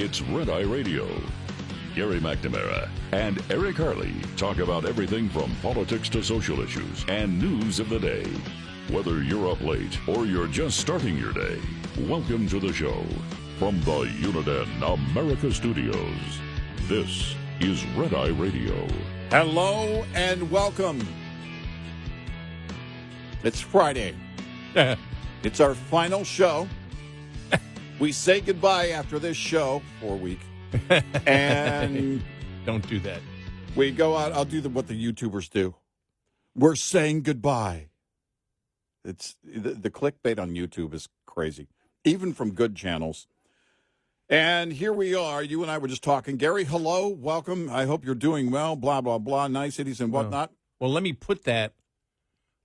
It's Red Eye Radio. Gary McNamara and Eric Harley talk about everything from politics to social issues and news of the day. Whether you're up late or you're just starting your day, welcome to the show. From the Uniden America Studios, this is Red Eye Radio. Hello and welcome. It's Friday. It's our final show. We say goodbye after this show for a week. And don't do that. We go out. I'll do what the YouTubers do. We're saying goodbye. It's the clickbait on YouTube is crazy, even from good channels. And here we are. You and I were just talking. Gary, hello, welcome. I hope you're doing well. Blah blah blah. Niceties and whatnot. Well, let me put that.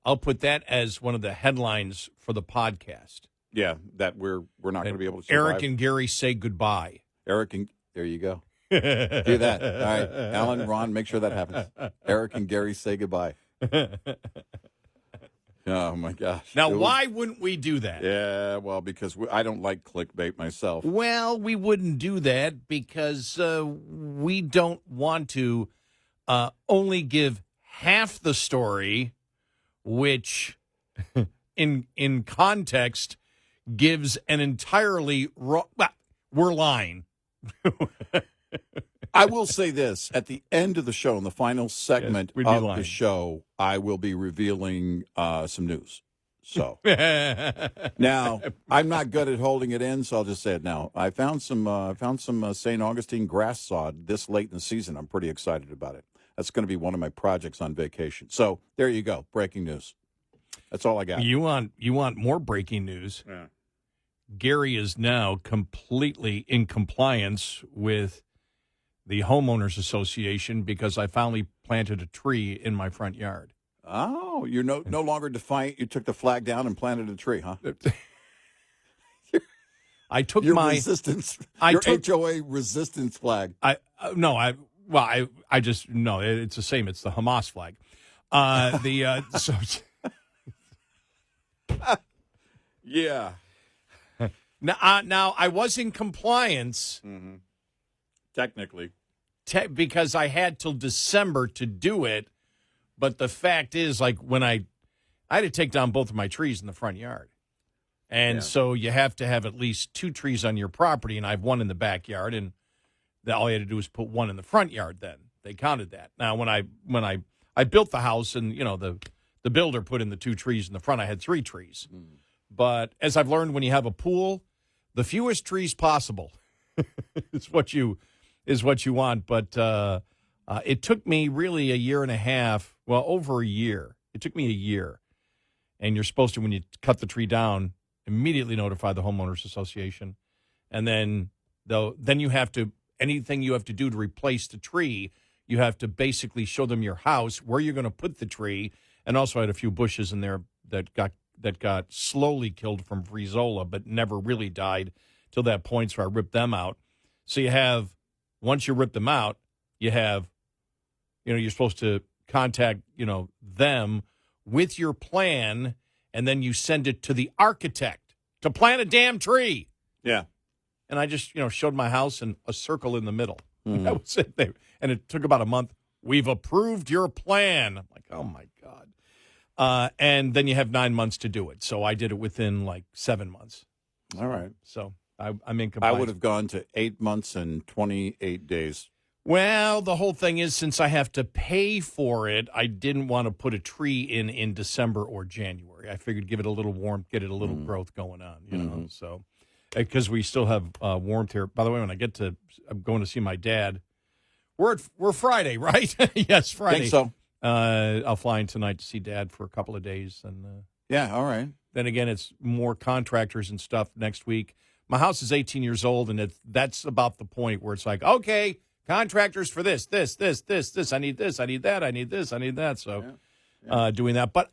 I'll put that as one of the headlines for the podcast. Yeah, that we're not going to be able to survive. Eric and Gary say goodbye. Eric and there you go. Do that. All right, Alan, Ron, make sure that happens. Eric and Gary say goodbye. Oh my gosh! Now, why wouldn't we do that? Yeah, well, because I don't like clickbait myself. Well, we wouldn't do that because we don't want to only give half the story, which, in context, gives an entirely wrong. Well, we're lying. I will say this. At the end of the show, in the final segment of the show, I will be revealing some news. So now, I'm not good at holding it in, so I'll just say it now. I found some St. Augustine grass sod this late in the season. I'm pretty excited about it. That's going to be one of my projects on vacation. So there you go. Breaking news. That's all I got. You want more breaking news? Yeah. Gary is now completely in compliance with the Homeowners Association because I finally planted a tree in my front yard. Oh, you're no longer defiant. You took the flag down and planted a tree, huh? I took your my resistance. Your HOA resistance flag. I just no. It's the same. It's the Hamas flag. Yeah. Now I was in compliance. Mm-hmm. Technically. Because I had till December to do it. But the fact is, like, when I had to take down both of my trees in the front yard. And so you have to have at least 2 trees on your property, and I have one in the backyard, and all you had to do was put one in the front yard then. They counted that. Now, when I built the house and, you know, the builder put in the 2 trees in the front, I had 3 trees. Mm. But as I've learned, when you have a pool, the fewest trees possible is what you want. But it took me really a year and a half, well, over a year. It took me a year. And you're supposed to, when you cut the tree down, immediately notify the Homeowners Association. And then you have to, anything you have to do to replace the tree, you have to basically show them your house, where you're going to put the tree. And also I had a few bushes in there that got slowly killed from Frizola, but never really died till that point, so I ripped them out. So you have, once you rip them out, you have, you know, you're supposed to contact, you know, them with your plan, and then you send it to the architect to plant a damn tree. Yeah. And I just, you know, showed my house and a circle in the middle. Mm-hmm. That was it. And it took about a month. We've approved your plan. I'm like, oh, my God. And then you have 9 months to do it. So I did it within like 7 months. All right. So I'm in compliance. I would have gone to 8 months and 28 days. Well, the whole thing is, since I have to pay for it, I didn't want to put a tree in December or January. I figured give it a little warmth, get it a little growth going on, you know. So because we still have warmth here. By the way, when I'm going to see my dad. We're Friday, right? Yes, Friday. I think so. I'll fly in tonight to see Dad for a couple of days, and yeah, all right. Then again, it's more contractors and stuff next week. My house is 18 years old, and that's about the point where it's like, okay, contractors for this. I need this. I need that. I need this. I need that. So, doing that. But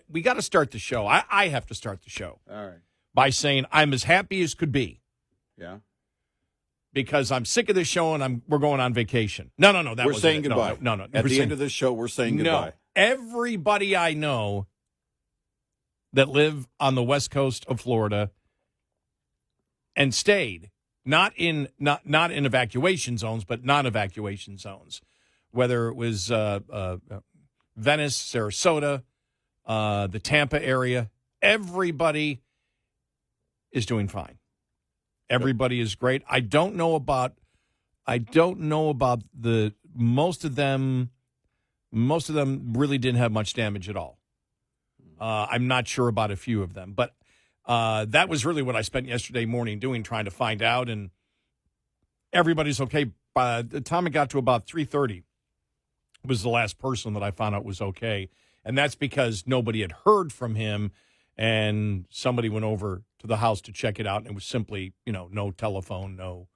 we got to start the show. I have to start the show. All right. By saying I'm as happy as could be. Yeah. Because I'm sick of this show and we're going on vacation. No. We're saying goodbye. No. At the end of this show, we're saying goodbye. No. Everybody I know that live on the west coast of Florida and stayed not in evacuation zones, but non-evacuation zones, whether it was Venice, Sarasota, the Tampa area. Everybody is doing fine. Everybody is great. I don't know about the most of them. Most of them really didn't have much damage at all. I'm not sure about a few of them, but that was really what I spent yesterday morning doing, trying to find out, and everybody's okay. By the time it got to about 3:30, was the last person that I found out was okay, and that's because nobody had heard from him, and somebody went over to the house to check it out, and it was simply, no telephone, no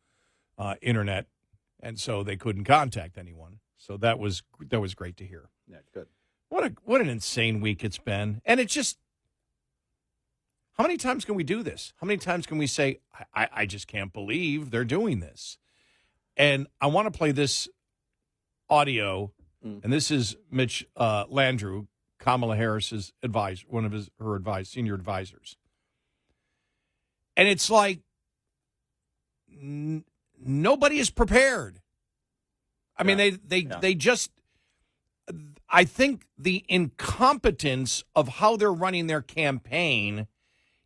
internet, and so they couldn't contact anyone. So that was great to hear. Yeah, good. What an insane week it's been. And it's just, how many times can we do this? How many times can we say, I just can't believe they're doing this? And I want to play this audio, and this is Mitch Landrieu, Kamala Harris's advisor, one of her senior advisors. And it's like, nobody is prepared. I mean, they just, I think the incompetence of how they're running their campaign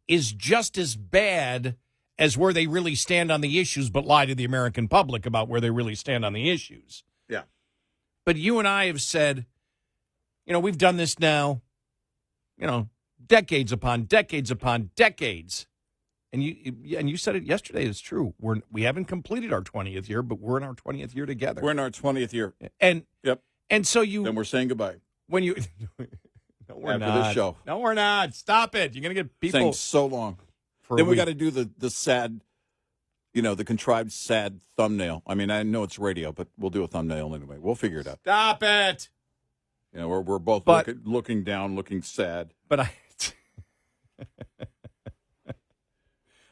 is just as bad as where they really stand on the issues, but lie to the American public about where they really stand on the issues. Yeah. But you and I have said, we've done this now, decades upon decades upon decades. And you said it yesterday. It's true. We haven't completed our 20th year, but we're in our 20th year together. We're in our 20th year. And yep. And so then we're saying goodbye. When you no, we're after not. this show. No, we're not. Stop it. You're gonna get people saying so long. Then we got to do the sad, the contrived sad thumbnail. I mean, I know it's radio, but we'll do a thumbnail anyway. We'll figure it out. Stop it. We're both looking down, looking sad. But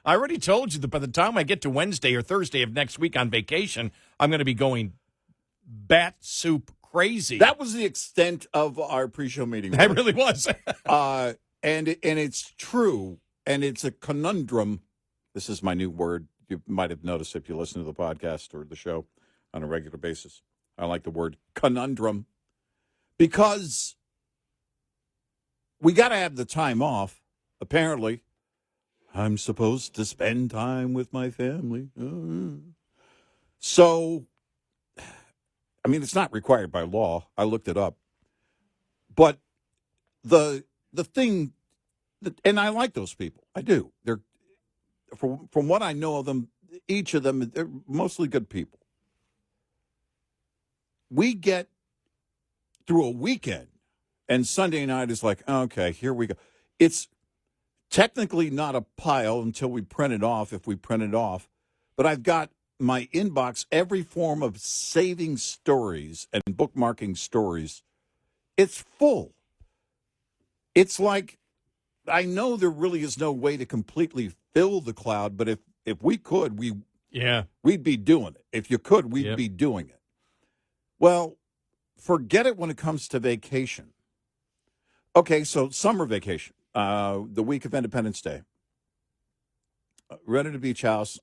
I already told you that by the time I get to Wednesday or Thursday of next week on vacation, I'm going to be going bat soup crazy. That was the extent of our pre-show meeting. That really was. And it's true, and it's a conundrum. This is my new word. You might have noticed if you listen to the podcast or the show on a regular basis. I like the word conundrum because we got to have the time off, apparently. I'm supposed to spend time with my family. So, I mean, it's not required by law. I looked it up. But the thing, and I like those people. I do. They're, from what I know of them, each of them, they're mostly good people. We get through a weekend, and Sunday night is like, okay, here we go. It's technically not a pile until we print it off, if we print it off. But I've got my inbox, every form of saving stories and bookmarking stories. It's full. It's like, I know there really is no way to completely fill the cloud, but if we could, we'd be doing it. If you could, we'd be doing it. Well, forget it when it comes to vacation. Okay, so summer vacation. The week of Independence Day, rented a beach house,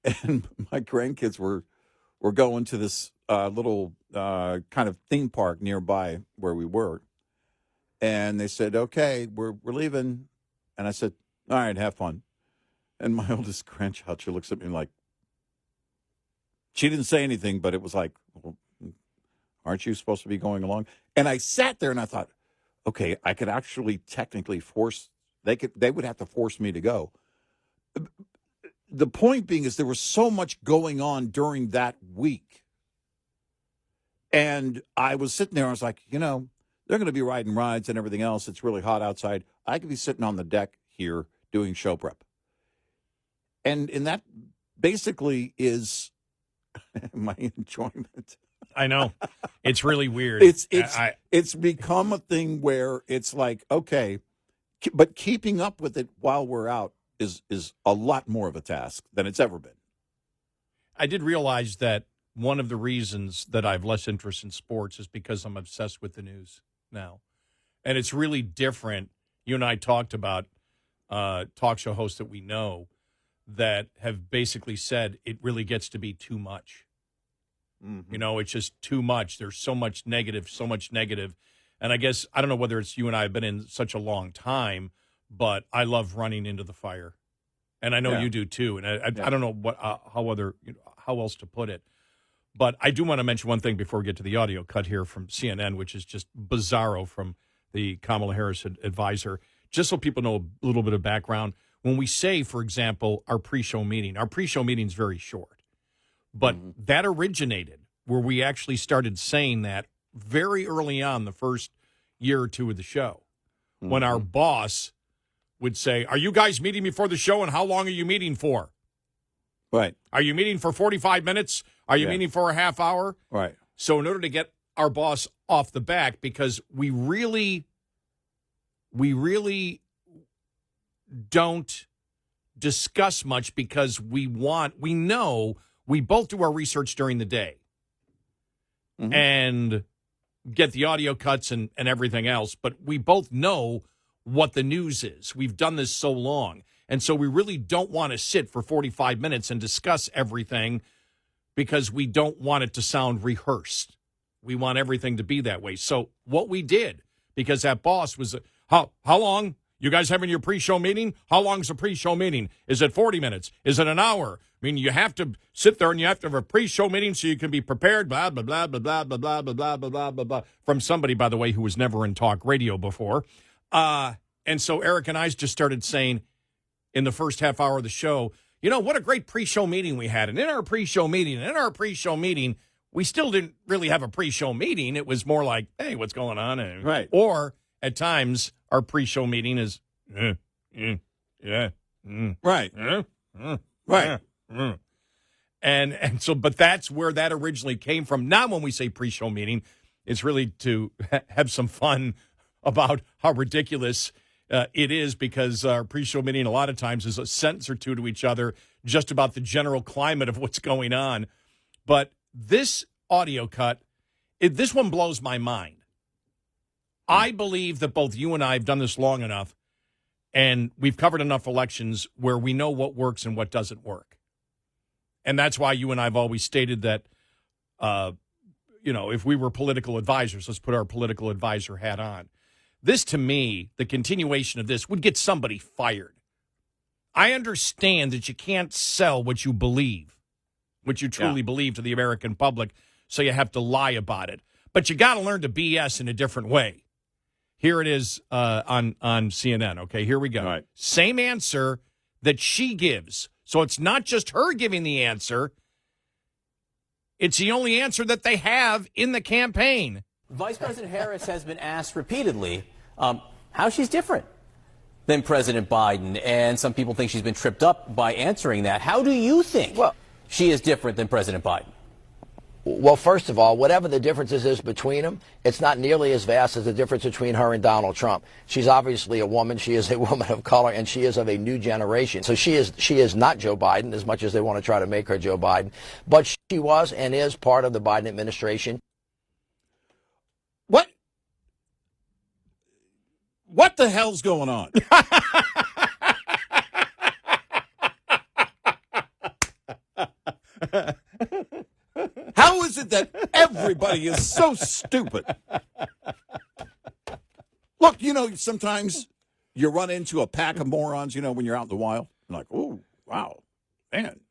and my grandkids were going to this little kind of theme park nearby where we were, and they said, "Okay, we're leaving," and I said, "All right, have fun." And my oldest grandchild, she looks at me like, she didn't say anything, but it was like, well, aren't you supposed to be going along? And I sat there and I thought, okay, I could actually technically they would have to force me to go. The point being is there was so much going on during that week. And I was sitting there, I was like, they're going to be riding rides and everything else. It's really hot outside. I could be sitting on the deck here doing show prep. And that basically is my enjoyment. I know. It's really weird. It's become a thing where it's like, okay, but keeping up with it while we're out is a lot more of a task than it's ever been. I did realize that one of the reasons that I have less interest in sports is because I'm obsessed with the news now. And it's really different. You and I talked about talk show hosts that we know that have basically said it really gets to be too much. Mm-hmm. You know, it's just too much. There's so much negative. And I guess, I don't know whether it's you and I have been in such a long time, but I love running into the fire. And I know you do too. And I don't know how else to put it. But I do want to mention one thing before we get to the audio cut here from CNN, which is just bizarro from the Kamala Harris advisor. Just so people know a little bit of background. When we say, for example, our pre-show meeting is very short. But that originated where we actually started saying that very early on, the first year or two of the show, when our boss would say, "Are you guys meeting before the show, and how long are you meeting for?" Right. Are you meeting for 45 minutes? Are you meeting for a half hour? Right. So in order to get our boss off the back, because we really don't discuss much, because we know we both do our research during the day and get the audio cuts and everything else, but we both know what the news is. We've done this so long. And so we really don't want to sit for 45 minutes and discuss everything, because we don't want it to sound rehearsed. We want everything to be that way. So what we did, because that boss was, how long? You guys having your pre-show meeting? How long is a pre-show meeting? Is it 40 minutes? Is it an hour? I mean, you have to sit there and you have to have a pre-show meeting so you can be prepared, blah, blah, blah, blah, blah, blah, blah, blah, blah, blah, blah, blah, from somebody, by the way, who was never in talk radio before. And so Eric and I just started saying in the first half hour of the show, you know, what a great pre-show meeting we had. And in our pre-show meeting, we still didn't really have a pre-show meeting. It was more like, hey, what's going on? Right. Or at times, our pre-show meeting is, Right. Right. And so, but that's where that originally came from. Now, when we say pre-show meeting, it's really to have some fun about how ridiculous it is, because our pre-show meeting a lot of times is a sentence or two to each other just about the general climate of what's going on. But this audio cut, this one blows my mind. I believe that both you and I have done this long enough, and we've covered enough elections where we know what works and what doesn't work. And that's why you and I have always stated that, if we were political advisors, let's put our political advisor hat on. This, to me, the continuation of this would get somebody fired. I understand that you can't sell what you believe, what you truly believe to the American public, so you have to lie about it. But you got to learn to BS in a different way. Here it is on CNN. Okay, here we go. Right. Same answer that she gives. So it's not just her giving the answer. It's the only answer that they have in the campaign. Vice President Harris has been asked repeatedly how she's different than President Biden, and some people think she's been tripped up by answering that. How do you think she is different than President Biden? Well, first of all, whatever the differences is between them, it's not nearly as vast as the difference between her and Donald Trump. She's obviously a woman. She is a woman of color, and she is of a new generation. So she is not Joe Biden, as much as they want to try to make her Joe Biden. But she was and is part of the Biden administration. What the hell's going on? How is it that everybody is so stupid? Look, sometimes you run into a pack of morons, when you're out in the wild. You're like, oh, wow, man,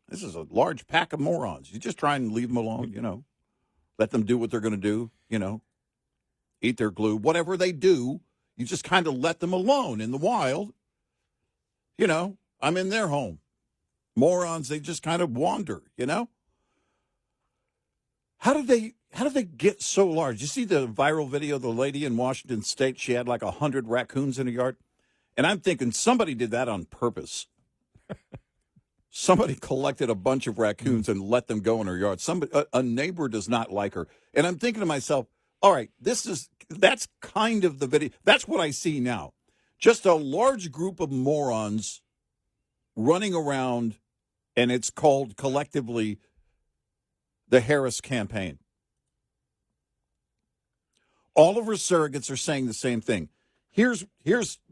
this is a large pack of morons. You just try and leave them alone, let them do what they're going to do, eat their glue, whatever they do. You just kind of let them alone in the wild. I'm in their home. Morons, they just kind of wander, How did they get so large? You see the viral video of the lady in Washington State? She had like 100 raccoons in her yard. And I'm thinking somebody did that on purpose. Somebody collected a bunch of raccoons and let them go in her yard. A neighbor does not like her. And I'm thinking to myself, all right, that's kind of the video. That's what I see now. Just a large group of morons running around, and it's called collectively the Harris campaign. All of her surrogates are saying the same thing. Here's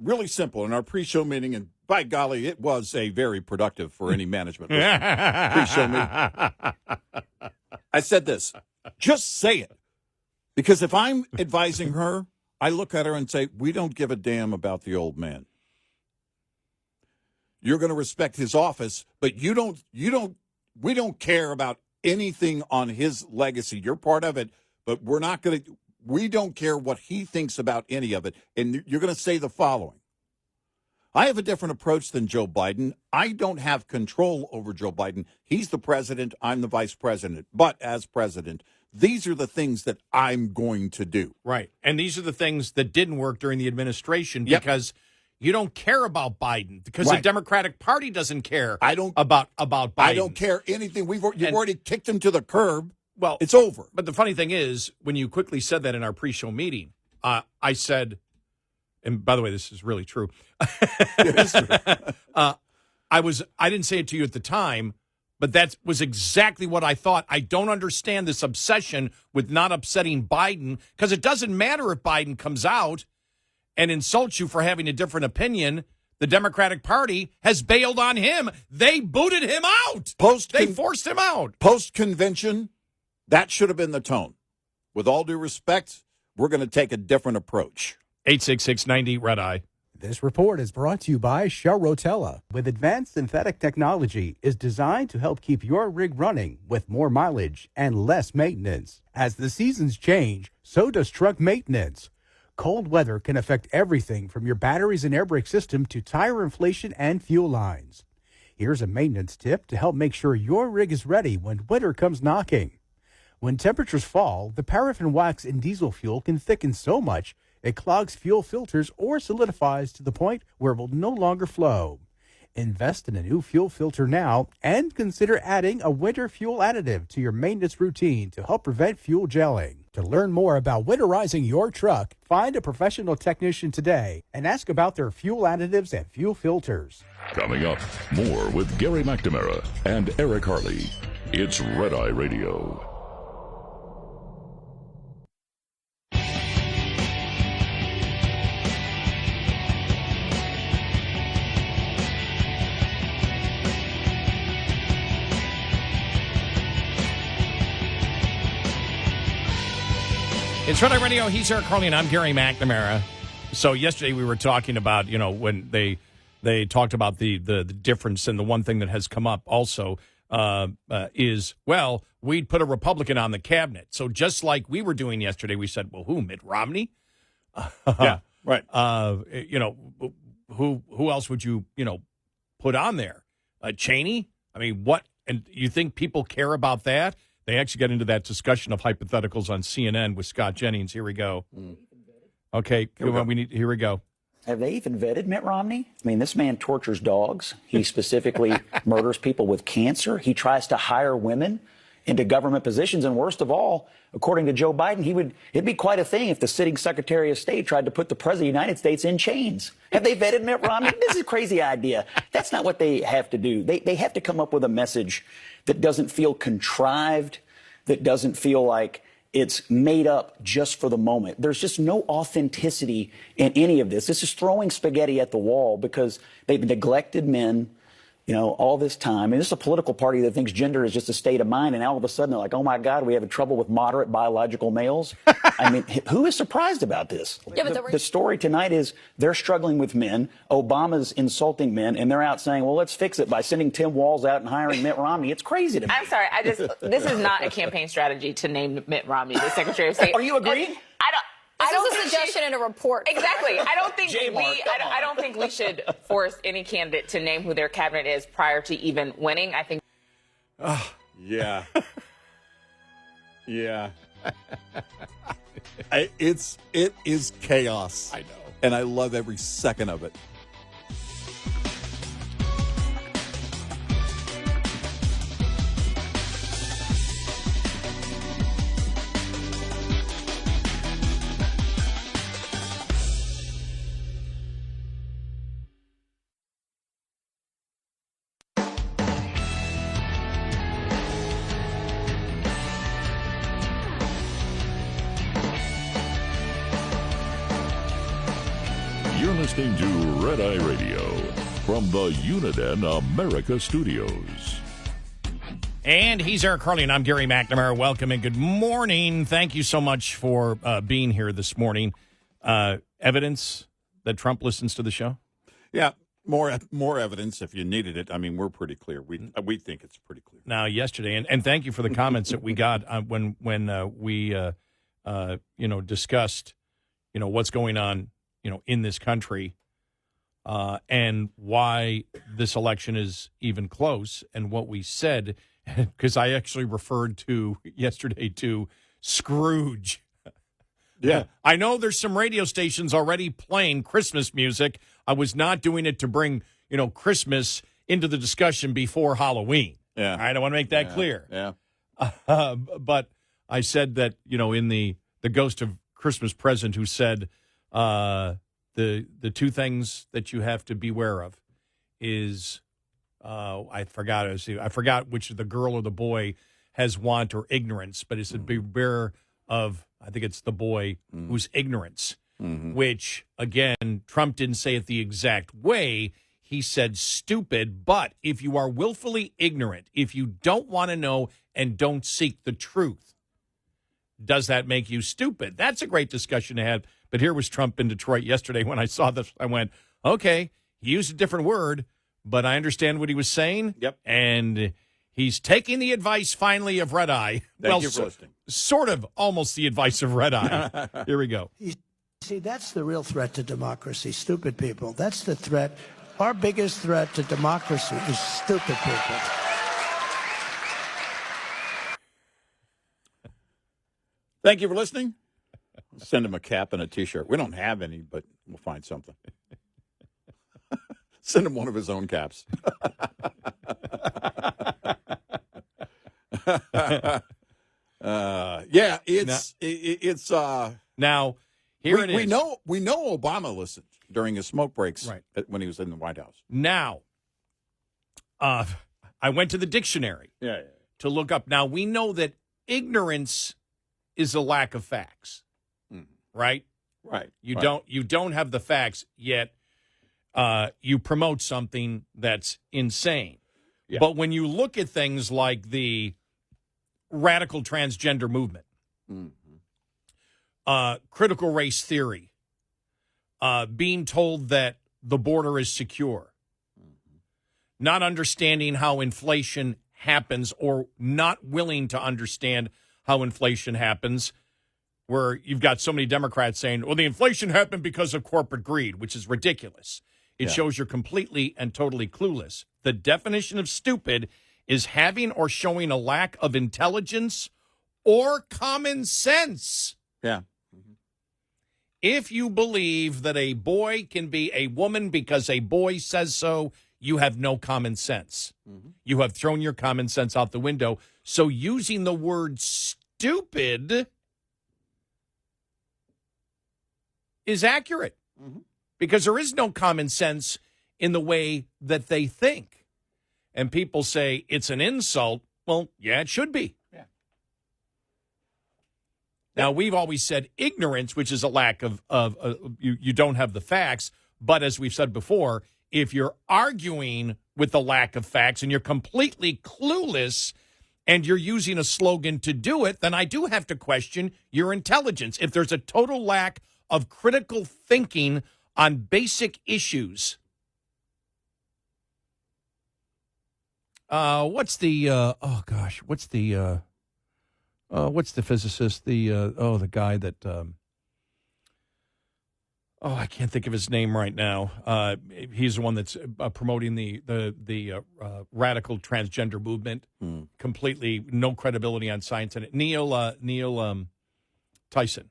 really simple. In our pre-show meeting, and by golly, it was a very productive for any management pre-show meeting. I said this, just say it. Because if I'm advising her, I look at her and say, we don't give a damn about the old man. You're going to respect his office, but we don't care about anything on his legacy. You're part of it, but we don't care what he thinks about any of it. And you're going to say the following. I have a different approach than Joe Biden. I don't have control over Joe Biden. He's the president. I'm the vice president. But as president, these are the things that I'm going to do. Right. And these are the things that didn't work during the administration because you don't care about Biden, because the Democratic Party doesn't care about Biden. I don't care anything. You've already kicked him to the curb. Well, it's over. But the funny thing is, when you quickly said that in our pre-show meeting, I said, and by the way, this is really true. It is true. I didn't say it to you at the time, but that was exactly what I thought. I don't understand this obsession with not upsetting Biden, because it doesn't matter if Biden comes out and insults you for having a different opinion. The Democratic Party has bailed on him. They booted him out. They forced him out. Post-convention, that should have been the tone. With all due respect, we're going to take a different approach. 866-90-RED-EYE. This report is brought to you by Shell Rotella. With advanced synthetic technology, is designed to help keep your rig running with more mileage and less maintenance. As the seasons change, so does truck maintenance. Cold weather can affect everything from your batteries and air brake system to tire inflation and fuel lines. Here's a maintenance tip to help make sure your rig is ready when winter comes knocking. When temperatures fall, the paraffin wax in diesel fuel can thicken so much it clogs fuel filters or solidifies to the point where it will no longer flow. Invest in a new fuel filter now and consider adding a winter fuel additive to your maintenance routine to help prevent fuel gelling. To learn more about winterizing your truck, find a professional technician today and ask about their fuel additives and fuel filters. Coming up, more with Gary McNamara and Eric Harley. It's Red Eye Radio. It's Red Eye Radio. He's Eric Harley, and I'm Gary McNamara. So yesterday we were talking about, when they talked about the difference, and the one thing that has come up also is, well, we'd put a Republican on the cabinet. So just like we were doing yesterday, we said, well, who, Mitt Romney? Yeah, right. Who else would you, put on there? Cheney? I mean, what? And you think people care about that? They actually get into that discussion of hypotheticals on CNN with Scott Jennings. Here we go. Okay, here we go. Have they even vetted Mitt Romney? I mean, this man tortures dogs. He specifically murders people with cancer. He tries to hire women into government positions. And worst of all, according to Joe Biden, it'd be quite a thing if the sitting Secretary of State tried to put the President of the United States in chains. Have they vetted Mitt Romney? This is a crazy idea. That's not what they have to do. They have to come up with a message that doesn't feel contrived, that doesn't feel like it's made up just for the moment. There's just no authenticity in any of this. This is throwing spaghetti at the wall because they've neglected men, all this time. And this is a political party that thinks gender is just a state of mind. And all of a sudden they're like, oh, my God, we have trouble with moderate biological males. I mean, who is surprised about this? Yeah, the story tonight is they're struggling with men. Obama's insulting men. And they're out saying, well, let's fix it by sending Tim Walz out and hiring Mitt Romney. It's crazy to me. I'm sorry. This is not a campaign strategy to name Mitt Romney the Secretary of State. Are you agreeing? I don't think a suggestion in a report. Exactly. I don't think we should force any candidate to name who their cabinet is prior to even winning. I think. Yeah. Yeah. It is chaos. I know. And I love every second of it. You're listening to Red Eye Radio from the Uniden America Studios. And he's Eric Harley, and I'm Gary McNamara. Welcome and good morning. Thank you so much for being here this morning. Evidence that Trump listens to the show? Yeah, more evidence if you needed it. I mean, we're pretty clear. We think it's pretty clear. Now, yesterday, and thank you for the comments that we got when we discussed what's going on in this country and why this election is even close, and what we said, because I actually referred to yesterday to Scrooge. Yeah. I know there's some radio stations already playing Christmas music. I was not doing it to bring, Christmas into the discussion before Halloween. Yeah. All right, I want to make that clear. Yeah. But I said that, in the Ghost of Christmas Present, who said the two things that you have to beware of is I forgot which the girl or the boy has want or ignorance, but it said beware of, I think it's the boy whose ignorance, which, again, Trump didn't say it the exact way. He said stupid, but if you are willfully ignorant, if you don't want to know and don't seek the truth, does that make you stupid? That's a great discussion to have. But here was Trump in Detroit yesterday. When I saw this, I went, okay, he used a different word, but I understand what he was saying. Yep. And he's taking the advice, finally, of Red Eye. Thank you for listening. Sort of almost the advice of Red Eye. Here we go. See, that's the real threat to democracy, stupid people. That's the threat. Our biggest threat to democracy is stupid people. Thank you for listening. Send him a cap and a T-shirt. We don't have any, but we'll find something. Send him one of his own caps. It's now here it is. We know Obama listened during his smoke breaks when he was in the White House. Now, I went to the dictionary to look up. Now, we know that ignorance is a lack of facts, right? Right. You don't have the facts, yet you promote something that's insane. Yeah. But when you look at things like the radical transgender movement, critical race theory, being told that the border is secure, not understanding how inflation happens or not willing to understand how inflation happens, where you've got so many Democrats saying, well, the inflation happened because of corporate greed, which is ridiculous. It shows you're completely and totally clueless. The definition of stupid is having or showing a lack of intelligence or common sense. Yeah. If you believe that a boy can be a woman because a boy says so, you have no common sense. You have thrown your common sense out the window. So using the word stupid is accurate because there is no common sense in the way that they think. And people say it's an insult. Well, yeah, it should be. Yeah. Now, we've always said ignorance, which is a lack of you don't have the facts. But as we've said before, if you're arguing with the lack of facts and you're completely clueless and you're using a slogan to do it, then I do have to question your intelligence. If there's a total lack of critical thinking on basic issues. What's the physicist? The guy that I can't think of his name right now. He's the one that's promoting the radical transgender movement. Completely no credibility on science in it. Neil Tyson.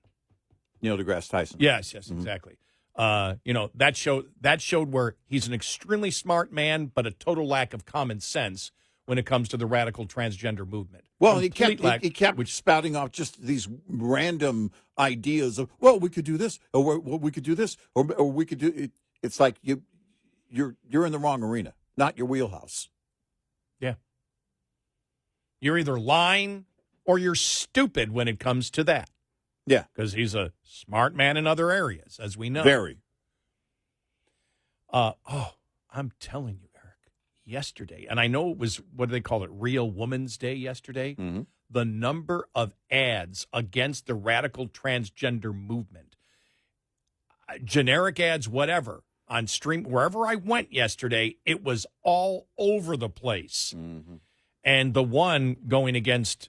Neil deGrasse Tyson. Yes, exactly. That showed where he's an extremely smart man, but a total lack of common sense when it comes to the radical transgender movement. Well, he kept spouting off just these random ideas of, well, we could do this, or well, we could do this, or we could do it. It's like you're in the wrong arena, not your wheelhouse. Yeah. You're either lying or you're stupid when it comes to that. Yeah. Because he's a smart man in other areas, as we know. Very. I'm telling you, Eric, yesterday, and I know it was, what do they call it, Real Woman's Day yesterday? Mm-hmm. The number of ads against the radical transgender movement, generic ads, whatever, on stream, wherever I went yesterday, it was all over the place. Mm-hmm. And the one going against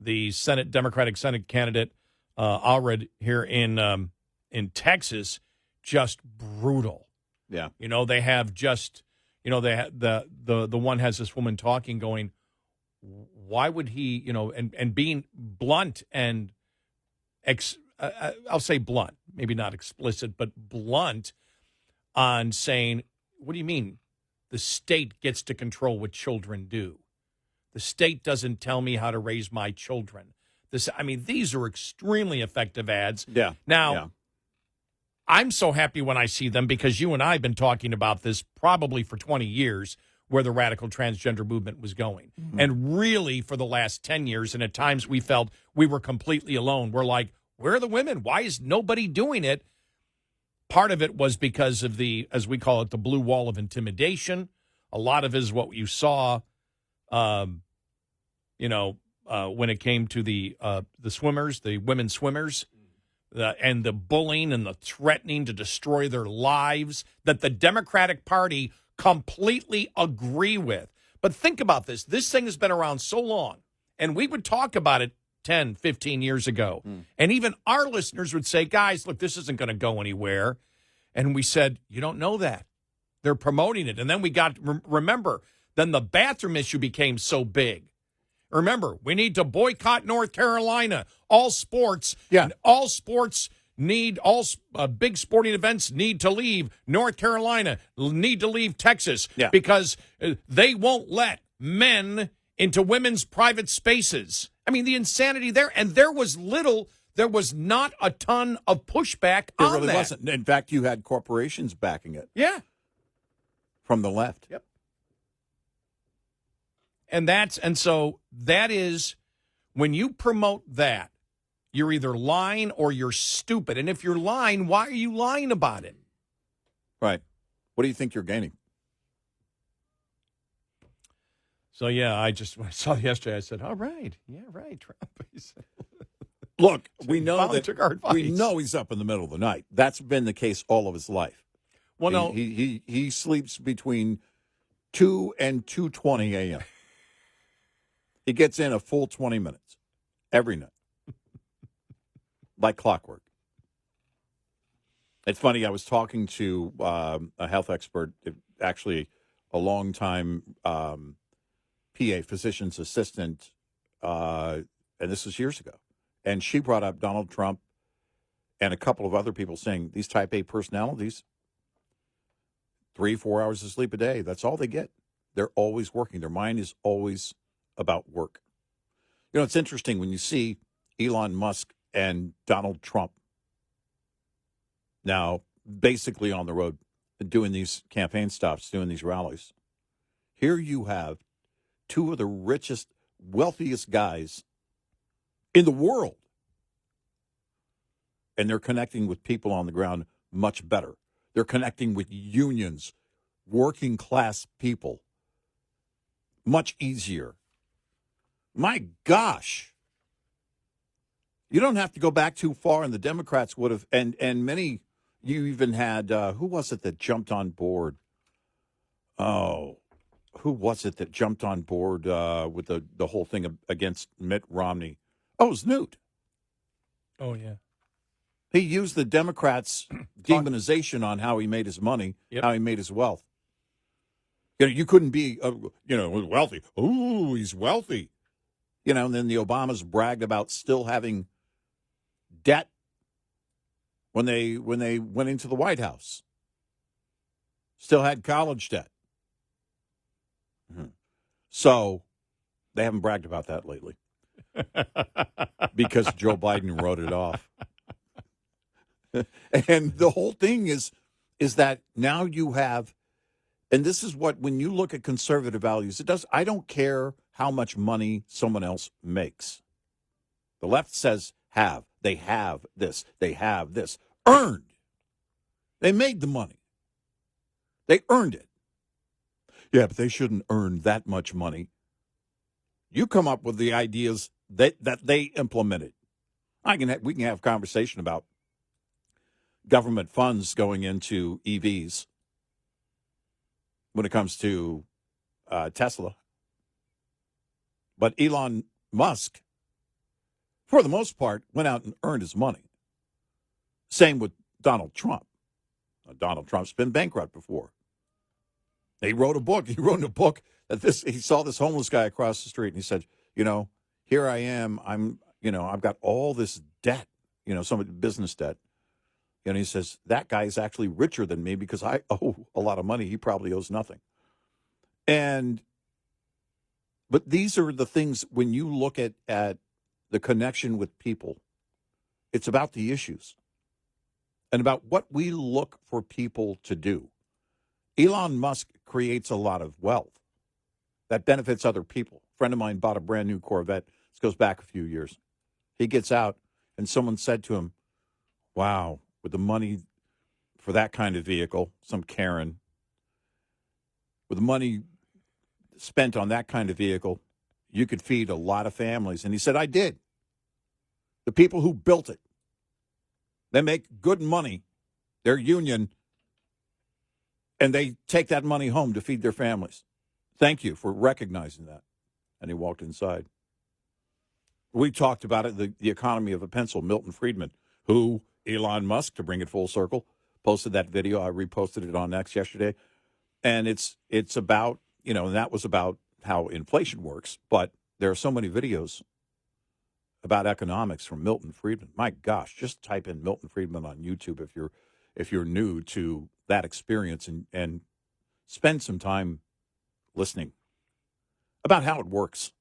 the Democratic Senate candidate, Allred, here in Texas, just brutal. Yeah. You know, they have just, you know, they the one has this woman talking, going, why would he, you know, and being blunt and I'll say blunt, maybe not explicit, but blunt on saying, what do you mean the state gets to control what children do? The state doesn't tell me how to raise my children. These are extremely effective ads. Yeah. Now, I'm so happy when I see them because you and I have been talking about this probably for 20 years, where the radical transgender movement was going. Mm-hmm. And really for the last 10 years, and at times we felt we were completely alone. We're like, where are the women? Why is nobody doing it? Part of it was because of the, as we call it, the blue wall of intimidation. A lot of it is what you saw, when it came to the swimmers, the women swimmers, and the bullying and the threatening to destroy their lives that the Democratic Party completely agree with. But think about this. This thing has been around so long, and we would talk about it 10, 15 years ago. And even our listeners would say, guys, look, this isn't going to go anywhere. And we said, you don't know that. They're promoting it. And then we got, remember, then the bathroom issue became so big. Remember, we need to boycott North Carolina. All sports, all big sporting events need to leave North Carolina, need to leave Texas, because they won't let men into women's private spaces. I mean, the insanity there. And there was not a ton of pushback on that. There really wasn't. In fact, you had corporations backing it. Yeah. From the left. Yep. And so that is, when you promote that, you're either lying or you're stupid. And if you're lying, why are you lying about it? Right. What do you think you're gaining? So, yeah, when I saw it yesterday, I said, all right. Yeah, right, Trump. Look, we know he's up in the middle of the night. That's been the case all of his life. Well, no. He sleeps between 2 and 2:20 a.m. He gets in a full 20 minutes every night, like clockwork. It's funny, I was talking to a health expert, actually a longtime PA, physician's assistant, and this was years ago. And she brought up Donald Trump and a couple of other people saying these type A personalities, 3-4 hours of sleep a day, that's all they get. They're always working. Their mind is always about work. You know, it's interesting when you see Elon Musk and Donald Trump now basically on the road doing these campaign stops, doing these rallies. Here you have two of the richest, wealthiest guys in the world. And they're connecting with people on the ground much better. They're connecting with unions, working class people, much easier. My gosh. You don't have to go back too far, and the Democrats would have, and many, you even had, who was it that jumped on board? Oh, who was it that jumped on board with the whole thing against Mitt Romney? Oh, it was Newt. Oh, yeah. He used the Democrats' demonization on how he made his money, how he made his wealth. You know, you couldn't be, wealthy. Ooh, he's wealthy. You know, and then the Obamas bragged about still having debt when they went into the White House. Still had college debt. Mm-hmm. So they haven't bragged about that lately because Joe Biden wrote it off. And the whole thing is that now you have, and this is what, when you look at conservative values, I don't care how much money someone else makes. The left says have. They have this. They have this. Earned. They made the money. They earned it. Yeah, but they shouldn't earn that much money. You come up with the ideas that they implemented. We can have a conversation about government funds going into EVs when it comes to Tesla. But Elon Musk, for the most part, went out and earned his money. Same with Donald Trump. Donald Trump's been bankrupt before. He wrote a book. He saw this homeless guy across the street, and he said, here I am. I've got all this debt, some business debt. And he says, that guy is actually richer than me because I owe a lot of money. He probably owes nothing. But these are the things, when you look at the connection with people, it's about the issues and about what we look for people to do. Elon Musk creates a lot of wealth that benefits other people. A friend of mine bought a brand new Corvette. This goes back a few years. He gets out, and someone said to him, wow, with the money for that kind of vehicle, some Karen, with the money spent on that kind of vehicle, you could feed a lot of families. And he said, I did. The people who built it, they make good money. They're union, and they take that money home to feed their families. Thank you for recognizing that. And he walked inside. We talked about it, the economy of a pencil. Milton Friedman, who Elon Musk, to bring it full circle, posted that video. I reposted it on X yesterday. And it's about, and that was about how inflation works. But there are so many videos about economics from Milton Friedman. My gosh, just type in Milton Friedman on YouTube if you're new to that experience and spend some time listening about how it works.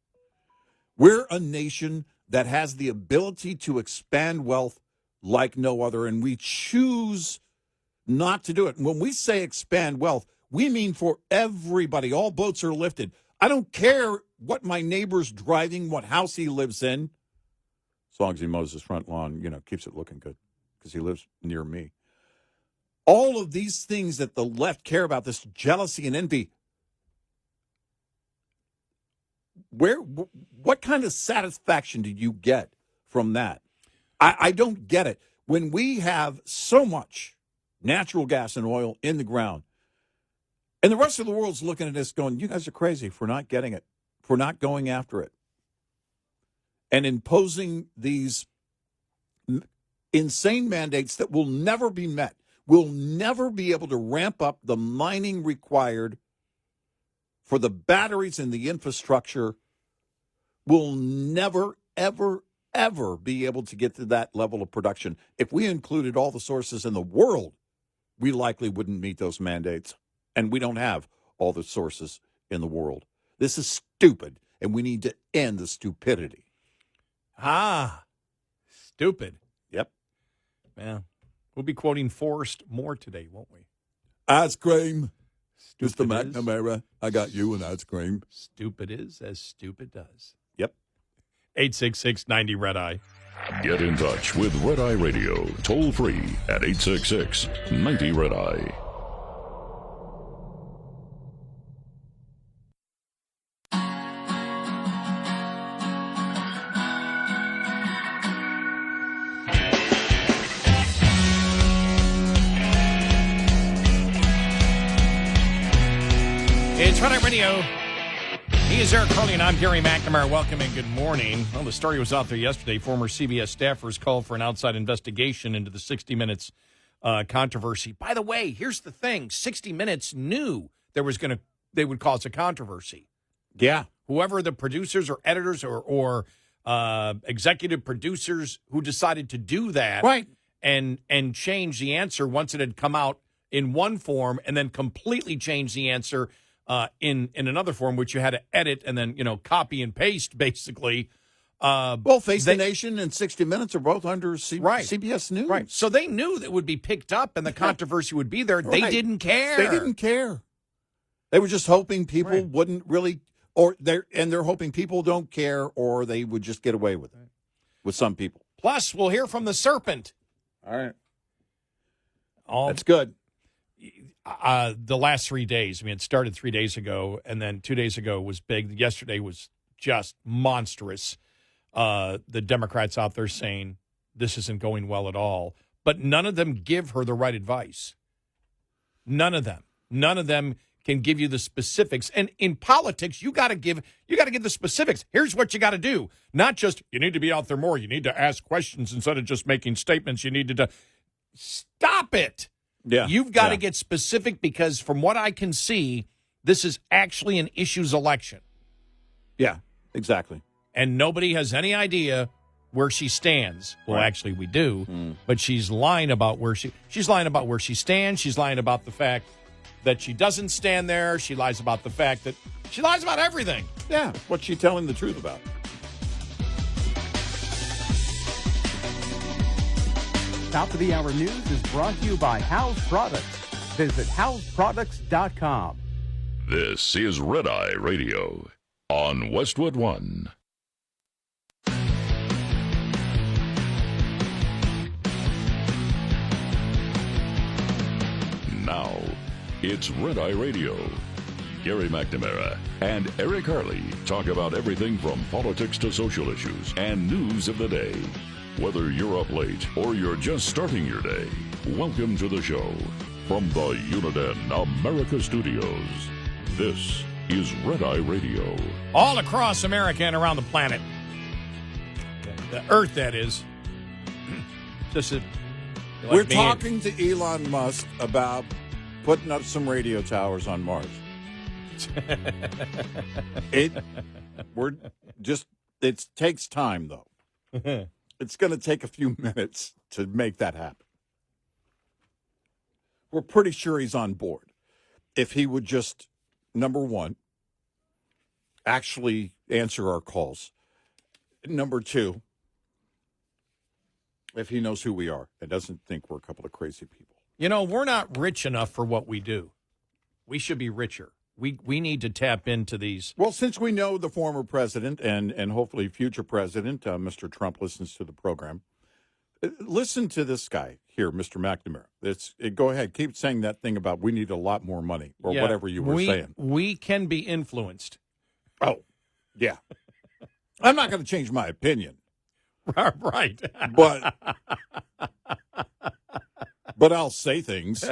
We're a nation that has the ability to expand wealth like no other, and we choose not to do it. And when we say expand wealth, we mean for everybody. All boats are lifted. I don't care what my neighbor's driving, what house he lives in, as long as he mows his front lawn, keeps it looking good because he lives near me. All of these things that the left care about, this jealousy and envy, what kind of satisfaction do you get from that? I don't get it. When we have so much natural gas and oil in the ground, and the rest of the world's looking at us going, you guys are crazy for not getting it, for not going after it, and imposing these insane mandates that will never be met. We'll never be able to ramp up the mining required for the batteries and the infrastructure. We'll never, ever, ever be able to get to that level of production. If we included all the sources in the world, we likely wouldn't meet those mandates. And we don't have all the sources in the world. This is stupid, and we need to end the stupidity. Stupid. Yep. Yeah. We'll be quoting Forrest more today, won't we? Ice cream. Mr. McNamara, I got you an ice cream. Stupid is as stupid does. Yep. 866-90-RED-EYE. Get in touch with Red Eye Radio, toll free at 866-90-RED-EYE. It's Red Eye Radio. He is Eric Harley, and I'm Gary McNamara. Welcome and good morning. Well, the story was out there yesterday. Former CBS staffers called for an outside investigation into the 60 Minutes controversy. By the way, here's the thing. 60 Minutes knew they would cause a controversy. Yeah. Whoever the producers or editors or executive producers who decided to do that, right, and change the answer once it had come out in one form and then completely change the answer in another form, which you had to edit and then, copy and paste, basically. Face the Nation and 60 Minutes are both under CBS News. Right. So they knew that it would be picked up and the controversy would be there. Right. They didn't care. They didn't care. They were just hoping people wouldn't really, they're hoping people don't care, or they would just get away with it with some people. Plus, we'll hear from the serpent. All right. That's good. the last 3 days, I mean, it started 3 days ago, and then 2 days ago was big. Yesterday was just monstrous. The Democrats out there saying this isn't going well at all. But none of them give her the right advice. None of them. None of them can give you the specifics. And in politics, you got to give the specifics. Here's what you got to do. Not just, you need to be out there more. You need to ask questions instead of just making statements. You need to stop it. Yeah. You've got to get specific because from what I can see, this is actually an issues election. Yeah, exactly. And nobody has any idea where she stands. Well, actually, we do. But she's lying about she's lying about where she stands. She's lying about the fact that she doesn't stand there. She lies about the fact that she lies about everything. Yeah, what's she telling the truth about? Top of the Hour News is brought to you by House Products. Visit houseproducts.com. This is Red Eye Radio on Westwood One. Now, it's Red Eye Radio. Gary McNamara and Eric Harley talk about everything from politics to social issues and news of the day. Whether you're up late or you're just starting your day, welcome to the show. From the Uniden America Studios, this is Red Eye Radio. All across America and around the planet. The Earth, that is. We're talking to Elon Musk about putting up some radio towers on Mars. It takes time, though. It's going to take a few minutes to make that happen. We're pretty sure he's on board. If he would just, number one, actually answer our calls. Number two, if he knows who we are and doesn't think we're a couple of crazy people. You know, we're not rich enough for what we do. We should be richer. We need to tap into these. Well, since we know the former president and hopefully future president, Mr. Trump, listens to the program, listen to this guy here, Mr. McNamara. Go ahead. Keep saying that thing about we need a lot more money or whatever you were saying. We can be influenced. Oh, yeah. I'm not going to change my opinion. Right. But I'll say things.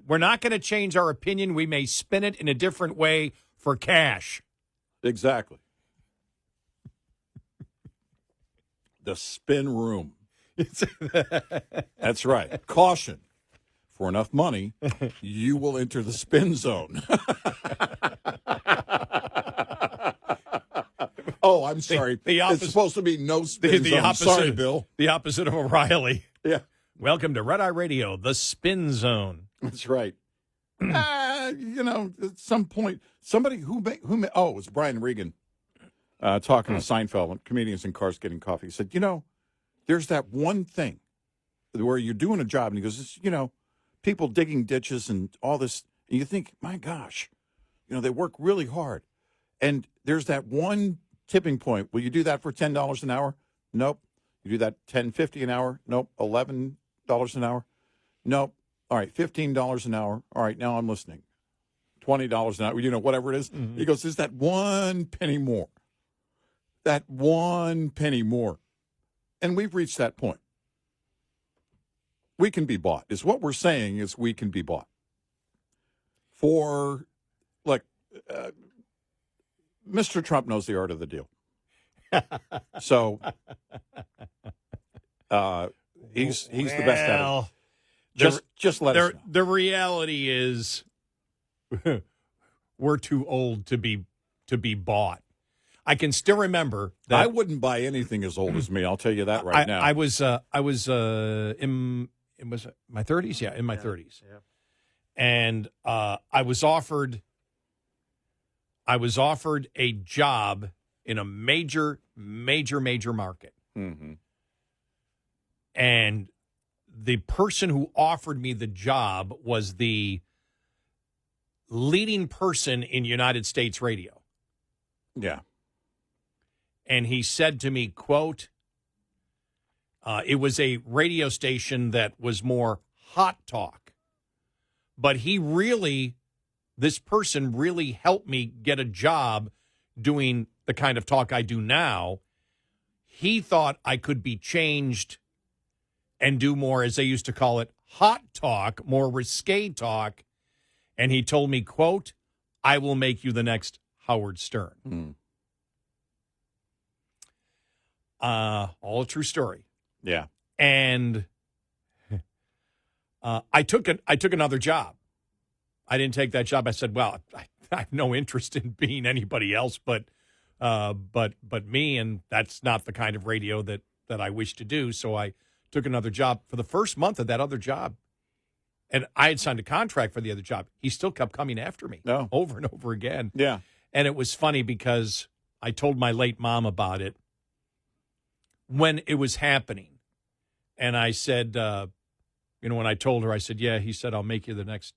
We're not going to change our opinion. We may spin it in a different way for cash. Exactly. The spin room. That's right. Caution. For enough money, you will enter the spin zone. Oh, I'm sorry. It's supposed to be no spin zone. Opposite, sorry, Bill. The opposite of O'Reilly. Yeah. Welcome to Red Eye Radio, the spin zone. That's right. At some point, somebody it was Brian Regan talking to Seinfeld, comedians in cars getting coffee. He said, there's that one thing where you're doing a job, and he goes, people digging ditches and all this, and you think, my gosh, they work really hard. And there's that one tipping point. Will you do that for $10 an hour? Nope. You do that $10.50 an hour? Nope. $11 an hour? Nope. All right, $15 an hour. All right, now I'm listening. $20 an hour, whatever it is. Mm-hmm. He goes, there's that one penny more. That one penny more. And we've reached that point. We can be bought. Is what we're saying is we can be bought. For, Mr. Trump knows the art of the deal. So, he's the best at it. Just let us know. The reality is we're too old to be bought. I can still remember that I wouldn't buy anything as old as me. I'll tell you that right now. I was in my 30s. Yeah, in my 30s. Yeah. And I was offered a job in a major market. Mm-hmm. And the person who offered me the job was the leading person in United States radio. Yeah. And he said to me, quote, it was a radio station that was more hot talk. But this person really helped me get a job doing the kind of talk I do now. He thought I could be changed and do more, as they used to call it, hot talk, more risque talk. And he told me, quote, I will make you the next Howard Stern. All a true story. Yeah. And I took another job. I didn't take that job. I said, well, I have no interest in being anybody else but me, and that's not the kind of radio that I wish to do. So I took another job. For the first month of that other job, and I had signed a contract for the other job, he still kept coming after me over and over again. Yeah. And it was funny because I told my late mom about it when it was happening. And I said, when I told her, I said, yeah, he said, I'll make you the next,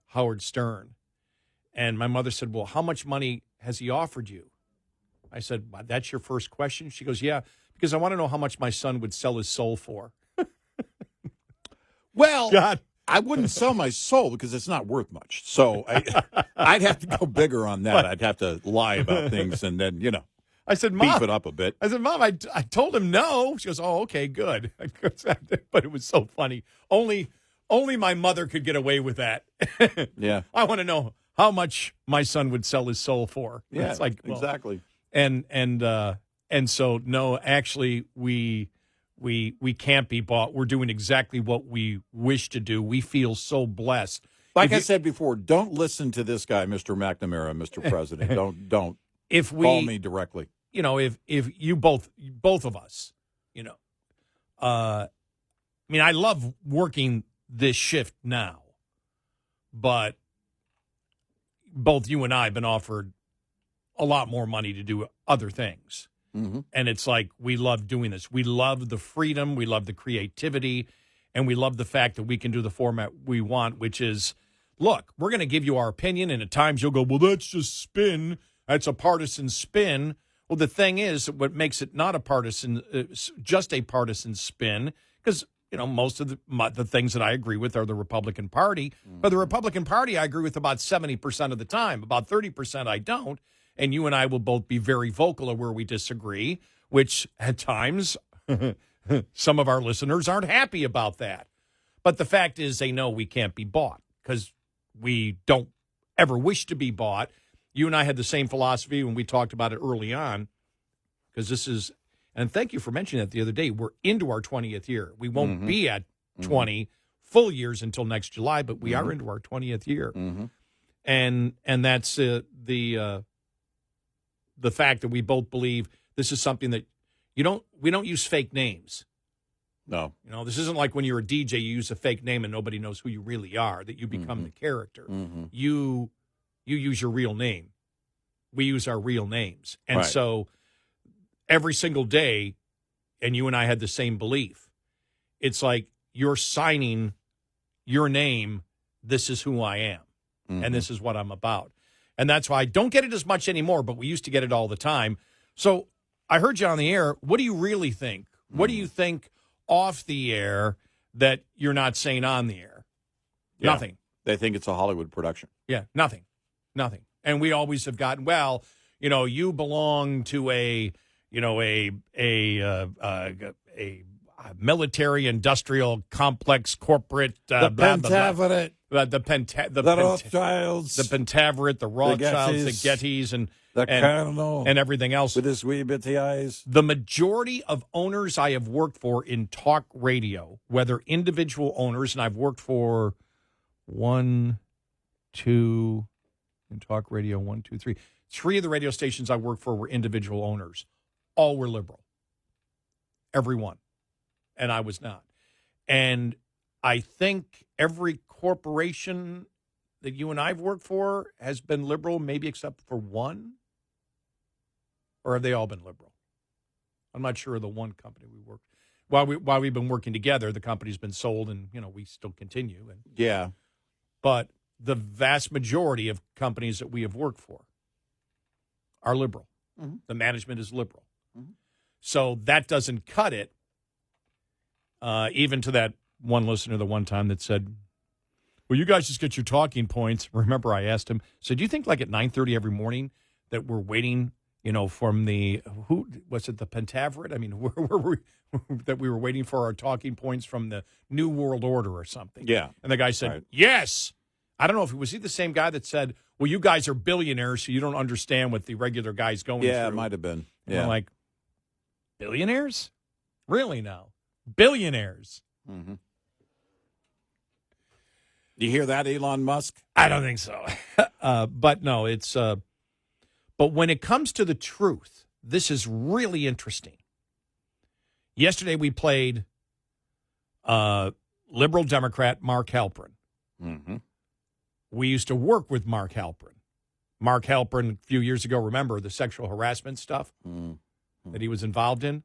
Howard Stern. And my mother said, well, how much money has he offered you? I said, that's your first question? She goes, yeah, because I want to know how much my son would sell his soul for. Well, God. I wouldn't sell my soul because it's not worth much. So I'd have to go bigger on that. I'd have to lie about things and then, I said, Mom, beef it up a bit. I said, Mom, I told him no. She goes, oh, okay, good. But it was so funny. Only my mother could get away with that. Yeah. I want to know how much my son would sell his soul for. Yeah, it's like, well, exactly. And so, no, actually, we can't be bought. We're doing exactly what we wish to do. We feel so blessed. Like I said before, don't listen to this guy, Mr. McNamara, Mr. President. Don't. Call me directly. If you both of us, I love working this shift now, but both you and I have been offered a lot more money to do other things. Mm-hmm. And it's like, we love doing this. We love the freedom. We love the creativity. And we love the fact that we can do the format we want, which is, look, we're going to give you our opinion. And at times you'll go, well, that's just spin. That's a partisan spin. Well, the thing is, what makes it not a partisan, just a partisan spin, because, most of the things that I agree with are the Republican Party. Mm-hmm. But the Republican Party I agree with about 70% of the time. About 30% I don't. And you and I will both be very vocal of where we disagree, which at times some of our listeners aren't happy about that. But the fact is they know we can't be bought because we don't ever wish to be bought. You and I had the same philosophy when we talked about it early on, because this is, and thank you for mentioning that the other day, we're into our 20th year. We won't be at 20 full years until next July, but we are into our 20th year. Mm-hmm. And that's the fact that we both believe this is something that we don't use fake names. No. This isn't like when you're a DJ, you use a fake name and nobody knows who you really are, that you become the character. Mm-hmm. You use your real name. We use our real names. And so every single day, and you and I had the same belief, it's like you're signing your name, this is who I am, and this is what I'm about. And that's why I don't get it as much anymore, but we used to get it all the time. So I heard you on the air. What do you really think? What do you think off the air that you're not saying on the air? Yeah. Nothing. They think it's a Hollywood production. Yeah, nothing. And we always have gotten, well, you belong to a military industrial complex corporate the Pentaveret, the Rothschilds, the Pentaveret, the Rothschilds, the Gettys, and Colonel, and everything else with his wee bitty eyes. The majority of owners I have worked for in talk radio, whether individual owners, and I've worked for 1, 2 in talk radio, 1, 2, 3. 3 of the radio stations I worked for were individual owners. All were liberal. Every one. And I was not. And I think every corporation that you and I've worked for has been liberal, maybe except for one. Or have they all been liberal? I'm not sure of the one company we worked. While we've been working together, the company's been sold, and we still continue. And yeah, but the vast majority of companies that we have worked for are liberal. Mm-hmm. The management is liberal. Mm-hmm. So that doesn't cut it. Even to that one listener the one time that said, well, you guys just get your talking points. Remember, I asked him, so do you think like at 9:30 every morning that we're waiting, from the, who was it, the Pentaveret? I mean, that we were waiting for our talking points from the New World Order or something. Yeah. And the guy said, right. Yes. I don't know if was he the same guy that said, well, you guys are billionaires, so you don't understand what the regular guy's going through. Yeah, it might have been. And yeah. we're like, billionaires? Really now? Billionaires. Mm-hmm. You hear that, Elon Musk? I don't think so. But no, it's. But when it comes to the truth, this is really interesting. Yesterday we played liberal Democrat Mark Halperin. Mm-hmm. We used to work with Mark Halperin. Mark Halperin, a few years ago, remember the sexual harassment stuff that he was involved in?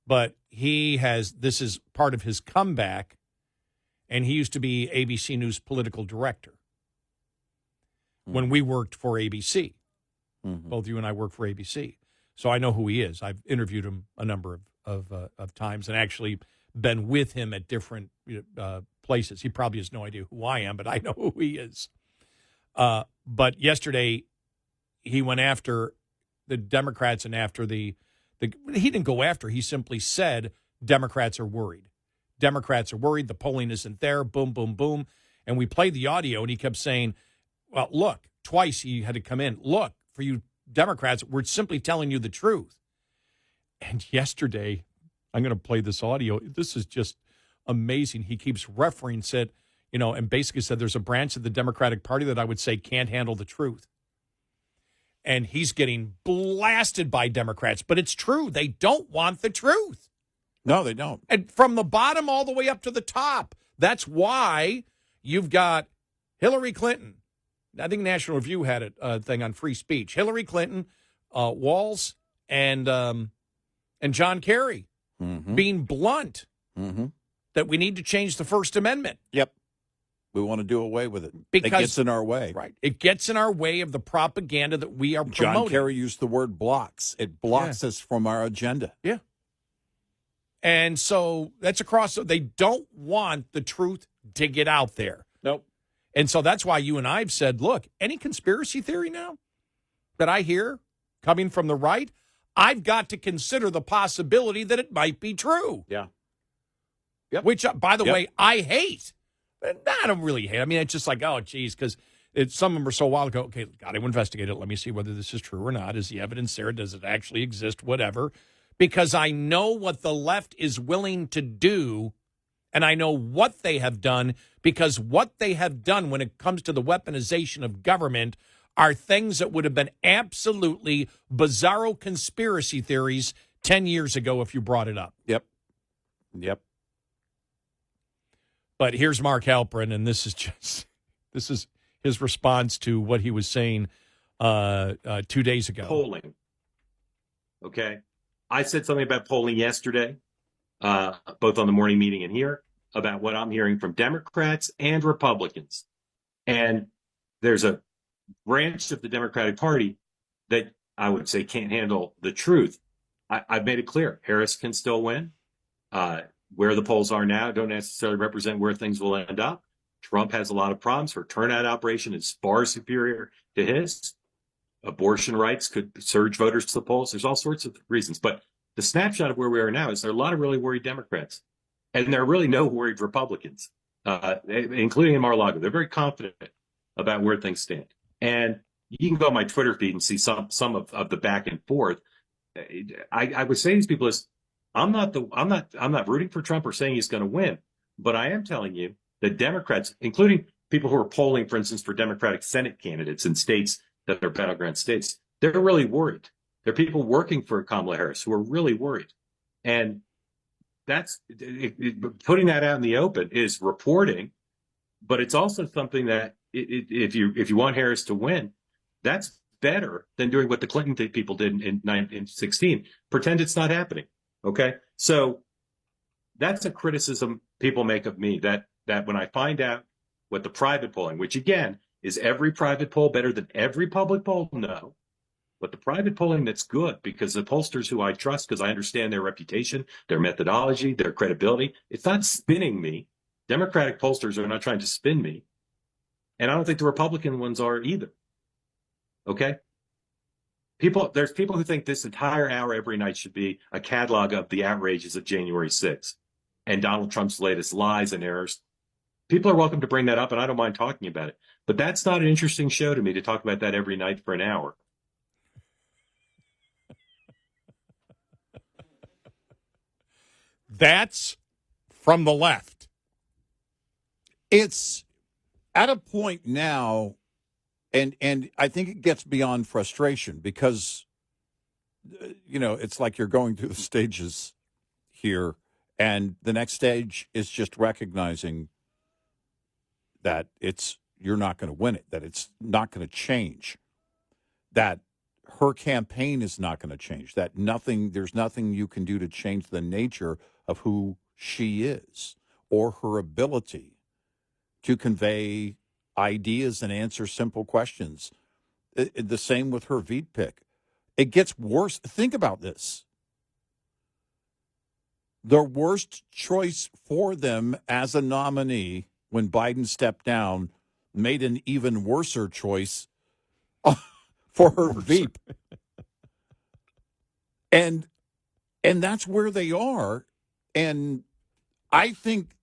But this is part of his comeback, and he used to be ABC News political director when we worked for ABC. Both you and I work for ABC. So I know who he is. I've interviewed him a number of times and actually been with him at different places. He probably has no idea who I am, but I know who he is. But yesterday, he went after the Democrats and after he didn't go after. He simply said, Democrats are worried. Democrats are worried. The polling isn't there. Boom, boom, boom. And we played the audio, and he kept saying, well, look, twice he had to come in. Look, for you Democrats, we're simply telling you the truth. And yesterday, I'm going to play this audio. This is just amazing. He keeps referencing it, and basically said there's a branch of the Democratic Party that I would say can't handle the truth. And he's getting blasted by Democrats. But it's true. They don't want the truth. No, they don't. And from the bottom all the way up to the top. That's why you've got Hillary Clinton. I think National Review had a thing on free speech. Hillary Clinton, Waltz, and John Kerry being blunt that we need to change the First Amendment. Yep. We want to do away with it. Because, it gets in our way. Right. It gets in our way of the propaganda that we are promoting. John Kerry used the word blocks. It blocks us from our agenda. Yeah. And so that's across. They don't want the truth to get out there. Nope. And so that's why you and I have said, look, any conspiracy theory now that I hear coming from the right, I've got to consider the possibility that it might be true. Yeah. Yep. Which, by the way, I hate. I don't really hate. I mean, it's just like, oh, geez, because some of them are so wild. Go, okay, got to investigate it. Let me see whether this is true or not. Is the evidence there? Does it actually exist? Whatever. Because I know what the left is willing to do, and I know what they have done, because what they have done when it comes to the weaponization of government are things that would have been absolutely bizarro conspiracy theories 10 years ago if you brought it up. Yep. But here's Mark Halperin, and this is his response to what he was saying 2 days ago. Polling. Okay. I said something about polling yesterday, both on the morning meeting and here, about what I'm hearing from Democrats and Republicans. And there's a branch of the Democratic Party that I would say can't handle the truth. I've made it clear. Harris can still win. Where the polls are now don't necessarily represent where things will end up. Trump has a lot of problems. Her turnout operation is far superior to his. Abortion rights could surge voters to the polls. There's all sorts of reasons. But the snapshot of where we are now is there are a lot of really worried Democrats. And there are really no worried Republicans, including in Mar-a-Lago. They're very confident about where things stand. And you can go on my Twitter feed and see some of the back and forth. I would say to these people is, I'm not rooting for Trump or saying he's going to win, but I am telling you that Democrats, including people who are polling, for instance, for Democratic Senate candidates in states that are battleground states, they're really worried. There are people working for Kamala Harris who are really worried. And that's putting that out in the open is reporting, but it's also something that if you want Harris to win, that's better than doing what the Clinton people did in 2016. Pretend it's not happening. Okay, so that's a criticism people make of me, that when I find out what the private polling, which again, is every private poll better than every public poll? No. But the private polling that's good, because the pollsters who I trust, because I understand their reputation, their methodology, their credibility, it's not spinning me. Democratic pollsters are not trying to spin me. And I don't think the Republican ones are either. Okay? There's people who think this entire hour every night should be a catalog of the outrages of January 6th and Donald Trump's latest lies and errors. People are welcome to bring that up, and I don't mind talking about it. But that's not an interesting show to me to talk about that every night for an hour. That's from the left. It's at a point now, and I think it gets beyond frustration because, it's like you're going through the stages here, and the next stage is just recognizing that you're not going to win it, that it's not going to change, that her campaign is not going to change, that there's nothing you can do to change the nature of who she is or her ability to convey ideas and answer simple questions. The same with her Veep pick. It gets worse. Think about this. The worst choice for them as a nominee when Biden stepped down made an even worser choice for her Veep. And that's where they are. And I think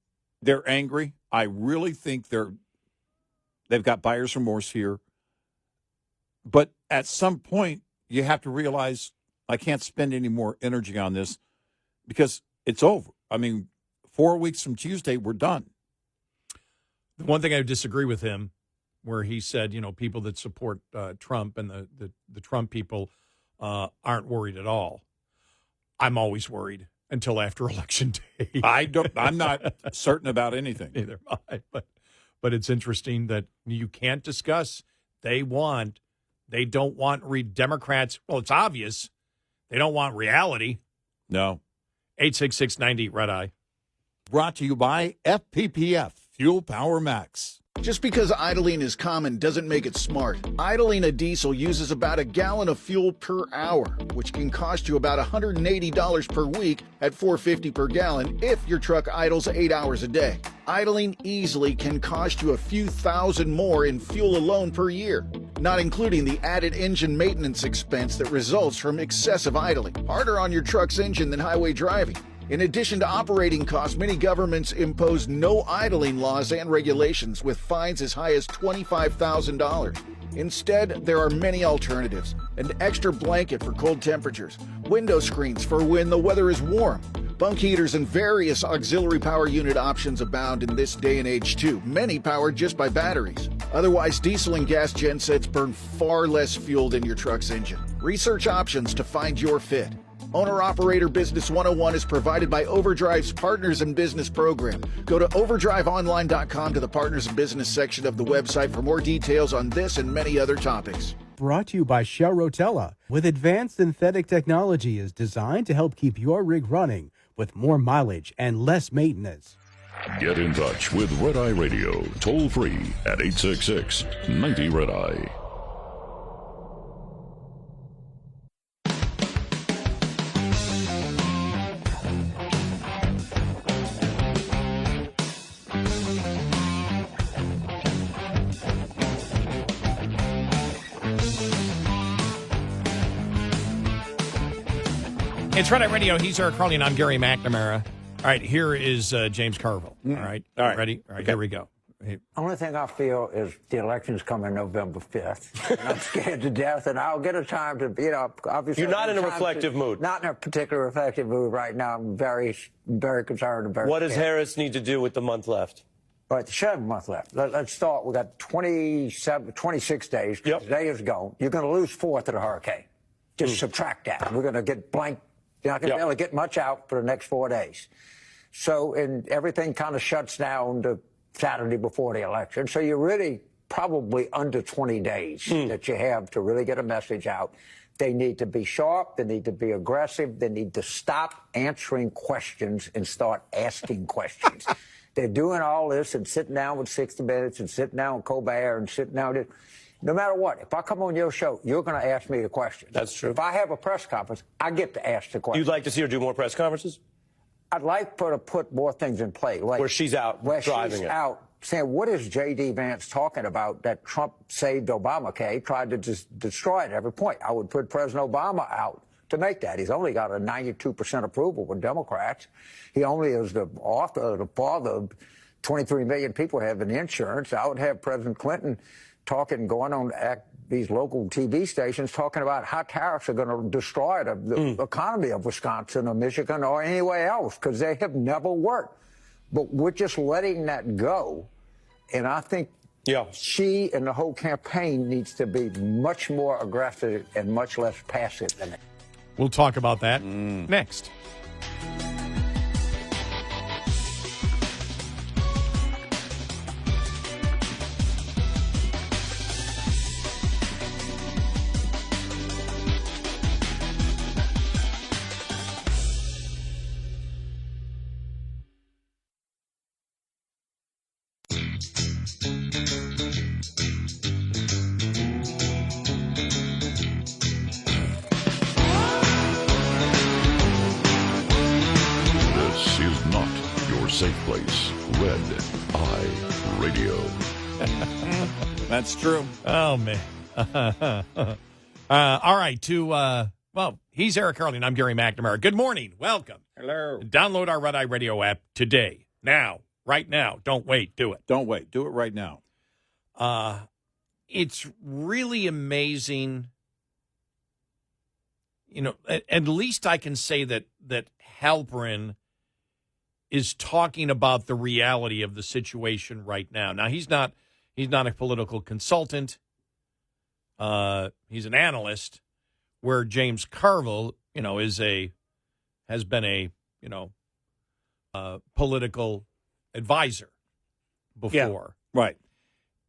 they're angry. I really think they've got buyer's remorse here. But at some point, you have to realize I can't spend any more energy on this because it's over. I mean, 4 weeks from Tuesday, we're done. The one thing I disagree with him, where he said, people that support Trump and the Trump people aren't worried at all. I'm always worried until after Election Day. I'm not certain about anything. Neither am I. But it's interesting that you can't discuss. They don't want Democrats. Well, it's obvious. They don't want reality. No. 866-90 Red Eye. Brought to you by FPPF, Fuel Power Max. Just because idling is common doesn't make it smart. Idling a diesel uses about a gallon of fuel per hour, which can cost you about $180 per week at $4.50 per gallon if your truck idles 8 hours a day. Idling easily can cost you a few thousand more in fuel alone per year, not including the added engine maintenance expense that results from excessive idling, harder on your truck's engine than highway driving. In addition to operating costs, many governments impose no idling laws and regulations with fines as high as $25,000. Instead, there are many alternatives. An extra blanket for cold temperatures, window screens for when the weather is warm, bunk heaters, and various auxiliary power unit options abound in this day and age too, many powered just by batteries. Otherwise, diesel and gas gensets burn far less fuel than your truck's engine. Research options to find your fit. Owner-Operator Business 101 is provided by Overdrive's Partners in Business program. Go to overdriveonline.com to the Partners in Business section of the website for more details on this and many other topics. Brought to you by Shell Rotella. With advanced synthetic technology is designed to help keep your rig running with more mileage and less maintenance. Get in touch with Red Eye Radio, toll free at 866-90 Red Eye. It's Red Eye Radio. He's Eric Harley, and I'm Gary McNamara. All right, here is James Carville. All right. Ready? All right, okay. Here we go. Only thing I feel is the election's coming November 5th. And I'm scared to death, and I'll get a time to, obviously. You're not in a reflective mood. Not in a particular reflective mood right now. I'm very, very concerned and very What does scared. Harris need to do with the month left? All right, the 7 month left. Let's start. We got 26 days. Yep. Today is gone. You're going to lose 4th of the hurricane. Just subtract that. We're going to get blank. You're not going to be able to get much out for the next 4 days. So, and everything kind of shuts down to Saturday before the election. So you're really probably under 20 days that you have to really get a message out. They need to be sharp. They need to be aggressive. They need to stop answering questions and start asking questions. They're doing all this and sitting down with 60 Minutes and sitting down with Colbert and sitting down with... No matter what, if I come on your show, you're going to ask me the question. That's true. If I have a press conference, I get to ask the question. You'd like to see her do more press conferences? I'd like for her to put more things in play. Like where she's out driving she's it. out saying, what is J.D. Vance talking about that Trump saved Obamacare, tried to just destroy it at every point? I would put President Obama out to make that. He's only got a 92% approval with Democrats. He only is the author, the father of 23 million people having insurance. I would have President Clinton going on these local TV stations talking about how tariffs are going to destroy the economy of Wisconsin or Michigan or anywhere else, because they have never worked. But we're just letting that go. And I think she and the whole campaign needs to be much more aggressive and much less passive than that. We'll talk about that next. Safe place. Red Eye Radio. That's true. Oh, man. All right. He's Eric Harley, and I'm Gary McNamara. Good morning. Welcome. Hello. Download our Red Eye Radio app today. Now. Right now. Don't wait. Do it. Don't wait. Do it right now. It's really amazing. You know, at least I can say that Halperin is talking about the reality of the situation right now. Now, he's not a political consultant. He's an analyst, where James Carville, has been a political advisor before. Yeah, right.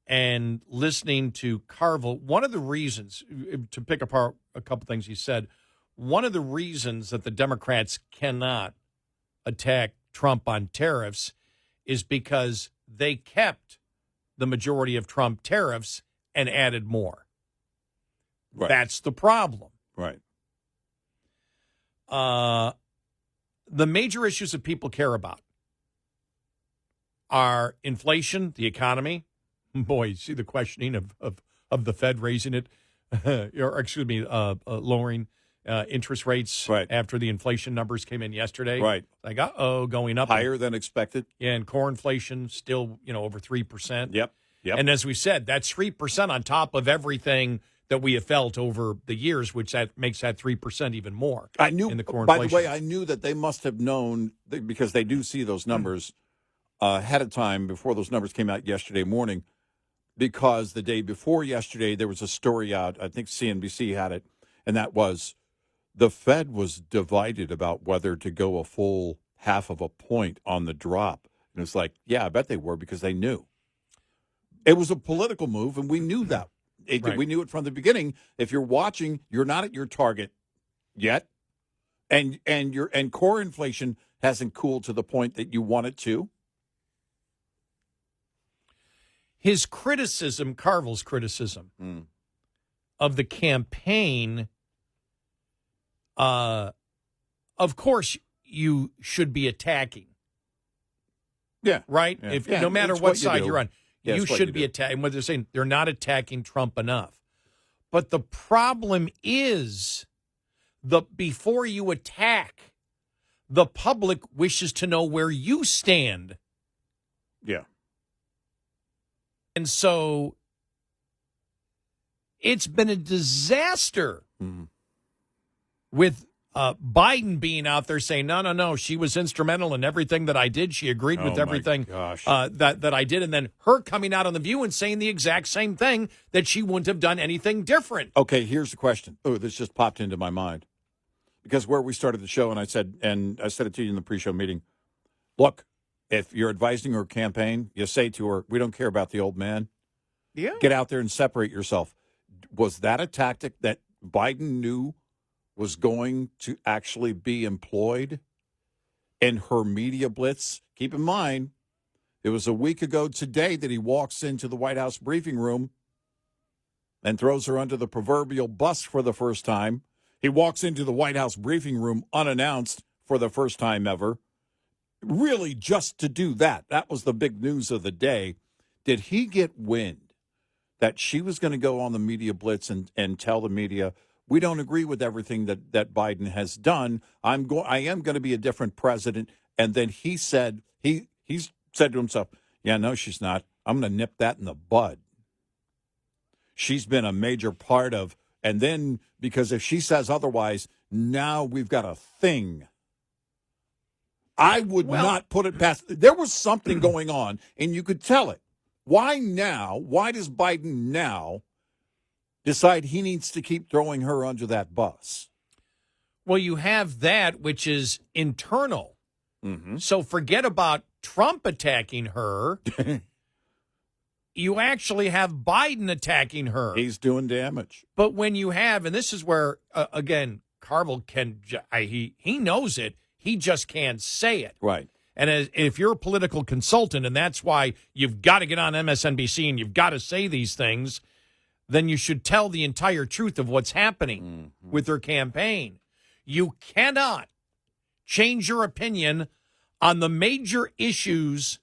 And listening to Carville, one of the reasons, to pick apart a couple things he said, one of the reasons that the Democrats cannot attack Trump on tariffs is because they kept the majority of Trump tariffs and added more. Right. That's the problem. Right. The major issues that people care about are inflation, the economy. Boy, you see the questioning of the Fed raising it, lowering interest rates after the inflation numbers came in yesterday. Right. Like, going up. Higher than expected. Yeah, and core inflation still, over 3%. Yep. And as we said, that's 3% on top of everything that we have felt over the years, which that makes that 3% even more. I knew, in the core by inflation. the way, I knew that they must have known, because they do see those numbers ahead of time before those numbers came out yesterday morning, because the day before yesterday, there was a story out, I think CNBC had it, and that was the Fed was divided about whether to go a full half of a point on the drop. And it's like, yeah, I bet they were, because they knew. It was a political move, and we knew that. We knew it from the beginning. If you're watching, you're not at your target yet, and core inflation hasn't cooled to the point that you want it to. His criticism, Carville's criticism of the campaign, of course, you should be attacking. Yeah. Right? Yeah. No matter what side you're on. Yeah, you should be attacking. What they're saying, they're not attacking Trump enough. But the problem is, before you attack, the public wishes to know where you stand. Yeah. And so it's been a disaster with Biden being out there saying, no, she was instrumental in everything that I did. She agreed with everything that I did. And then her coming out on The View and saying the exact same thing, that she wouldn't have done anything different. Okay, here's the question. Oh, this just popped into my mind. Because where we started the show, and I said it to you in the pre-show meeting, look, if you're advising her campaign, you say to her, we don't care about the old man. Yeah. Get out there and separate yourself. Was that a tactic that Biden knew was going to actually be employed in her media blitz? Keep in mind, it was a week ago today that he walks into the White House briefing room and throws her under the proverbial bus for the first time. He walks into the White House briefing room unannounced for the first time ever. really just to do that. That was the big news of the day. Did he get wind that she was going to go on the media blitz and tell the media, we don't agree with everything that Biden has done. I am going to be a different president. And then he said, he said to himself, yeah, no, she's not. I'm going to nip that in the bud. She's been a major part of, and then because if she says otherwise, now we've got a thing. I would not put it past. There was something going on, and you could tell it. Why now? Why does Biden now decide he needs to keep throwing her under that bus? Well, you have that, which is internal. Mm-hmm. So forget about Trump attacking her. You actually have Biden attacking her. He's doing damage. But when you have, and this is where, again, Carville he knows it. He just can't say it. Right. And if you're a political consultant, and that's why you've got to get on MSNBC and you've got to say these things, then you should tell the entire truth of what's happening with their campaign. You cannot change your opinion on the major issues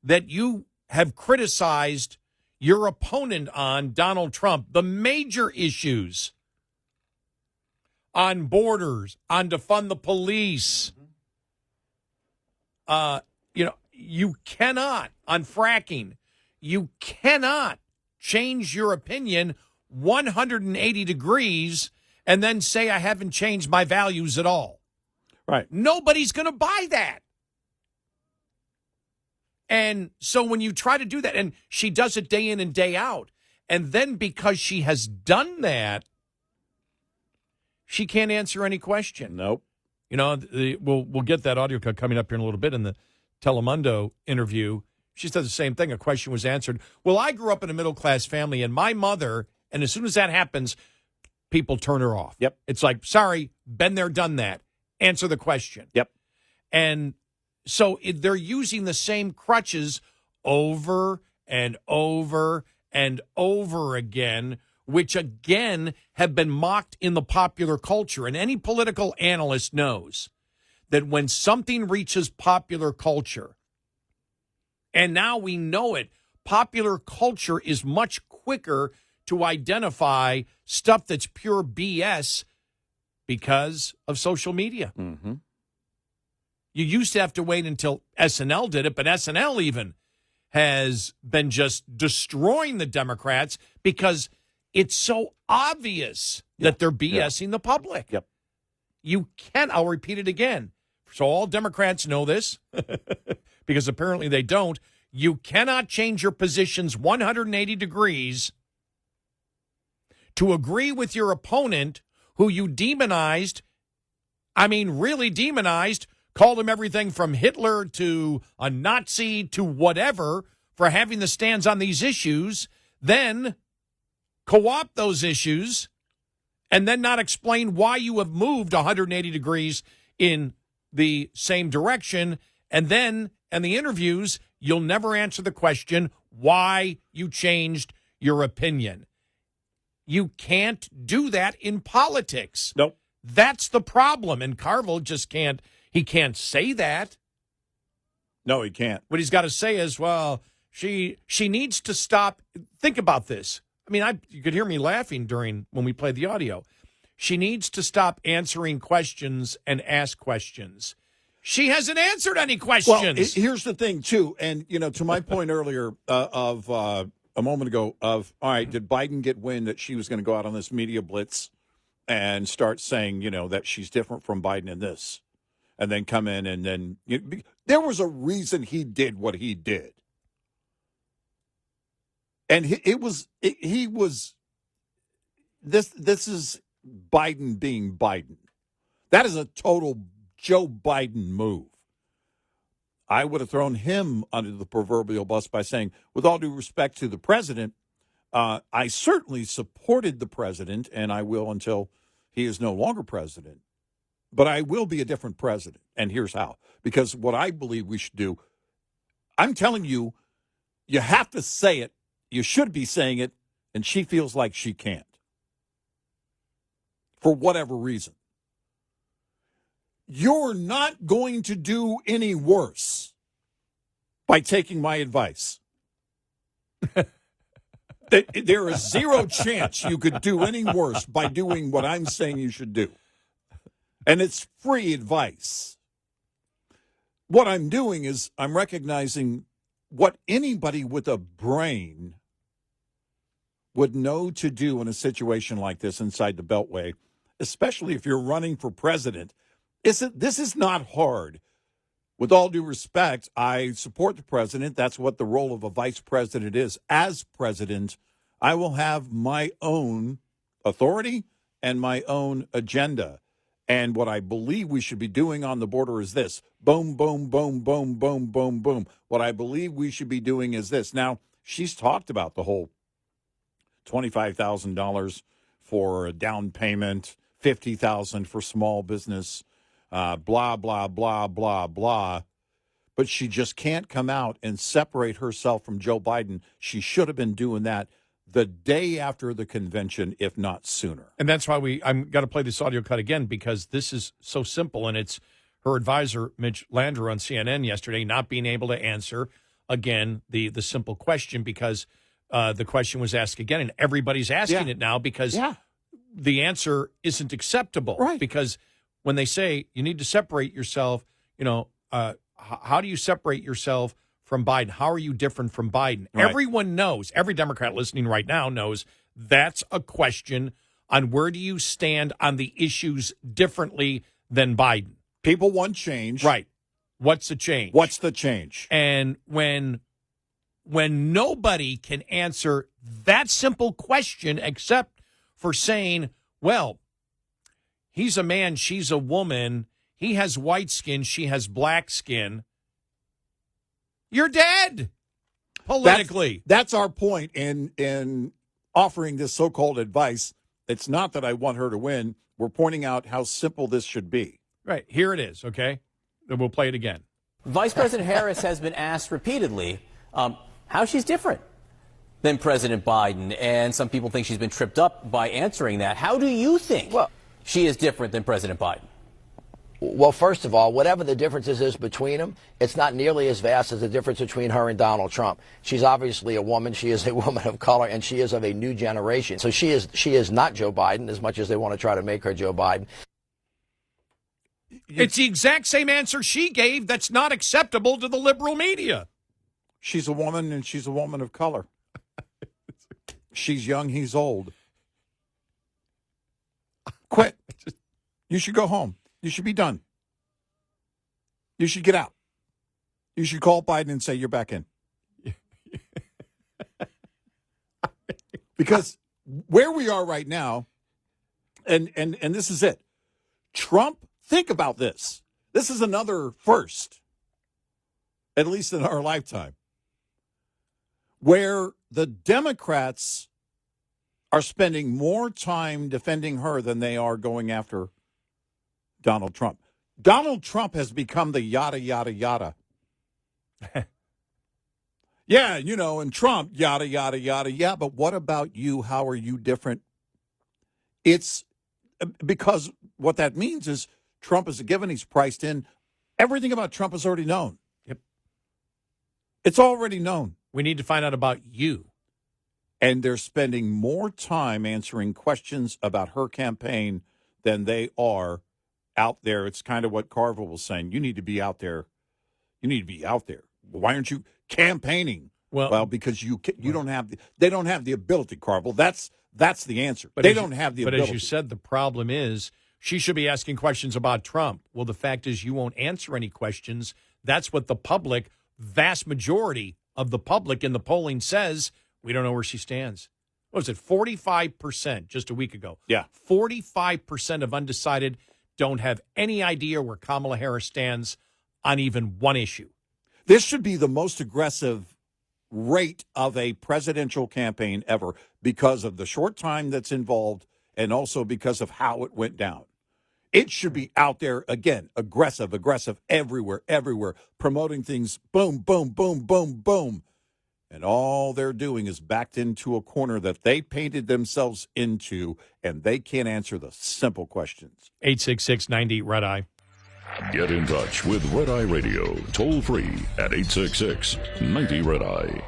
that you have criticized your opponent on, Donald Trump, the major issues on borders, on defund the police. You cannot, on fracking, you cannot change your opinion 180 degrees and then say I haven't changed my values at all. Right. Nobody's going to buy that. And so when you try to do that, and she does it day in and day out, and then because she has done that, she can't answer any question. Nope. You know, we'll get that audio cut coming up here in a little bit in the Telemundo interview. She said the same thing. A question was answered. Well, I grew up in a middle-class family, and my mother, and as soon as that happens, people turn her off. Yep. It's like, sorry, been there, done that. Answer the question. Yep. And so they're using the same crutches over and over and over again, which again have been mocked in the popular culture. And any political analyst knows that when something reaches popular culture, and now we know it, popular culture is much quicker to identify stuff that's pure BS because of social media. Mm-hmm. You used to have to wait until SNL did it, but SNL even has been just destroying the Democrats because it's so obvious that they're BSing the public. Yep. You can't, I'll repeat it again. So all Democrats know this, because apparently they don't. You cannot change your positions 180 degrees to agree with your opponent who you demonized, really demonized, called him everything from Hitler to a Nazi to whatever for having the stands on these issues, then co-opt those issues, and then not explain why you have moved 180 degrees in the same direction, and then in the interviews, you'll never answer the question why you changed your opinion. You can't do that in politics. Nope. That's the problem, and Carville just can't. He can't say that. No, he can't. What he's got to say is, well, she needs to stop. Think about this. You could hear me laughing when we played the audio. She needs to stop answering questions and ask questions. She hasn't answered any questions. Well, here's the thing, too. And, to my point earlier of a moment ago of, all right, did Biden get wind that she was going to go out on this media blitz and start saying, that she's different from Biden in this? And then come in and then there was a reason he did what he did. And this is Biden being Biden. That is a total Joe Biden move. I would have thrown him under the proverbial bus by saying, with all due respect to the president, I certainly supported the president, and I will until he is no longer president. But I will be a different president, and here's how. Because what I believe we should do, I'm telling you, you have to say it. You should be saying it, and she feels like she can't. For whatever reason. you're not going to do any worse by taking my advice. There is zero chance you could do any worse by doing what I'm saying you should do. And it's free advice. What I'm doing is I'm recognizing what anybody with a brain would know to do in a situation like this inside the Beltway, especially if you're running for president. This is not hard. With all due respect, I support the president. That's what the role of a vice president is. As president, I will have my own authority and my own agenda. And what I believe we should be doing on the border is this. Boom, boom, boom, boom, boom, boom, boom. What I believe we should be doing is this. Now, she's talked about the whole $25,000 for a down payment, $50,000 for small business, blah, blah, blah, blah, blah. But she just can't come out and separate herself from Joe Biden. She should have been doing that the day after the convention, if not sooner. And that's why I'm got to play this audio cut again, because this is so simple. And it's her advisor, Mitch Landrieu, on CNN yesterday, not being able to answer, again, the simple question, because the question was asked again, and everybody's asking it now because the answer isn't acceptable. Right. Because when they say you need to separate yourself, how do you separate yourself from Biden? How are you different from Biden? Right. Everyone knows, every Democrat listening right now knows that's a question on where do you stand on the issues differently than Biden. People want change. Right. What's the change? What's the change? And when nobody can answer that simple question except for saying, well, he's a man, she's a woman, he has white skin, she has black skin, you're dead politically. That's our point in offering this so-called advice. It's not that I want her to win. We're pointing out how simple this should be. Right. Here it is, okay? Then we'll play it again. Vice President Harris has been asked repeatedly how she's different than President Biden, and some people think she's been tripped up by answering that. How do you think she is different than President Biden? Well, first of all, whatever the differences is between them, it's not nearly as vast as the difference between her and Donald Trump. She's obviously a woman. She is a woman of color, and she is of a new generation. So she is not Joe Biden, as much as they want to try to make her Joe Biden. It's the exact same answer she gave that's not acceptable to the liberal media. She's a woman, and she's a woman of color. She's young, he's old. Quit. You should go home. You should be done. You should get out. You should call Biden and say you're back in. Because where we are right now, and this is it. Trump, think about this. This is another first, at least in our lifetime, where the Democrats are spending more time defending her than they are going after Donald Trump. Donald Trump has become the yada, yada, yada. Yeah, and Trump, yada, yada, yada. Yeah, but what about you? How are you different? It's because what that means is Trump is a given. He's priced in. Everything about Trump is already known. Yep. It's already known. We need to find out about you. And they're spending more time answering questions about her campaign than they are out there. It's kind of what Carville was saying. You need to be out there. You need to be out there. Why aren't you campaigning? Well, because you don't have they don't have the ability, Carville. That's the answer. But they don't have the ability. But as you said, the problem is she should be asking questions about Trump. Well, the fact is you won't answer any questions. That's what the public, vast majority of the public in the polling says. We don't know where she stands. What was it, 45% just a week ago? Yeah. 45% of undecided don't have any idea where Kamala Harris stands on even one issue. This should be the most aggressive rate of a presidential campaign ever because of the short time that's involved and also because of how it went down. It should be out there, again, aggressive, everywhere, promoting things, boom, boom, boom, boom, boom. And all they're doing is backed into a corner that they painted themselves into, and they can't answer the simple questions. 866-90 Red Eye. Get in touch with Red Eye Radio, toll free at 866-90-RED-EYE.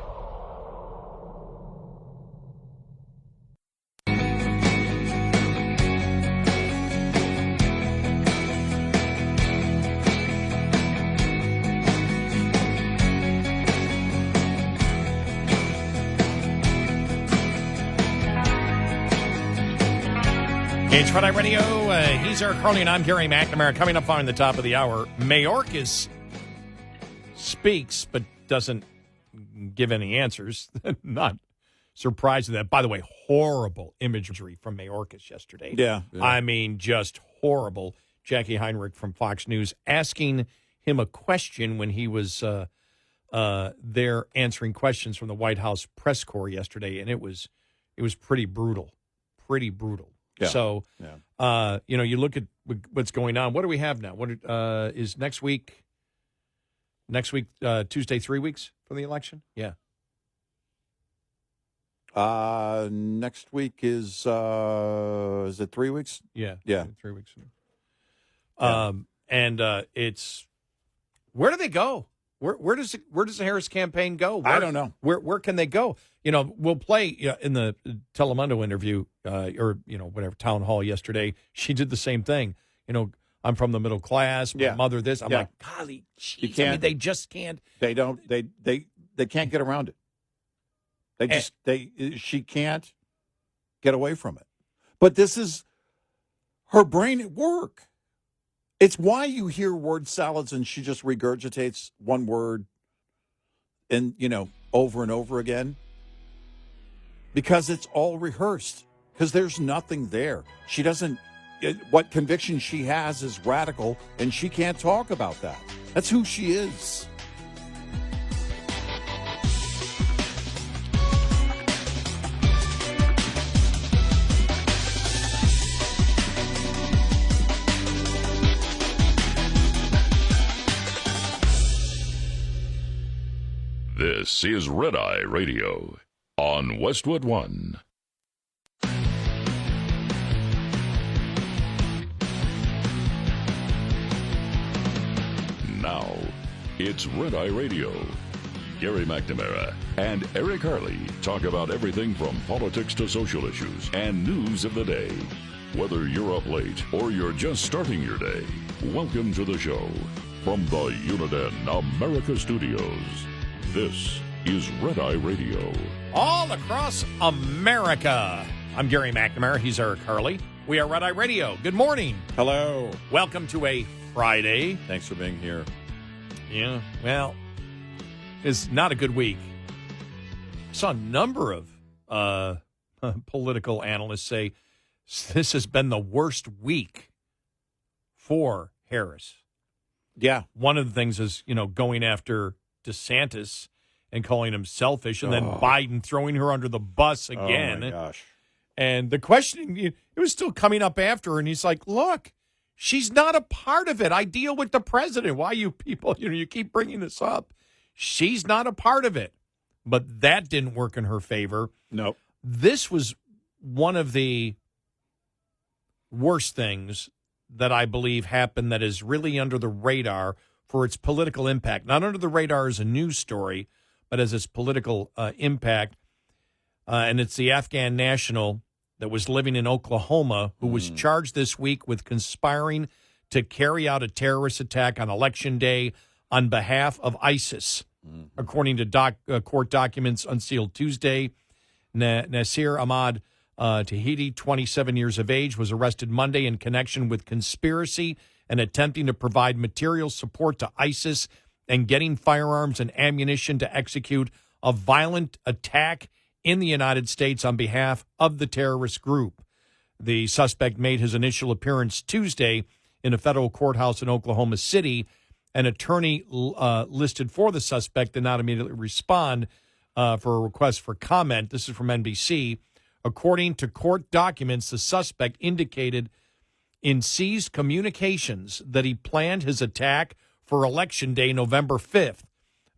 It's Red Eye Radio. He's Eric Harley, and I'm Gary McNamara. Coming up on the top of the hour, Mayorkas speaks but doesn't give any answers. Not surprised with that. By the way, horrible imagery from Mayorkas yesterday. Yeah. I mean, just horrible. Jackie Heinrich from Fox News asking him a question when he was there answering questions from the White House press corps yesterday, and it was pretty brutal. Pretty brutal. Yeah. So, you look at what's going on. What do we have now? What is next week? Next week, Tuesday, 3 weeks from the election? Yeah. Next week is it 3 weeks? Yeah. Yeah. 3 weeks. And it's, where do they go? Where does the Harris campaign go? I don't know. Where can they go? We'll play in the Telemundo interview or whatever town hall yesterday. She did the same thing. I'm from the middle class. My mother this. I'm like, golly, geez. I mean, they just can't. They don't. They can't get around it. She can't get away from it. But this is her brain at work. It's why you hear word salads and she just regurgitates one word and, over and over again. Because it's all rehearsed. Because there's nothing there. She doesn't, what conviction she has is radical, and she can't talk about that. That's who she is. This is Red Eye Radio on Westwood One. Now, it's Red Eye Radio. Gary McNamara and Eric Harley talk about everything from politics to social issues and news of the day. Whether you're up late or you're just starting your day, welcome to the show. From the Uniden America Studios, this is Red Eye Radio. All across America. I'm Gary McNamara. He's Eric Harley. We are Red Eye Radio. Good morning. Hello. Welcome to a Friday. Thanks for being here. Yeah, well, it's not a good week. I saw a number of political analysts say this has been the worst week for Harris. Yeah. One of the things is, going after DeSantis and calling him selfish, and then Biden throwing her under the bus again. Oh, my gosh. And the questioning, it was still coming up after, and he's like, look, she's not a part of it. I deal with the president. Why you people, you keep bringing this up. She's not a part of it. But that didn't work in her favor. Nope. This was one of the worst things that I believe happened that is really under the radar for its political impact. Not under the radar as a news story, but as its political impact. And it's the Afghan national that was living in Oklahoma who was charged this week with conspiring to carry out a terrorist attack on Election Day on behalf of ISIS. According to court documents unsealed Tuesday, Nasir Ahmad Tahiti, 27 years of age, was arrested Monday in connection with conspiracy and attempting to provide material support to ISIS and getting firearms and ammunition to execute a violent attack in the United States on behalf of the terrorist group. The suspect made his initial appearance Tuesday in a federal courthouse in Oklahoma City. An attorney listed for the suspect did not immediately respond for a request for comment. This is from NBC. According to court documents, the suspect indicated in seized communications that he planned his attack for Election Day, November 5th.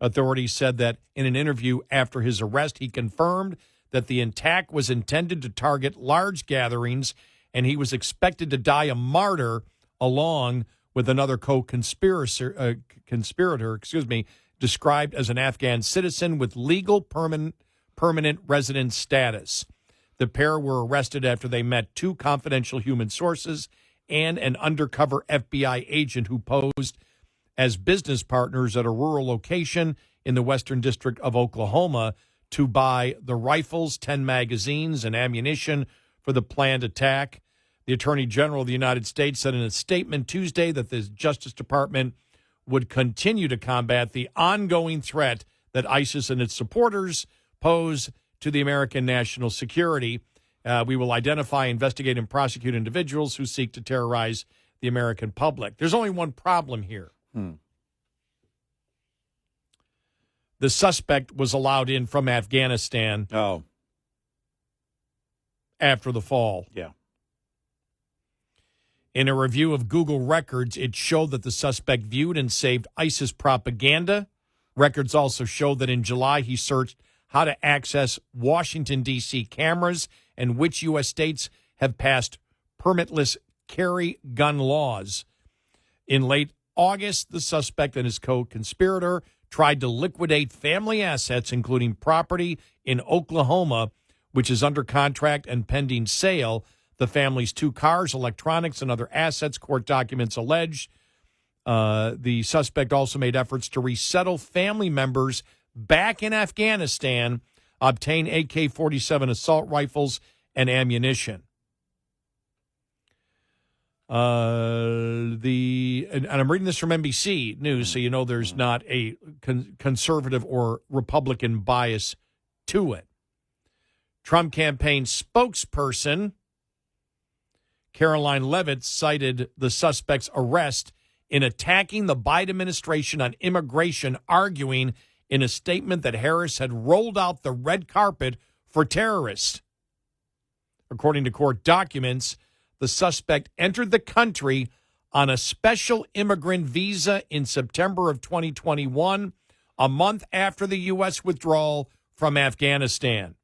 Authorities said that in an interview after his arrest, he confirmed that the attack was intended to target large gatherings and he was expected to die a martyr along with another conspirator, described as an Afghan citizen with legal permanent resident status. The pair were arrested after they met two confidential human sources and an undercover FBI agent who posed as business partners at a rural location in the Western District of Oklahoma to buy the rifles, 10 magazines, and ammunition for the planned attack. The Attorney General of the United States said in a statement Tuesday that the Justice Department would continue to combat the ongoing threat that ISIS and its supporters pose to the American national security. We will identify, investigate, and prosecute individuals who seek to terrorize the American public. There's only one problem here. The suspect was allowed in from Afghanistan after the fall. Yeah. In a review of Google records, it showed that the suspect viewed and saved ISIS propaganda. Records also show that in July he searched how to access Washington, D.C. cameras and which U.S. states have passed permitless carry gun laws. In late August, the suspect and his co-conspirator tried to liquidate family assets, including property in Oklahoma, which is under contract and pending sale. The family's 2 cars, electronics, and other assets, court documents allege. The suspect also made efforts to resettle family members back in Afghanistan, obtain AK-47 assault rifles and ammunition. And I'm reading this from NBC News, so you know there's not a conservative or Republican bias to it. Trump campaign spokesperson Caroline Leavitt cited the suspect's arrest in attacking the Biden administration on immigration, arguing in a statement that Harris had rolled out the red carpet for terrorists. According to court documents, the suspect entered the country on a special immigrant visa in September of 2021, a month after the U.S. withdrawal from Afghanistan.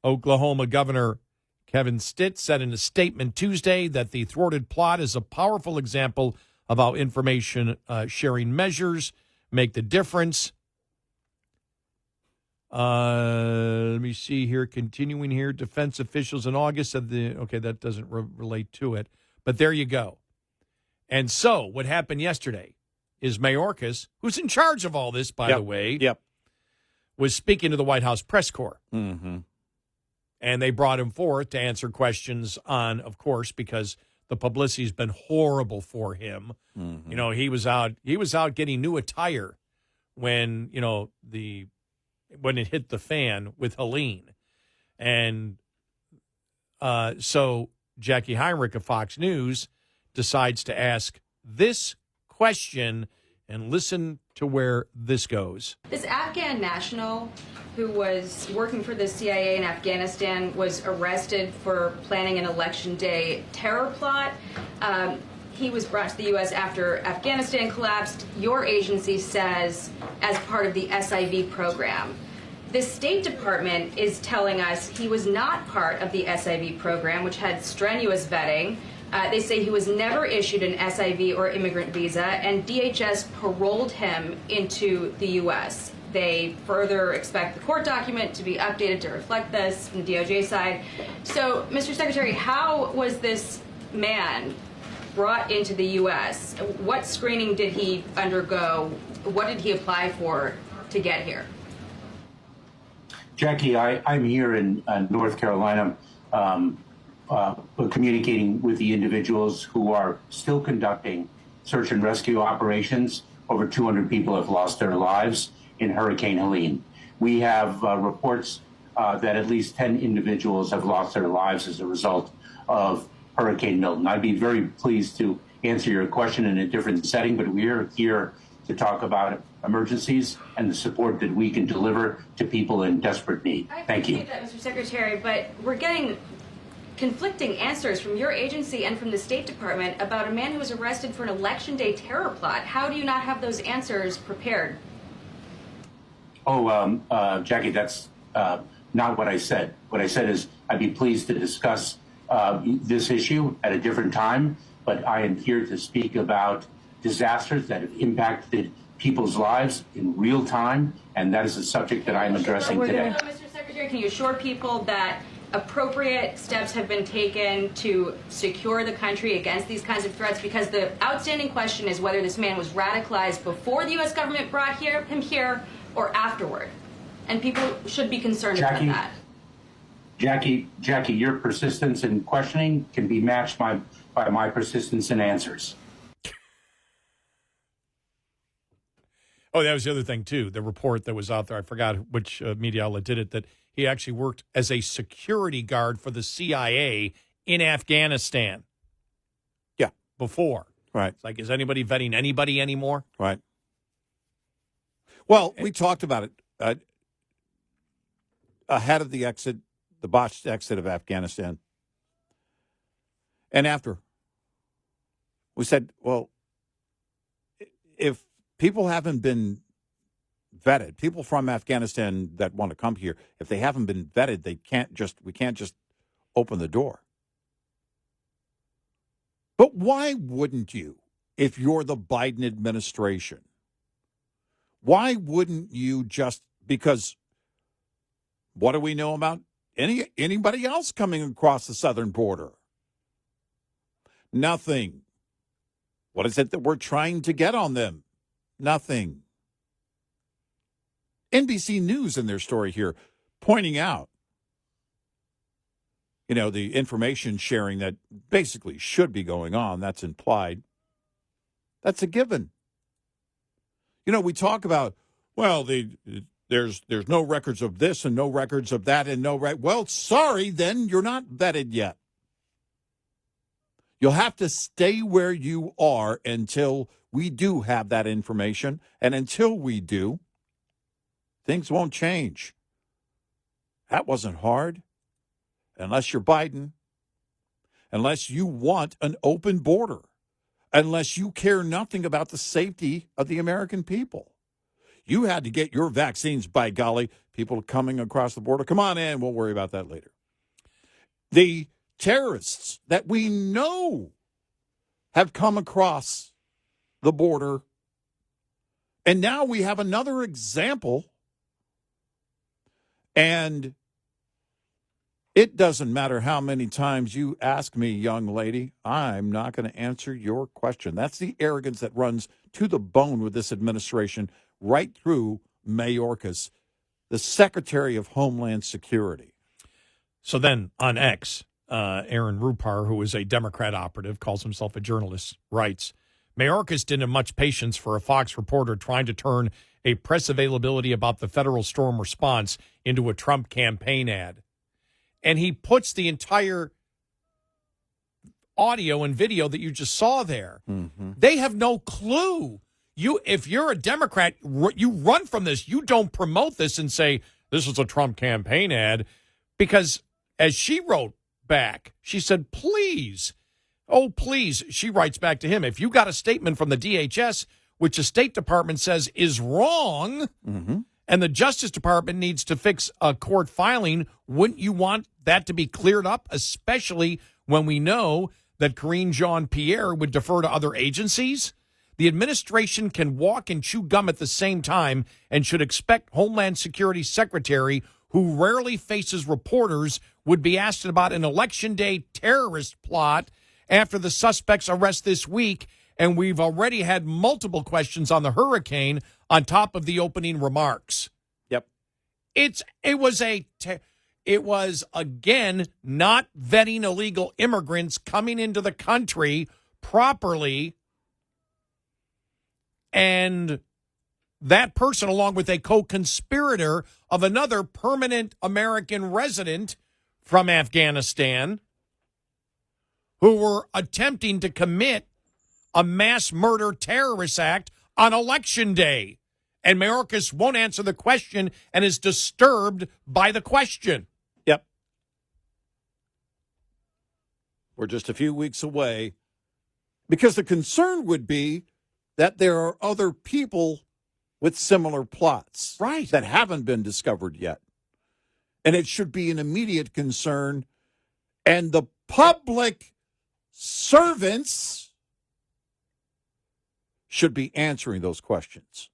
Oklahoma Governor Kevin Stitt said in a statement Tuesday that the thwarted plot is a powerful example of how information sharing measures make the difference. Let me see here. Continuing here, defense officials in August said that doesn't relate to it. But there you go. And so what happened yesterday is Mayorkas, who's in charge of all this, by the way, was speaking to the White House press corps. Mm-hmm. And they brought him forth to answer questions on, of course, because the publicity's been horrible for him. Mm-hmm. You know, he was out getting new attire when, when it hit the fan with Helene. And so Jackie Heinrich of Fox News decides to ask this question, and listen to where this goes. This Afghan national who was working for the CIA in Afghanistan was arrested for planning an election day terror plot. He was brought to the U.S. after Afghanistan collapsed. Your agency says as part of the SIV program. The State Department is telling us he was not part of the SIV program, which had strenuous vetting. They say he was never issued an SIV or immigrant visa, and DHS paroled him into the U.S. They further expect the court document to be updated to reflect this from the DOJ side. So, Mr. Secretary, how was this man brought into the U.S.? What screening did he undergo? What did he apply for to get here? Jackie, I'm here in North Carolina communicating with the individuals who are still conducting search and rescue operations. Over 200 people have lost their lives in Hurricane Helene. We have reports that at least 10 individuals have lost their lives as a result of Hurricane Milton. I'd be very pleased to answer your question in a different setting, but we're here to talk about emergencies and the support that we can deliver to people in desperate need. Thank you. I appreciate that, Mr. Secretary, but we're getting conflicting answers from your agency and from the State Department about a man who was arrested for an election day terror plot. How do you not have those answers prepared? Jackie, that's not what I said. What I said is I'd be pleased to discuss this issue at a different time. but I am here to speak about disasters that have impacted people's lives in real time, and that is a subject that I am addressing today. Mr. Secretary, can you assure people that appropriate steps have been taken to secure the country against these kinds of threats? Because the outstanding question is whether this man was radicalized before the U.S. government brought him here or afterward. And people should be concerned about that. Jackie, your persistence in questioning can be matched by my persistence in answers. Oh, that was the other thing, too. The report that was out there, I forgot which media outlet did it, that he actually worked as a security guard for the CIA in Afghanistan. Yeah. Before. Right. It's like, is anybody vetting anybody anymore? Right. Well, we talked about it ahead of the exit, the botched exit of Afghanistan. And after. We said, well, if people haven't been vetted, people from Afghanistan that want to come here, if they haven't been vetted, we can't just open the door. But why wouldn't you, if you're the Biden administration? Why wouldn't you just, because what do we know about anybody else coming across the southern border? Nothing. What is it that we're trying to get on them? Nothing. NBC News in their story here pointing out, the information sharing that basically should be going on, that's implied. That's a given. We talk about, well, there's no records of this and no records of that and well, sorry, then you're not vetted yet. You'll have to stay where you are until we do have that information. And until we do, things won't change. That wasn't hard. Unless you're Biden. Unless you want an open border. Unless you care nothing about the safety of the American people. You had to get your vaccines, by golly. People coming across the border, come on in. We'll worry about that later. The terrorists that we know have come across the border. And now we have another example. And it doesn't matter how many times you ask me, young lady, I'm not going to answer your question. That's the arrogance that runs to the bone with this administration, right through Mayorkas, the Secretary of Homeland Security. So then on X, Aaron Rupar, who is a Democrat operative, calls himself a journalist, writes, Mayorkas didn't have much patience for a Fox reporter trying to turn a press availability about the federal storm response into a Trump campaign ad. And he puts the entire audio and video that you just saw there. Mm-hmm. They have no clue. If you're a Democrat, you run from this. You don't promote this and say, this is a Trump campaign ad. Because as she wrote back, she said, please, oh, please. She writes back to him, if you got a statement from the DHS, which the State Department says is wrong, mm-hmm. and the Justice Department needs to fix a court filing, wouldn't you want that to be cleared up, especially when we know that Karine Jean-Pierre would defer to other agencies? The administration can walk and chew gum at the same time and should expect Homeland Security Secretary, who rarely faces reporters, would be asked about an Election Day terrorist plot after the suspect's arrest this week, and we've already had multiple questions on the hurricane on top of the opening remarks. Yep. It was, again, not vetting illegal immigrants coming into the country properly. And that person, along with a co-conspirator of another permanent American resident from Afghanistan, who were attempting to commit a mass murder terrorist act on Election Day. And Mayorkas won't answer the question and is disturbed by the question. Yep. We're just a few weeks away. Because the concern would be that there are other people with similar plots, right, that haven't been discovered yet. And it should be an immediate concern. And the public servants should be answering those questions.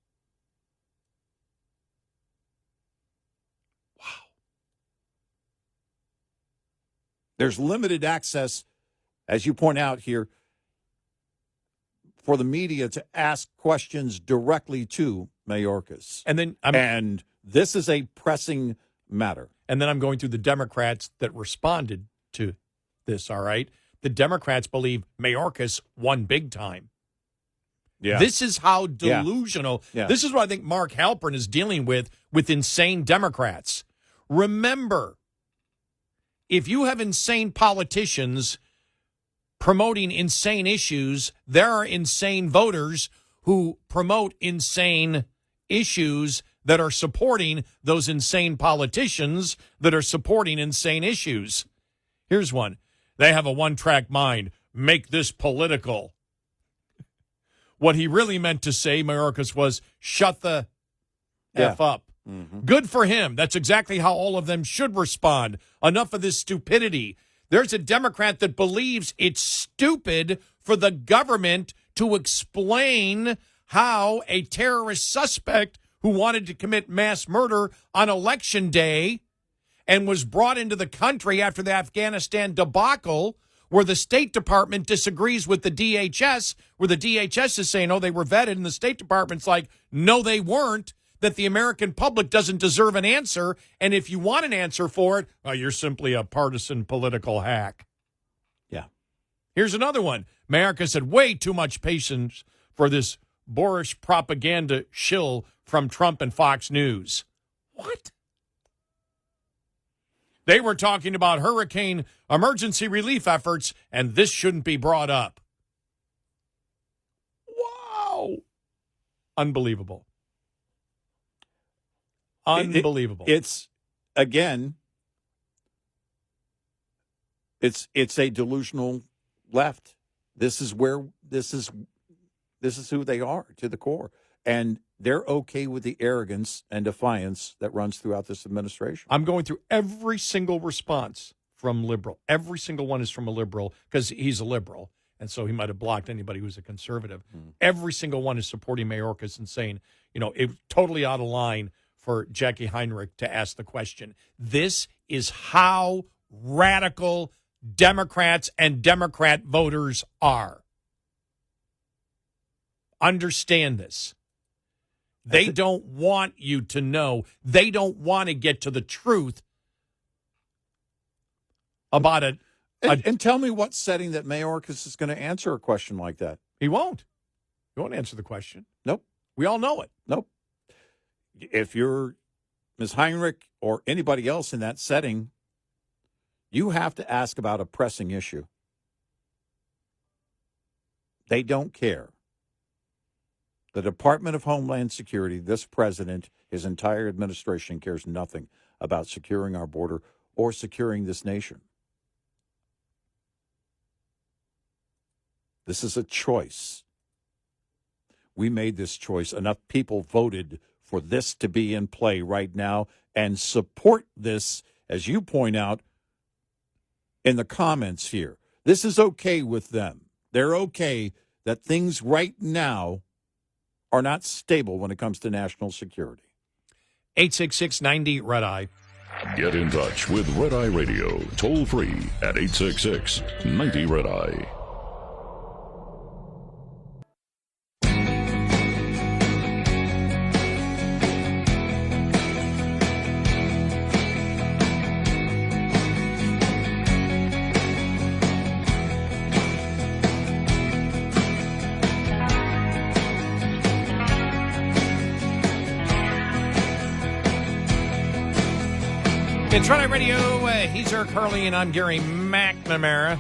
Wow. There's limited access, as you point out here, for the media to ask questions directly to Mayorkas. And this is a pressing matter. And then I'm going through the Democrats that responded to this, all right? The Democrats believe Mayorkas won big time. Yeah. This is how delusional. Yeah. This is what I think Mark Halperin is dealing with insane Democrats. Remember, if you have insane politicians promoting insane issues, there are insane voters who promote insane issues that are supporting those insane politicians that are supporting insane issues. Here's one. They have a one-track mind. Make this political. What he really meant to say, Mayorkas, was shut the F up. Mm-hmm. Good for him. That's exactly how all of them should respond. Enough of this stupidity. There's a Democrat that believes it's stupid for the government to explain how a terrorist suspect who wanted to commit mass murder on Election Day and was brought into the country after the Afghanistan debacle, where the State Department disagrees with the DHS, where the DHS is saying, oh, they were vetted, and the State Department's like, no, they weren't, that the American public doesn't deserve an answer, and if you want an answer for it, you're simply a partisan political hack. Yeah. Here's another one. Mayorkas had way too much patience for this boorish propaganda shill from Trump and Fox News. What? They were talking about hurricane emergency relief efforts, and this shouldn't be brought up. Wow. Unbelievable. Unbelievable. It's again, it's a delusional left. This is who they are to the core. And they're okay with the arrogance and defiance that runs throughout this administration. I'm going through every single response from liberal. Every single one is from a liberal because he's a liberal. And so he might have blocked anybody who's a conservative. Every single one is supporting Mayorkas and saying, it's totally out of line for Jackie Heinrich to ask the question. This is how radical Democrats and Democrat voters are. Understand this. They don't want you to know. They don't want to get to the truth about it. And tell me what setting that Mayorkas is going to answer a question like that. He won't. He won't answer the question. Nope. We all know it. Nope. If you're Ms. Heinrich or anybody else in that setting, you have to ask about a pressing issue. They don't care. The Department of Homeland Security, this president, his entire administration cares nothing about securing our border or securing this nation. This is a choice. We made this choice. Enough people voted for this to be in play right now and support this, as you point out in the comments here. This is okay with them. They're okay that things right now are not stable when it comes to national security. 866-90-RED-EYE. Get in touch with Red Eye Radio, toll free at 866-90-RED-EYE. It's Red Eye Radio. He's Eric Harley, and I'm Gary McNamara.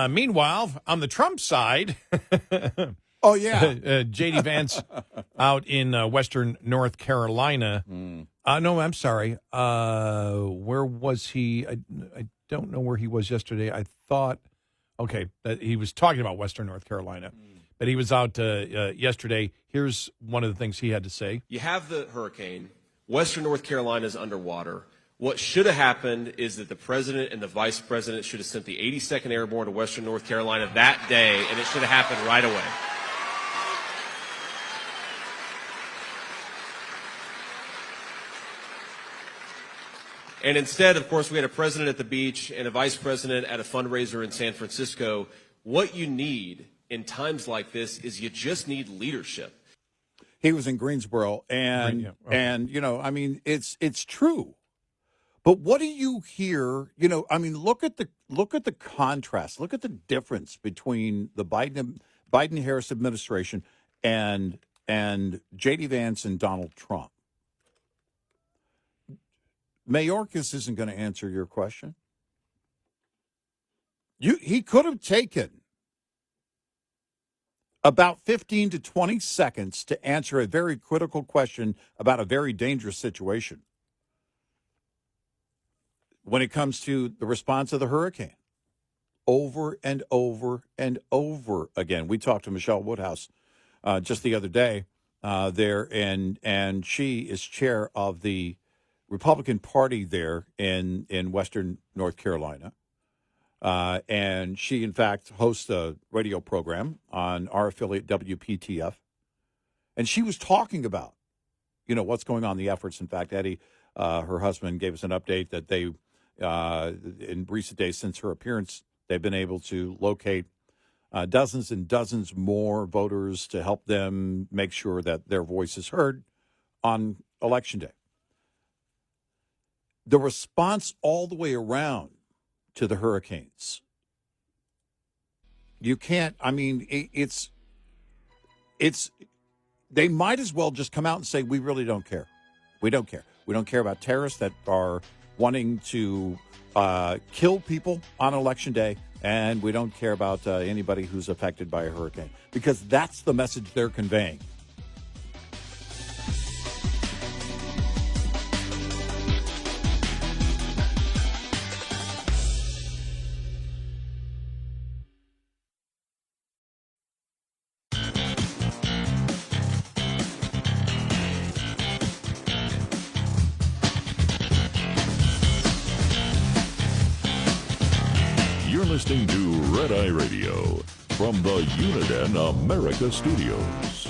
Meanwhile, on the Trump side, oh yeah, J.D. Vance out in western North Carolina. No, I'm sorry. Where was he? I don't know where he was yesterday. I thought, that he was talking about western North Carolina, but he was out yesterday. Here's one of the things he had to say. You have the hurricane. Western North Carolina is underwater. What should have happened is that the president and the vice president should have sent the 82nd Airborne to Western North Carolina that day, and it should have happened right away. And instead, of course, we had a president at the beach and a vice president at a fundraiser in San Francisco. What you need in times like this is you just need leadership. He was in Greensboro, and you know, I mean, it's true. But what do you hear? You know, I mean, look at the contrast. Look at the difference between the Biden-Harris administration and J.D. Vance and Donald Trump. Mayorkas isn't going to answer your question. He could have taken about 15 to 20 seconds to answer a very critical question about a very dangerous situation when it comes to the response of the hurricane. Over and over and over again. We talked to Michelle Woodhouse just the other day there, and she is chair of the Republican Party there in Western North Carolina. And she, in fact, hosts a radio program on our affiliate WPTF. And she was talking about, you know, what's going on, the efforts. In fact, Eddie, her husband, gave us an update that they, in recent days since her appearance, they've been able to locate dozens and dozens more voters to help them make sure that their voice is heard on Election Day. The response all the way around to the hurricanes. You can't, I mean, it's, they might as well just come out and say, we really don't care. We don't care. We don't care about terrorists that are wanting to kill people on Election Day, and we don't care about anybody who's affected by a hurricane, because that's the message they're conveying. Listening to Red Eye Radio from the Uniden America Studios.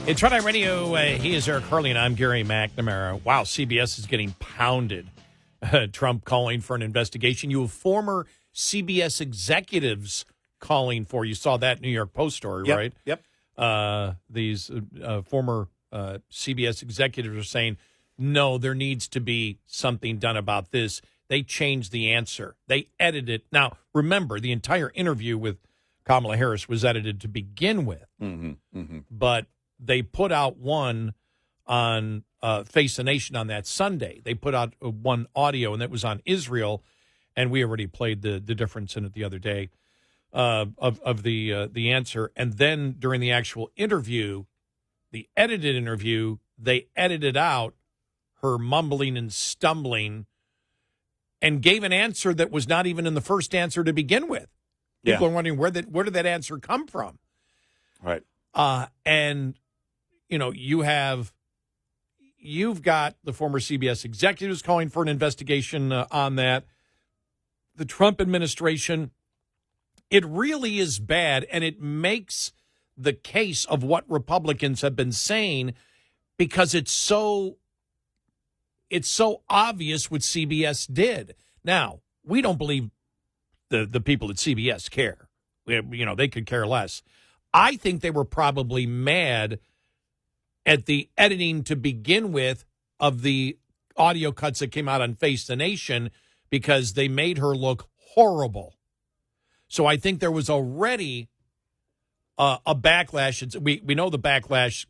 It's Red Eye Radio. He is Eric Harley, and I'm Gary McNamara. Wow, CBS is getting pounded. Trump calling for an investigation. You have former CBS executives calling for. You saw that New York Post story, right? Yep. These former CBS executives are saying, no, there needs to be something done about this. They changed the answer. They edited it. Now, remember, the entire interview with Kamala Harris was edited to begin with. But they put out one on Face the Nation on that Sunday. They put out one audio, and that was on Israel, and we already played the difference in it the other day of the answer. And then during the actual interview, the edited interview, they edited out her mumbling and stumbling and gave an answer that was not even in the first answer to begin with. People are wondering where did that answer come from? Right. And, you know, you've got the former CBS executives calling for an investigation on that. The Trump administration, it really is bad, and it makes the case of what Republicans have been saying because it's so obvious what CBS did. Now, we don't believe the people at CBS care. You know, they could care less. I think they were probably mad at the editing to begin with of the audio cuts that came out on Face the Nation because they made her look horrible. So I think there was already a backlash. We know the backlash,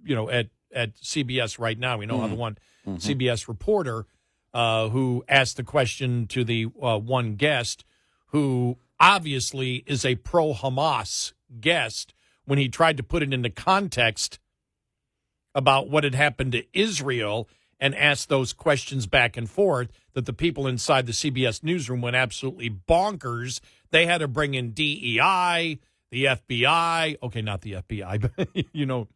you know, at CBS right now. We know how the one CBS reporter who asked the question to the one guest who obviously is a pro-Hamas guest when he tried to put it into context about what had happened to Israel and asked those questions back and forth, that the people inside the CBS newsroom went absolutely bonkers. They had to bring in DEI, the FBI. Okay, not the FBI, but you know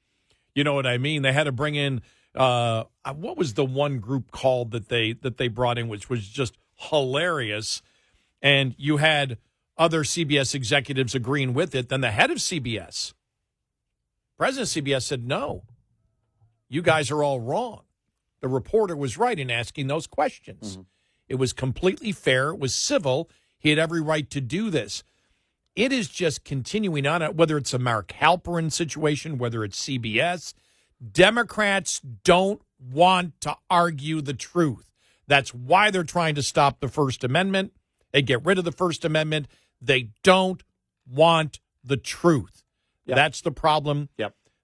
what I mean. They had to bring in What was the one group called that they brought in, which was just hilarious? And you had other CBS executives agreeing with it. Then the head of CBS, president of CBS, said, no, you guys are all wrong. The reporter was right in asking those questions. Mm-hmm. It was completely fair. It was civil. He had every right to do this. It is just continuing on, whether it's a Mark Halperin situation, whether it's CBS. Democrats don't want to argue the truth. That's why they're trying to stop the First Amendment. They get rid of the First Amendment. They don't want the truth. Yep. That's the problem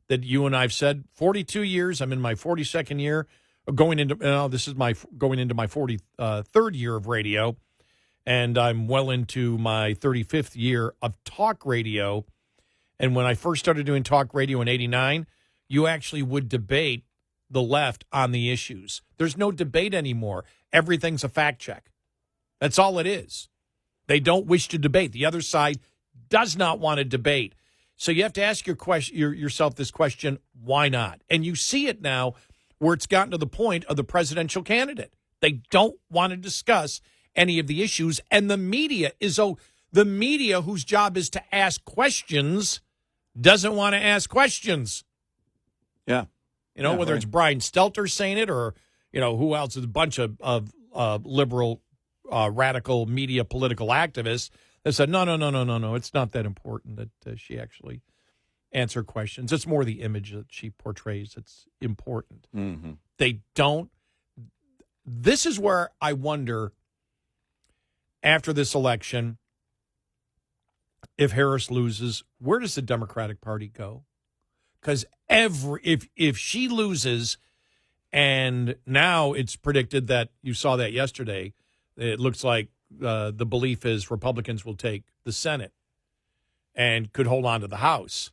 that you and I've said. 42 years. I'm in my 42nd year. Going into my 43rd year of radio, and I'm well into my 35th year of talk radio. And when I first started doing talk radio in '89, you actually would debate the left on the issues. There's no debate anymore. Everything's a fact check. That's all it is. They don't wish to debate. The other side does not want to debate. So you have to ask yourself this question: why not? And you see it now, where it's gotten to the point of the presidential candidate. They don't want to discuss any of the issues, and the media whose job is to ask questions doesn't want to ask questions. Yeah. Whether it's Brian Stelter saying it or, who else is a bunch of liberal, radical media political activists that said, no, it's not that important that she actually answer questions. It's more the image that she portrays that's important. Mm-hmm. They don't. This is where I wonder, after this election, if Harris loses, where does the Democratic Party go? Because if she loses, and now it's predicted that, you saw that yesterday, it looks like the belief is Republicans will take the Senate and could hold on to the House.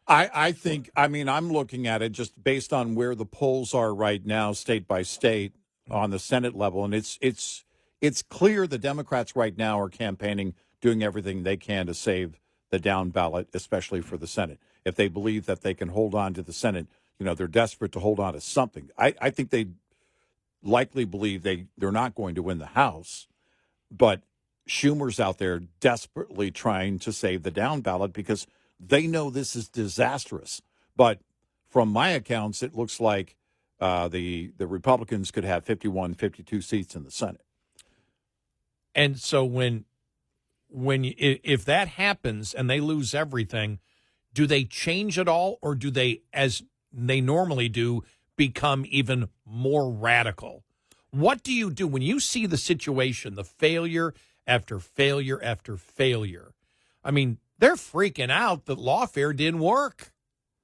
I think, I'm looking at it just based on where the polls are right now, state by state, on the Senate level, and it's clear the Democrats right now are campaigning, doing everything they can to save the down ballot, especially for the Senate. If they believe that they can hold on to the Senate, they're desperate to hold on to something. I think they likely believe they're not going to win the House, but Schumer's out there desperately trying to save the down ballot because they know this is disastrous. But from my accounts, it looks like the Republicans could have 51, 52 seats in the Senate. And so if that happens and they lose everything, do they change at all, or do they, as they normally do, become even more radical? What do you do when you see the situation, the failure after failure after failure? I mean, they're freaking out that lawfare didn't work.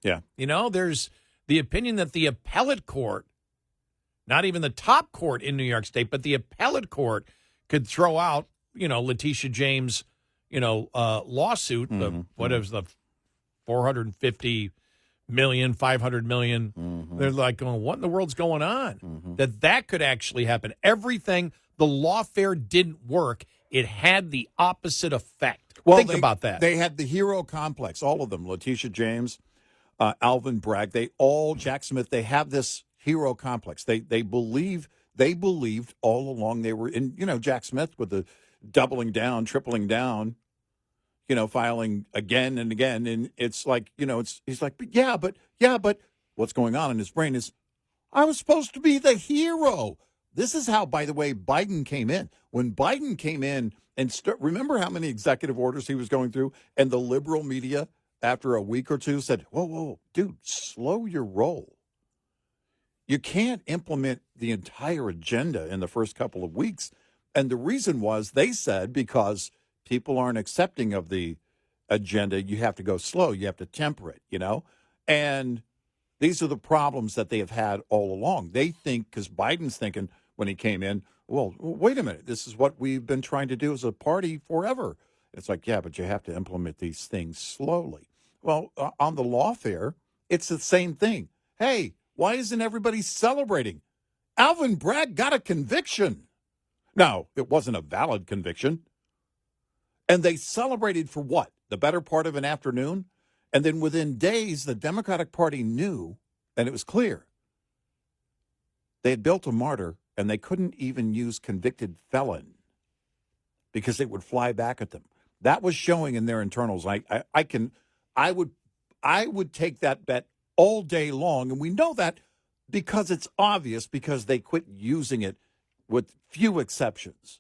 Yeah. There's the opinion that the appellate court, not even the top court in New York State, but the appellate court could throw out, Letitia James, lawsuit. Mm-hmm. What is the 450 million, 500 million? Mm-hmm. They're like going, what in the world's going on? Mm-hmm. That could actually happen. Everything, the lawfare didn't work. It had the opposite effect. Well, Think about that. They had the hero complex, all of them. Letitia James, Alvin Bragg, Jack Smith, they have this hero complex. They believed all along they were in, Jack Smith with the doubling down, tripling down, filing again and again. And it's like, he's like, but what's going on in his brain is, I was supposed to be the hero. This is how, by the way, Biden came in. When Biden came in, and remember how many executive orders he was going through, and the liberal media, after a week or two, said, whoa, dude, slow your roll. You can't implement the entire agenda in the first couple of weeks. And the reason was, they said, because people aren't accepting of the agenda, you have to go slow. You have to temper it, And these are the problems that they have had all along. They think, because Biden's thinking when he came in, well, wait a minute, this is what we've been trying to do as a party forever. It's like, yeah, but you have to implement these things slowly. Well, on the lawfare, it's the same thing. Hey, why isn't everybody celebrating? Alvin Bragg got a conviction. Now, it wasn't a valid conviction. And they celebrated for what? The better part of an afternoon? And then within days, the Democratic Party knew, and it was clear, They had built a mortar, and they couldn't even use convicted felon because it would fly back at them. That was showing in their internals. I would take that bet all day long, and we know that because it's obvious, because they quit using it with few exceptions.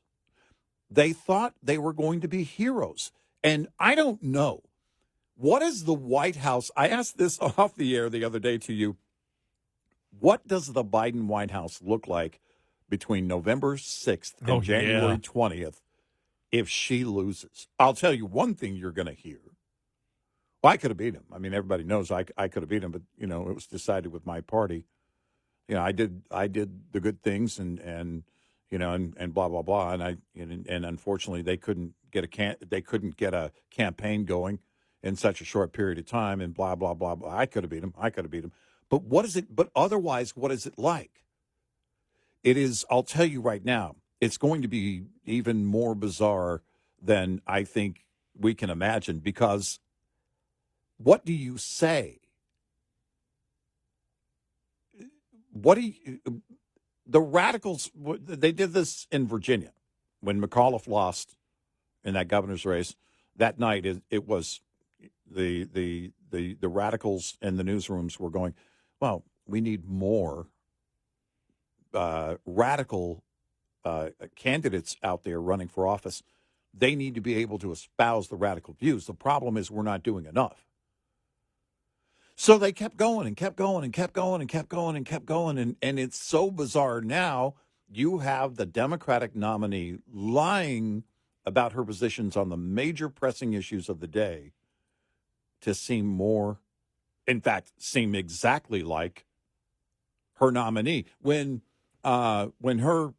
They thought they were going to be heroes. And I don't know. What is the White House? I asked this off the air the other day to you. What does the Biden White House look like between November 6th and January 20th if she loses? I'll tell you one thing you're going to hear. Well, I could have beat him. I mean, everybody knows I could have beat him, but, you know, it was decided with my party. You know, I did the good things and you know, and blah, blah, blah. And unfortunately, they couldn't get a campaign going in such a short period of time and blah, blah, blah, blah. I could have beat him. But otherwise, what is it like? It is, I'll tell you right now, it's going to be even more bizarre than I think we can imagine, because what do you say? The radicals, they did this in Virginia when McAuliffe lost in that governor's race. That night, it was the radicals in the newsrooms were going, well, we need more radical candidates out there running for office. They need to be able to espouse the radical views. The problem is we're not doing enough. So they kept going and kept going and kept going and kept going and kept going. And it's so bizarre now. You have the Democratic nominee lying about her positions on the major pressing issues of the day to seem exactly like her nominee. When her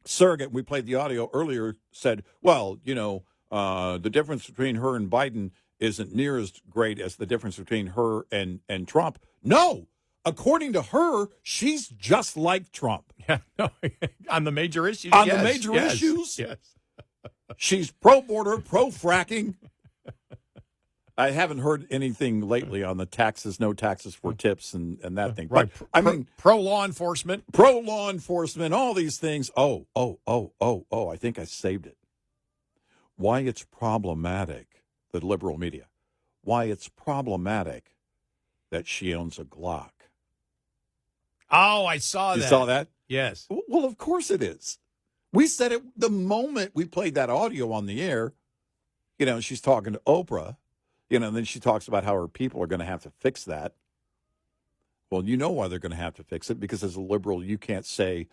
surrogate, we played the audio earlier, said, well, you know, the difference between her and Biden isn't near as great as the difference between her and Trump. No, according to her, she's just like Trump. Yeah, no, on the major issues. On the major issues? Yes. She's pro-border, pro-fracking. I haven't heard anything lately on the taxes, no taxes for tips and that thing. Right. But, I mean, pro-law enforcement. Pro-law enforcement, all these things. Oh, I think I saved it. Why it's problematic, the liberal media. Why it's problematic that she owns a Glock. Oh, I saw that. You saw that? Yes. Well, of course it is. We said it the moment we played that audio on the air. You know, she's talking to Oprah. You know, and then she talks about how her people are going to have to fix that. Well, you know why they're going to have to fix it, because as a liberal, you can't say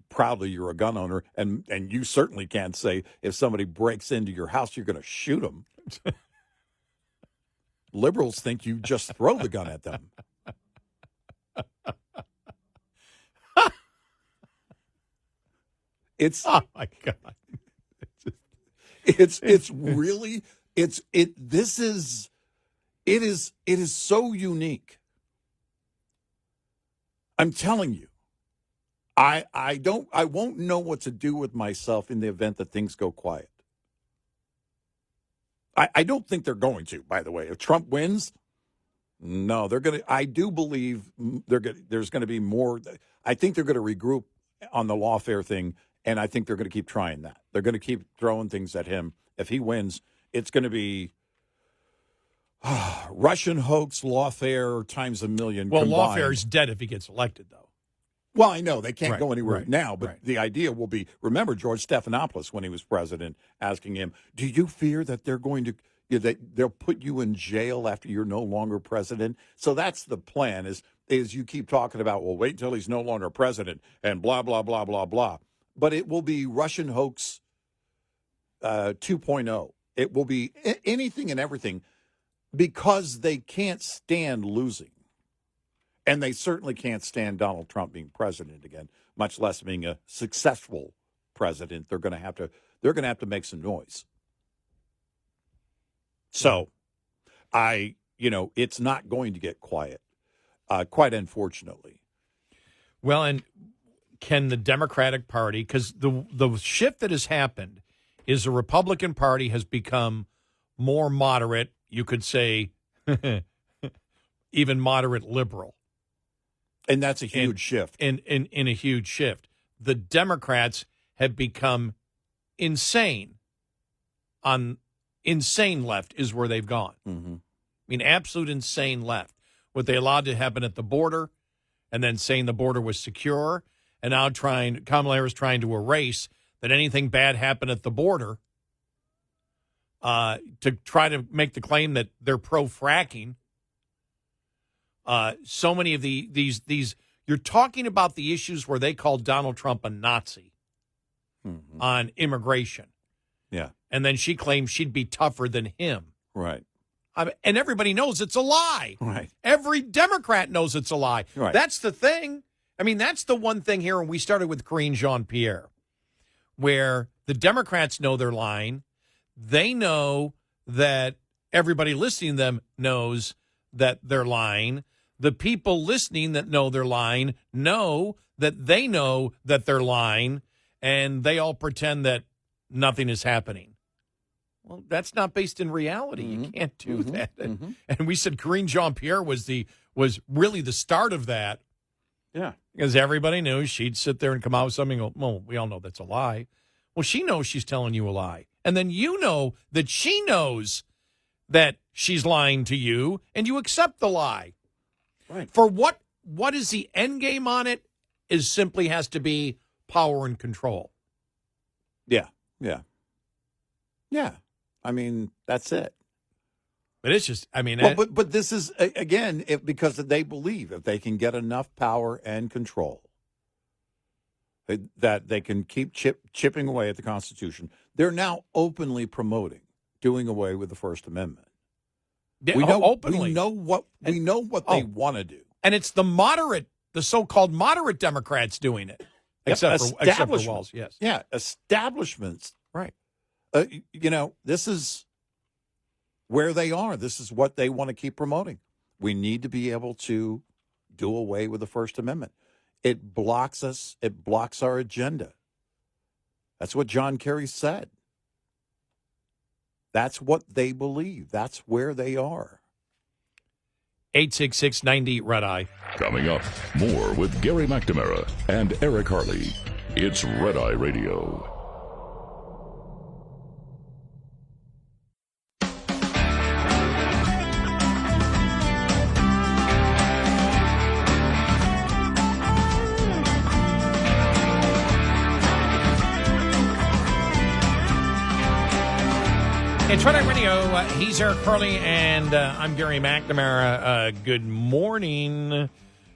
proudly you're a gun owner, and you certainly can't say if somebody breaks into your house, you're going to shoot them. Liberals think you just throw the gun at them. It's oh my God. It's really it is so unique. I'm telling you. I won't know what to do with myself in the event that things go quiet. I don't think they're going to, by the way. If Trump wins, no, they're going to. I do believe there's going to be more. I think they're going to regroup on the lawfare thing, and I think they're going to keep trying that. They're going to keep throwing things at him. If he wins, it's going to be Russian hoax, lawfare times a million. Well, combined. lawfare is dead if he gets elected, though. Well, I know they can't go anywhere right, now, but the idea will be, remember George Stephanopoulos when he was president asking him, do you fear that they're going to, they'll put you in jail after you're no longer president? So that's the plan is you keep talking about, well, wait until he's no longer president and blah, blah, blah, blah, blah. But it will be Russian hoax 2.0. It will be anything and everything because they can't stand losing. And they certainly can't stand Donald Trump being president again, much less being a successful president. They're going to have to make some noise. So, it's not going to get quiet, quite unfortunately. Well, and can the Democratic Party, because the shift that has happened is the Republican Party has become more moderate, you could say even moderate liberal. And that's a huge shift. In a huge shift. The Democrats have become insane. Insane left is where they've gone. Mm-hmm. I mean, absolute insane left. What they allowed to happen at the border, and then saying the border was secure, and now Kamala Harris trying to erase that anything bad happened at the border, to try to make the claim that they're pro-fracking. So many of these you're talking about the issues where they called Donald Trump a Nazi on immigration. Yeah. And then she claims she'd be tougher than him. Right. And everybody knows it's a lie. Right. Every Democrat knows it's a lie. Right. That's the thing. I mean, that's the one thing here, and we started with Karine Jean-Pierre, where the Democrats know they're lying. They know that everybody listening to them knows that they're lying. The people listening that know they're lying know that they know that they're lying, and they all pretend that nothing is happening. Well, that's not based in reality. Mm-hmm. You can't do that. And we said Karine Jean-Pierre was really the start of that. Yeah. Because everybody knew she'd sit there and come out with something and go, well, we all know that's a lie. Well, she knows she's telling you a lie. And then you know that she knows that she's lying to you, and you accept the lie. Right. For what is the end game on it is simply has to be power and control. Yeah. Yeah. Yeah. I mean, that's it. But it's just, I mean. Well, but this is, again, because they believe if they can get enough power and control, that they can keep chipping away at the Constitution. They're now openly promoting doing away with the First Amendment. Yeah, we know openly. We know what they want to do. And it's the so-called moderate Democrats doing it. Except for Waltz, yes. Yeah, establishments. Right. This is where they are. This is what they want to keep promoting. We need to be able to do away with the First Amendment. It blocks us. It blocks our agenda. That's what John Kerry said. That's what they believe. That's where they are. 866-90 Red Eye. Coming up, more with Gary McNamara and Eric Harley. It's Red Eye Radio. It's Red Eye Radio. He's Eric Harley, and I'm Gary McNamara. Good morning.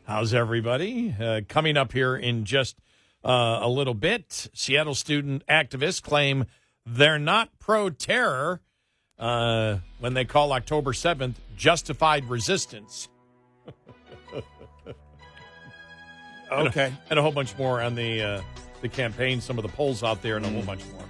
How's everybody? Coming up here in just a little bit, Seattle student activists claim they're not pro-terror when they call October 7th justified resistance. Okay. And a whole bunch more on the campaign, some of the polls out there, and a whole bunch more.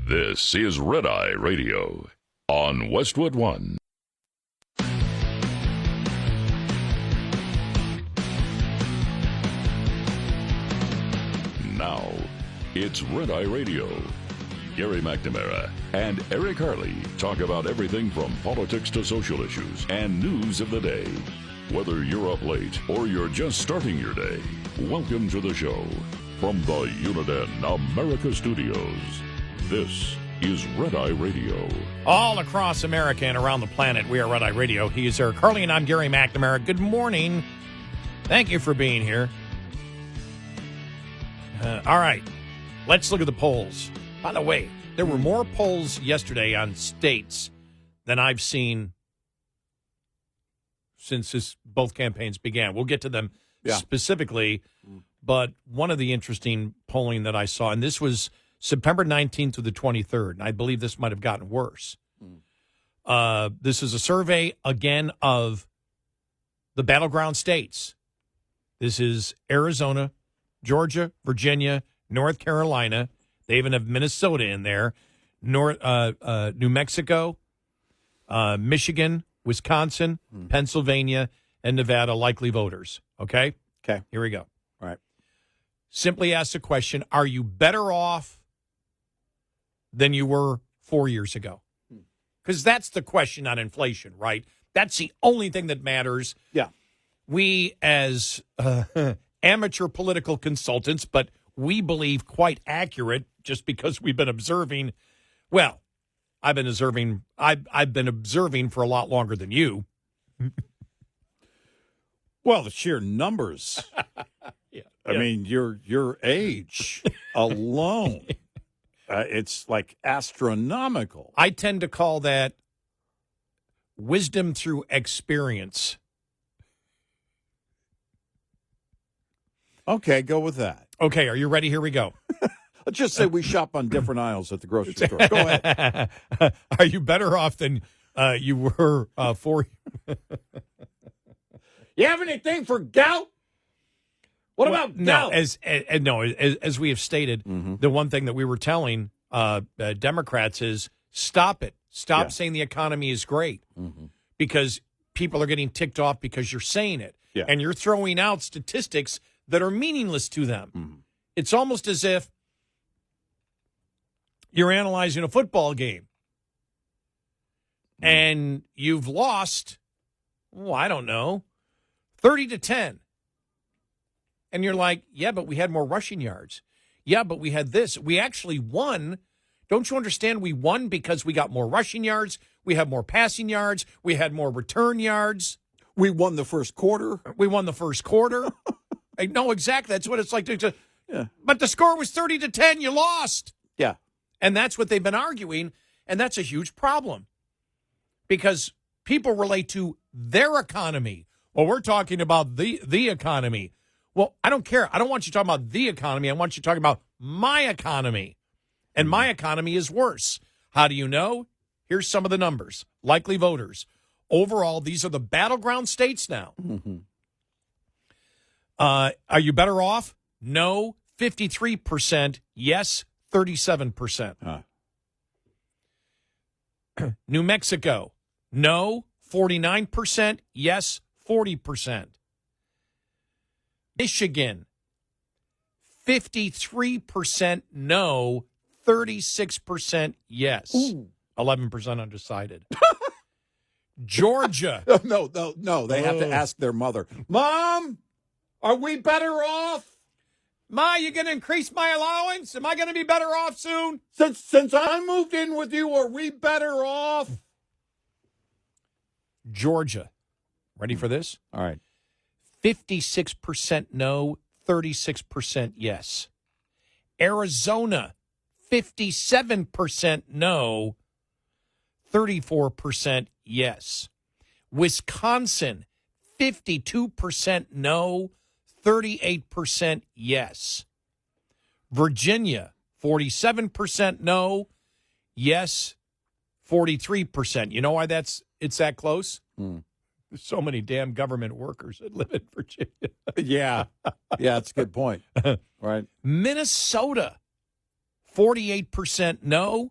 This is Red Eye Radio on Westwood One. Now, it's Red Eye Radio. Gary McNamara and Eric Harley talk about everything from politics to social issues and news of the day. Whether you're up late or you're just starting your day, welcome to the show. From the Uniden America Studios, this is Red Eye Radio. All across America and around the planet, we are Red Eye Radio. He is Eric Harley, and I'm Gary McNamara. Good morning. Thank you for being here. All right, let's look at the polls. By the way, there were more polls yesterday on states than I've seen since both campaigns began. We'll get to them specifically, but one of the interesting polling that I saw, and this was September 19th to the 23rd, and I believe this might have gotten worse. This is a survey, again, of the battleground states. This is Arizona, Georgia, Virginia, North Carolina. They even have Minnesota in there. New Mexico, Michigan, Wisconsin, Pennsylvania, and Nevada likely voters. Okay? Okay. Here we go. All right. Simply ask the question, are you better off than you were 4 years ago? Because that's the question on inflation, right? That's the only thing that matters. Yeah. We, as amateur political consultants, but we believe quite accurate just because we've been observing. Well, I've been observing for a lot longer than you. Well, the sheer numbers. I mean, your age alone, it's like astronomical. I tend to call that wisdom through experience. Okay, go with that. Okay, are you ready? Here we go. Let's just say we shop on different aisles at the grocery store. Go ahead. Are you better off than you were 4? You have anything for gout? What about gout? As we have stated, the one thing that we were telling Democrats is stop it. Stop saying the economy is great because people are getting ticked off because you're saying it. Yeah. And you're throwing out statistics that are meaningless to them. It's almost as if you're analyzing a football game and you've lost, I don't know, 30-10. And you're like, yeah, but we had more rushing yards. Yeah, but we had this. We actually won. Don't you understand? We won because we got more rushing yards. We had more passing yards. We had more return yards. We won the first quarter. No, exactly. That's what it's like. Yeah. But the score was 30-10. You lost. Yeah. And that's what they've been arguing. And that's a huge problem because people relate to their economy. Well, we're talking about the economy. Well, I don't care. I don't want you talking about the economy. I want you talking about my economy. And my economy is worse. How do you know? Here's some of the numbers. Likely voters. Overall, these are the battleground states now. Are you better off? No, 53%. Yes, 37%. New Mexico. No, 49%. Yes, 40%. Michigan, 53% no, 36% yes. Ooh. 11% undecided. Georgia. No. They have to ask their mother. Mom, are we better off? Ma, you going to increase my allowance? Am I going to be better off soon? Since I moved in with you, are we better off? Georgia. Ready for this? All right. 56% no, 36% yes. Arizona, 57% no, 34% yes. Wisconsin, 52% no, 38% yes. Virginia, 47% no, yes, 43%. You know why it's that close? There's so many damn government workers that live in Virginia. Yeah, that's a good point. Right. Minnesota, 48% no,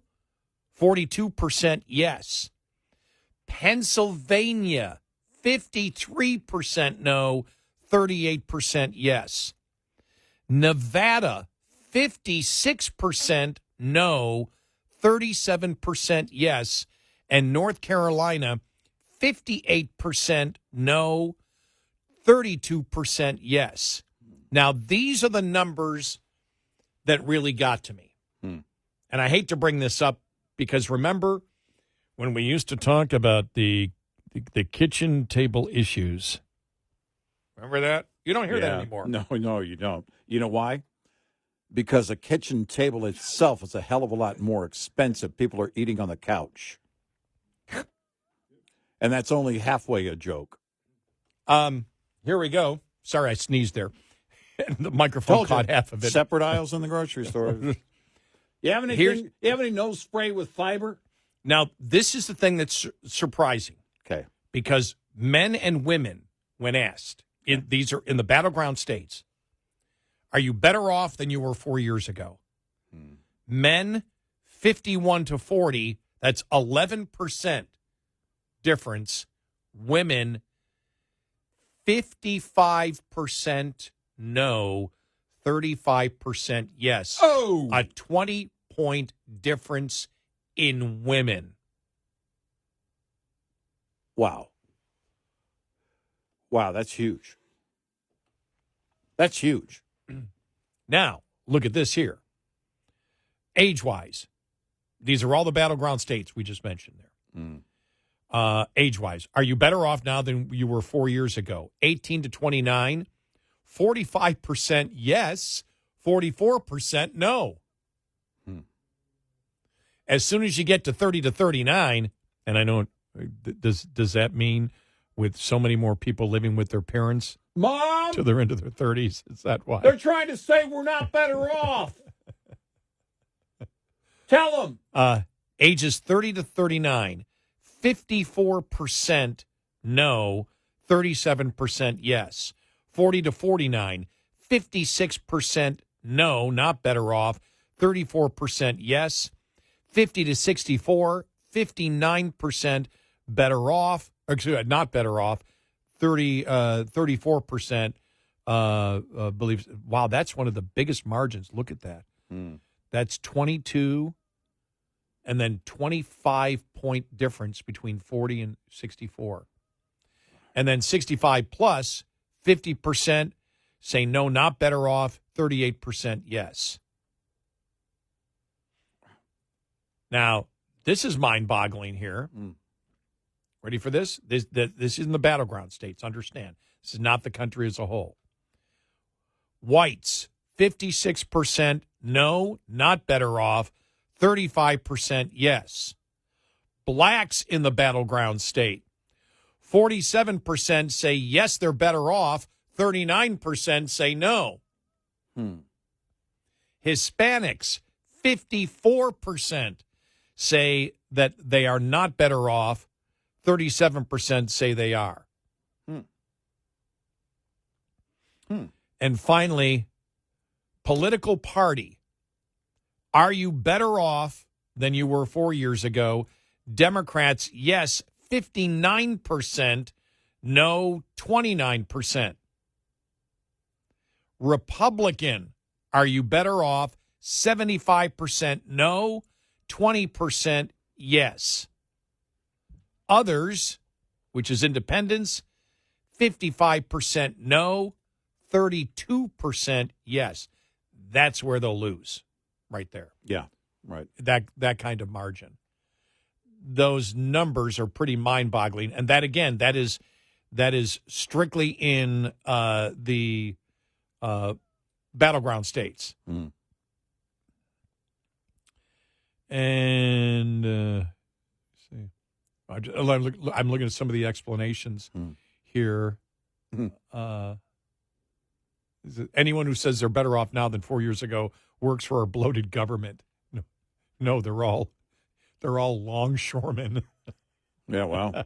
42% yes. Pennsylvania, 53% no, 38% yes. Nevada, 56% no, 37% yes. And North Carolina, 58% no, 32% yes. Now, these are the numbers that really got to me. And I hate to bring this up because remember when we used to talk about the kitchen table issues? Remember that? You don't hear that anymore. No, you don't. You know why? Because a kitchen table itself is a hell of a lot more expensive. People are eating on the couch. And that's only halfway a joke. Here we go. Sorry, I sneezed there. The microphone caught half of it. Separate aisles in the grocery store. You have any nose spray with fiber? Now, this is the thing that's surprising. Okay. Because men and women, when asked, these are in the battleground states, are you better off than you were 4 years ago? Men, 51 to 40, that's 11% difference. Women, 55% no, 35% yes. Oh! A 20-point difference in women. Wow. Wow, that's huge. That's huge. Now, look at this here. Age-wise, these are all the battleground states we just mentioned there. Age-wise, are you better off now than you were 4 years ago? 18 to 29, 45% yes, 44% no. As soon as you get to 30 to 39, and I know, does that mean with so many more people living with their parents? Mom! To their into their 30s? Is that why? They're trying to say we're not better off. Tell them. Ages 30 to 39, 54% no, 37% yes. 40 to 49, 56% no, not better off, 34% yes. 50 to 64, 59% better off, not better off, 34% believes. Wow, that's one of the biggest margins. Look at that. That's 22 and then 25-point difference between 40 and 64. And then 65 plus, 50% say no, not better off, 38% yes. Now, this is mind-boggling here. Ready for this? This isn't the battleground states, understand. This is not the country as a whole. Whites, 56% no, not better off, 35% yes. Blacks in the battleground state, 47% say yes, they're better off, 39% say no. Hispanics, 54% say that they are not better off, 37% say they are. And finally, political party. Are you better off than you were 4 years ago? Democrats, yes, 59%. No, 29%. Republican, are you better off? 75% no, 20% yes. Others, which is independents, 55% no, 32% yes. That's where they'll lose, right there. Yeah, right. That kind of margin. Those numbers are pretty mind-boggling, and that again, that is strictly in the battleground states. And see, I'm looking at some of the explanations here. Anyone who says they're better off now than 4 years ago works for our bloated government. No, they're all longshoremen. Yeah, wow.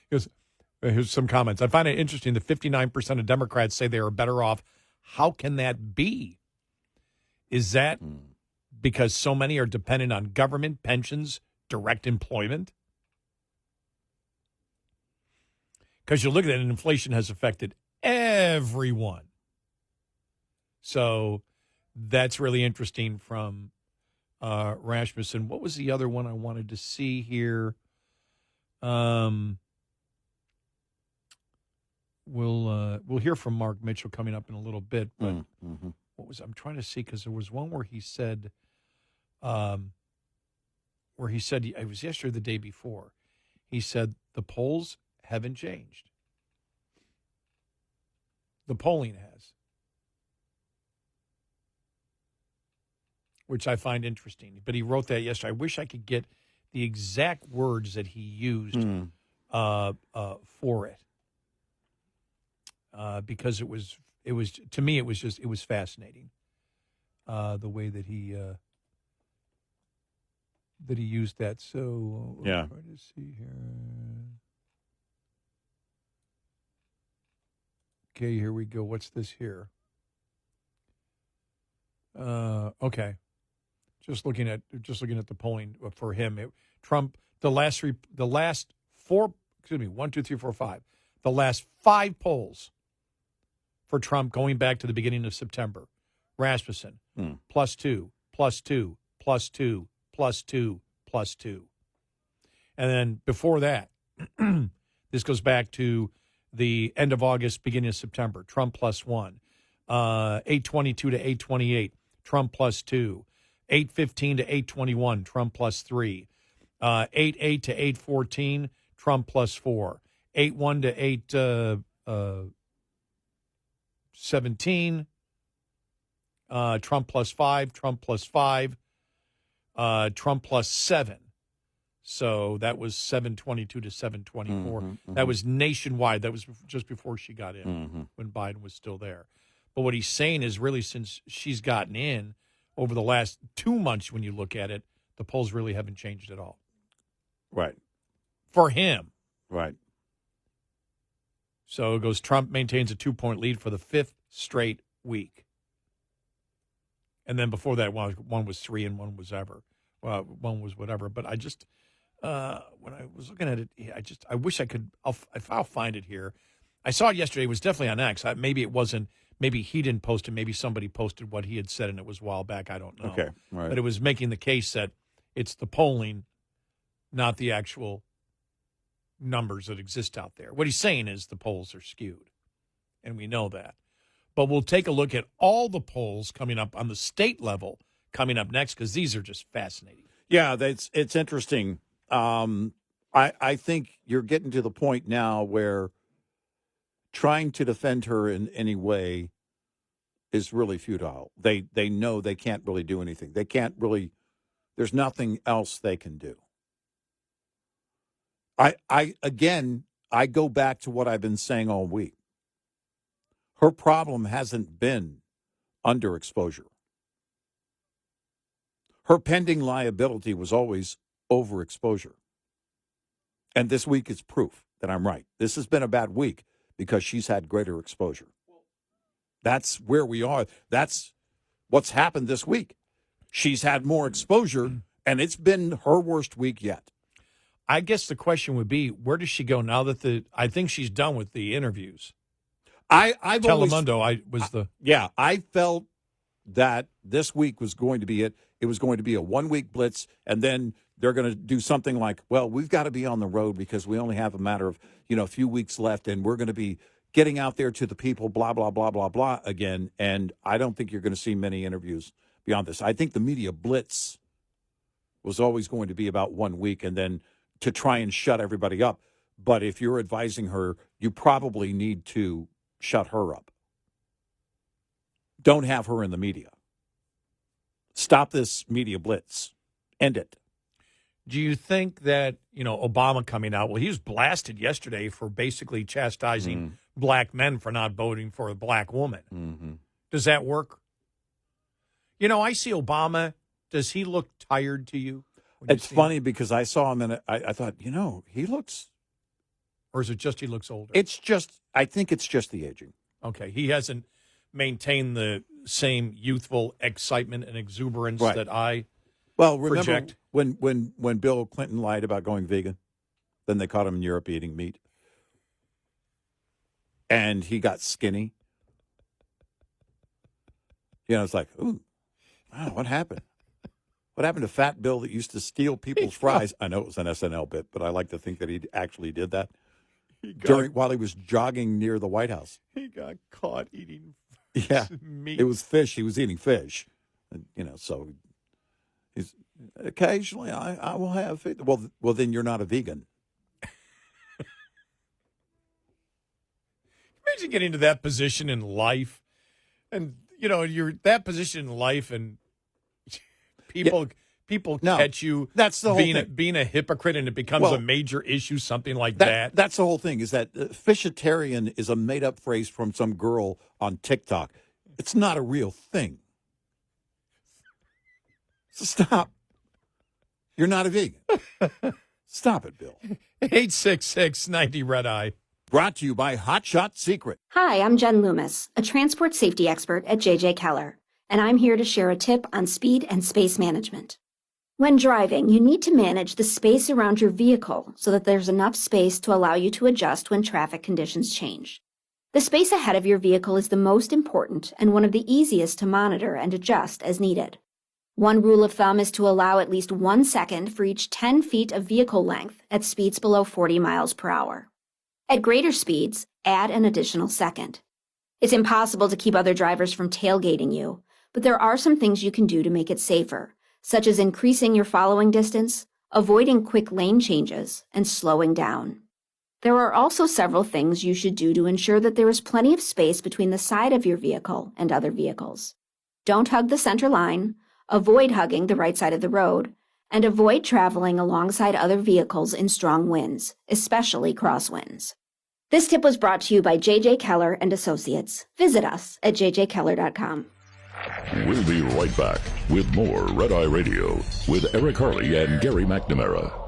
Here's some comments. I find it interesting that 59% of Democrats say they are better off. How can that be? Is that because so many are dependent on government, pensions, direct employment? Because you look at it, and inflation has affected everyone. So that's really interesting from Rasmussen. What was the other one I wanted to see here? We'll hear from Mark Mitchell coming up in a little bit. But what was I'm trying to see, because there was one where he said, it was yesterday or the day before. He said the polls haven't changed. The polling has, which I find interesting. But he wrote that yesterday. I wish I could get the exact words that he used for it, because it was to me it was fascinating the way that he used that. So yeah, try to see here. Okay, here we go. What's this here? Okay. Just looking at the polling for him. Trump, the last 1, 2, 3, 4, 5. the last 5 polls for Trump going back to the beginning of September. Rasmussen, +2, +2, +2, +2, +2. And then before that, this goes back to the end of August, beginning of September. Trump +1, 822 to 828. Trump +2, 815 to 821. Trump +3, 88 to 814. Trump +4, 81 to 817. Trump +5. Trump +5. Trump +7. So that was 722 to 724. That was nationwide. That was just before she got in, when Biden was still there. But what he's saying is really since she's gotten in over the last 2 months, when you look at it, the polls really haven't changed at all. Right. For him. Right. So it goes, Trump maintains a 2-point lead for the 5th straight week. And then before that, one was 3 and one was one was whatever. But I just, when I was looking at it, I wish I could, if I'll find it here. I saw it yesterday. It was definitely on X. Maybe it wasn't, maybe he didn't post it. Maybe somebody posted what he had said and it was a while back. I don't know. Okay, right. But it was making the case that it's the polling, not the actual numbers that exist out there. What he's saying is the polls are skewed, and we know that. But we'll take a look at all the polls coming up on the state level coming up next, because these are just fascinating. Yeah, it's interesting. I think you're getting to the point now where trying to defend her in any way is really futile. They know they can't really do anything. They can't really, there's nothing else they can do. I go back to what I've been saying all week. Her problem hasn't been underexposure. Her pending liability was always overexposure. And this week is proof that I'm right. This has been a bad week because she's had greater exposure. That's where we are. That's what's happened this week. She's had more exposure, and it's been her worst week yet. I guess the question would be, where does she go now that I think she's done with the interviews? Telemundo, I felt that this week was going to be it. It was going to be a 1-week blitz, and then they're going to do something like, well, we've got to be on the road because we only have a matter of, a few weeks left, and we're going to be getting out there to the people, blah, blah, blah, blah, blah, again. And I don't think you're going to see many interviews beyond this. I think the media blitz was always going to be about 1 week and then to try and shut everybody up. But if you're advising her, you probably need to shut her up. Don't have her in the media. Stop this media blitz. End it. Do you think that, Obama coming out, well, he was blasted yesterday for basically chastising black men for not voting for a black woman. Mm-hmm. Does that work? I see Obama. Does he look tired to you? It's funny because I saw him I thought, he looks. Or is it just he looks older? I think it's just the aging. Okay. He hasn't maintained the same youthful excitement and exuberance that I remember project. When Bill Clinton lied about going vegan, then they caught him in Europe eating meat. And he got skinny. It's like, ooh, wow, what happened? What happened to Fat Bill that used to steal people's fries? I know it was an SNL bit, but I like to think that he actually did that while he was jogging near the White House. He got caught eating meat. It was fish. He was eating fish. So he's occasionally I will have it. Well, then you're not a vegan. Imagine getting to that position in life, and you're that position in life, and people catch you. That's the whole thing. Being a hypocrite, and it becomes a major issue. Something like that. That's the whole thing. Is that fishitarian is a made up phrase from some girl on TikTok. It's not a real thing. So stop. You're not a vegan. Stop it, Bill. 866-90-RED-EYE. Brought to you by Hot Shot Secret. Hi, I'm Jen Loomis, a transport safety expert at J.J. Keller, and I'm here to share a tip on speed and space management. When driving, you need to manage the space around your vehicle so that there's enough space to allow you to adjust when traffic conditions change. The space ahead of your vehicle is the most important and one of the easiest to monitor and adjust as needed. One rule of thumb is to allow at least 1 second for each 10 feet of vehicle length at speeds below 40 miles per hour. At greater speeds, add an additional second. It's impossible to keep other drivers from tailgating you, but there are some things you can do to make it safer, such as increasing your following distance, avoiding quick lane changes, and slowing down. There are also several things you should do to ensure that there is plenty of space between the side of your vehicle and other vehicles. Don't hug the center line, avoid hugging the right side of the road, and avoid traveling alongside other vehicles in strong winds, especially crosswinds. This tip was brought to you by J.J. Keller and Associates. Visit us at jjkeller.com. We'll be right back with more Red Eye Radio with Eric Harley and Gary McNamara.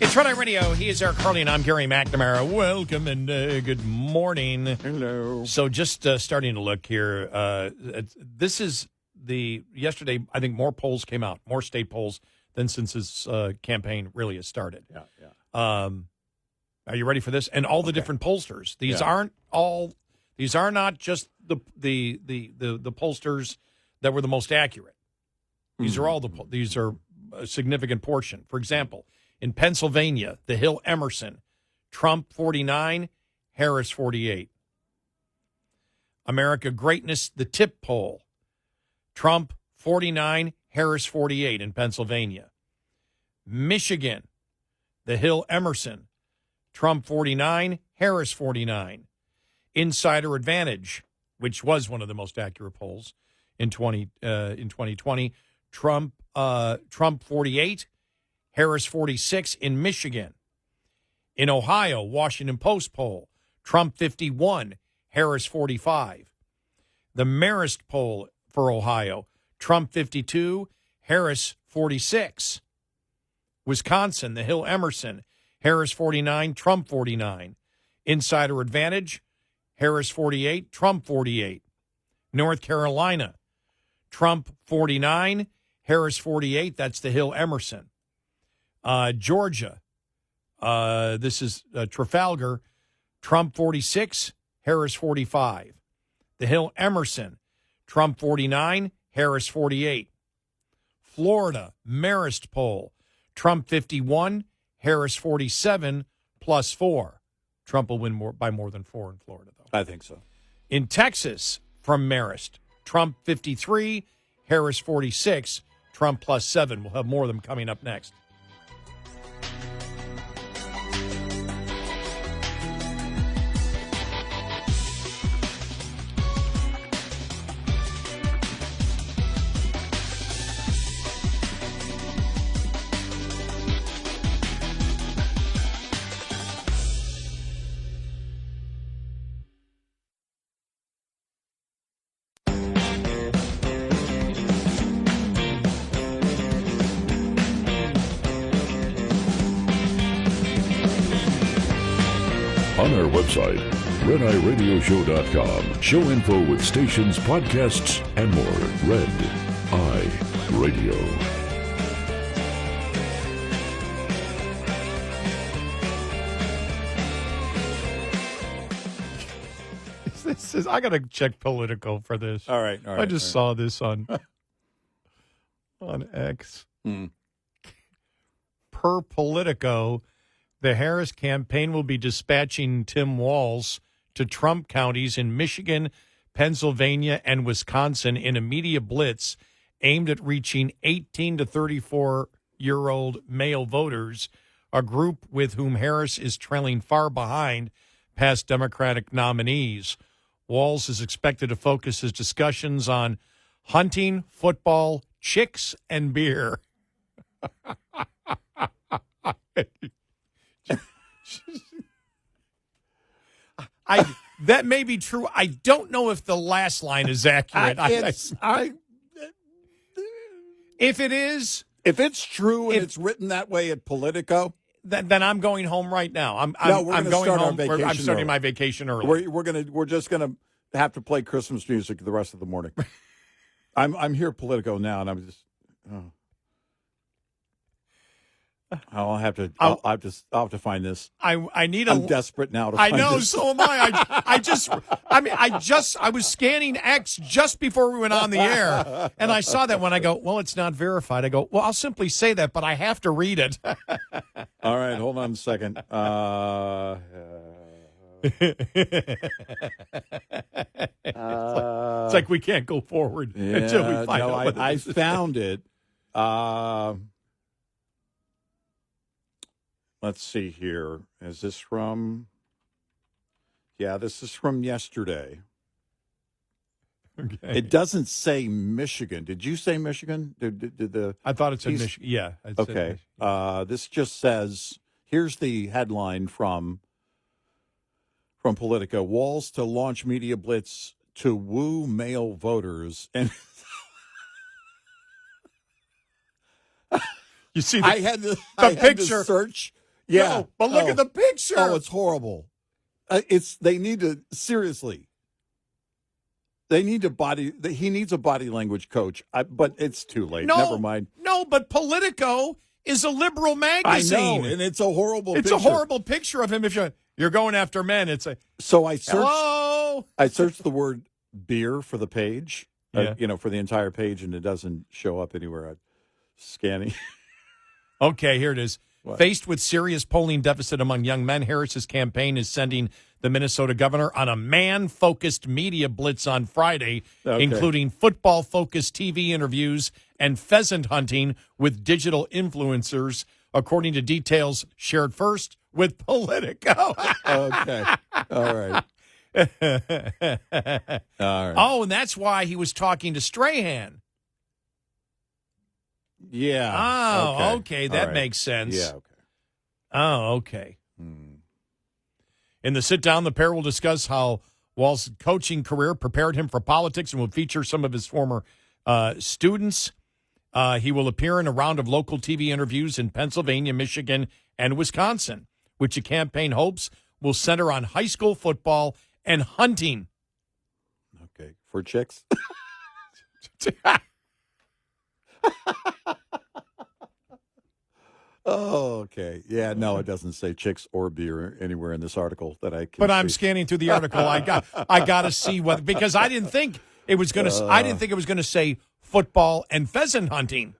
It's Red Eye Radio. He is Eric Harley, and I'm Gary McNamara. Welcome and good morning. Hello. So just starting to look here. This is yesterday, I think more polls came out, more state polls than since his campaign really has started. Yeah. Are you ready for this? And all the different pollsters. These are not just the pollsters that were the most accurate. These are these are a significant portion. For example, in Pennsylvania, the Hill Emerson, Trump 49, Harris 48. America Greatness, the Tip poll, Trump 49, Harris 48 in Pennsylvania. Michigan, the Hill Emerson, Trump 49, Harris 49. Insider Advantage, which was one of the most accurate polls in 2020, Trump 48, Harris 46 in Michigan. In Ohio, Washington Post poll, Trump 51, Harris 45. The Marist poll for Ohio, Trump 52, Harris 46. Wisconsin, the Hill Emerson, Harris 49, Trump 49. Insider Advantage, Harris 48, Trump 48. North Carolina, Trump 49, Harris 48. That's the Hill Emerson. Georgia, this is Trafalgar, Trump 46, Harris 45. The Hill Emerson, Trump 49, Harris 48. Florida, Marist poll, Trump 51, Harris 47, plus 4. Trump will win by more than 4 in Florida, though. I think so. In Texas, from Marist, Trump 53, Harris 46, Trump plus 7. We'll have more of them coming up next. On our website, RedEyeRadioshow.com. Show info with stations, podcasts, and more. Red Eye Radio. I got to check Politico for this. All right. I just saw this on X. Per Politico, the Harris campaign will be dispatching Tim Walz to Trump counties in Michigan, Pennsylvania, and Wisconsin in a media blitz aimed at reaching 18 to 34-year-old male voters, a group with whom Harris is trailing far behind past Democratic nominees. Walz is expected to focus his discussions on hunting, football, chicks, and beer. That may be true. I don't know if the last line is accurate. If it is, If it's true and it's written that way at Politico, then I'm going home right now. I'm going home. I'm starting my vacation early. We're just gonna have to play Christmas music the rest of the morning. I'm here at Politico now, and I'm just. Oh. I'll have to find this. I'm desperate now to find this. I know, so am I. I was scanning X just before we went on the air, and I saw that when I go, well, it's not verified. I go, well, I'll simply say that, but I have to read it. All right, hold on a second. It's like we can't go forward until we find out what I found it. Let's see here. Is this from? Yeah, this is from yesterday. Okay. It doesn't say Michigan. Did you say Michigan? I thought it said Michigan. Yeah. Okay. This just says, here's the headline from Politico. Waltz to launch media blitz to woo male voters. And you see, I had to search. Yeah, no, but look at the picture. Oh, it's horrible. They need to seriously. They need to he needs a body language coach. But it's too late. Never mind. No, but Politico is a liberal magazine. I know, and it's a horrible. It's a horrible picture of him. If you're going after men, it's a. So I searched. Hello? I searched the word beer for the page. Yeah. For the entire page, and it doesn't show up anywhere. I'm scanning. Okay, here it is. What? Faced with serious polling deficit among young men, Harris's campaign is sending the Minnesota governor on a man-focused media blitz on Friday, including football-focused TV interviews and pheasant hunting with digital influencers, according to details shared first with Politico. Okay. All right. All right. Oh, and that's why he was talking to Strahan. Yeah. Oh, okay. That makes sense. Yeah, okay. Oh, okay. In the sit-down, the pair will discuss how Waltz's coaching career prepared him for politics and will feature some of his former students. He will appear in a round of local TV interviews in Pennsylvania, Michigan, and Wisconsin, which the campaign hopes will center on high school football and hunting. Okay. For chicks? Oh, okay. Yeah, no, it doesn't say chicks or beer anywhere in this article that I can But see. I'm scanning through the article. I got to see what, because I didn't think it was going to. I didn't think it was going to say football and pheasant hunting.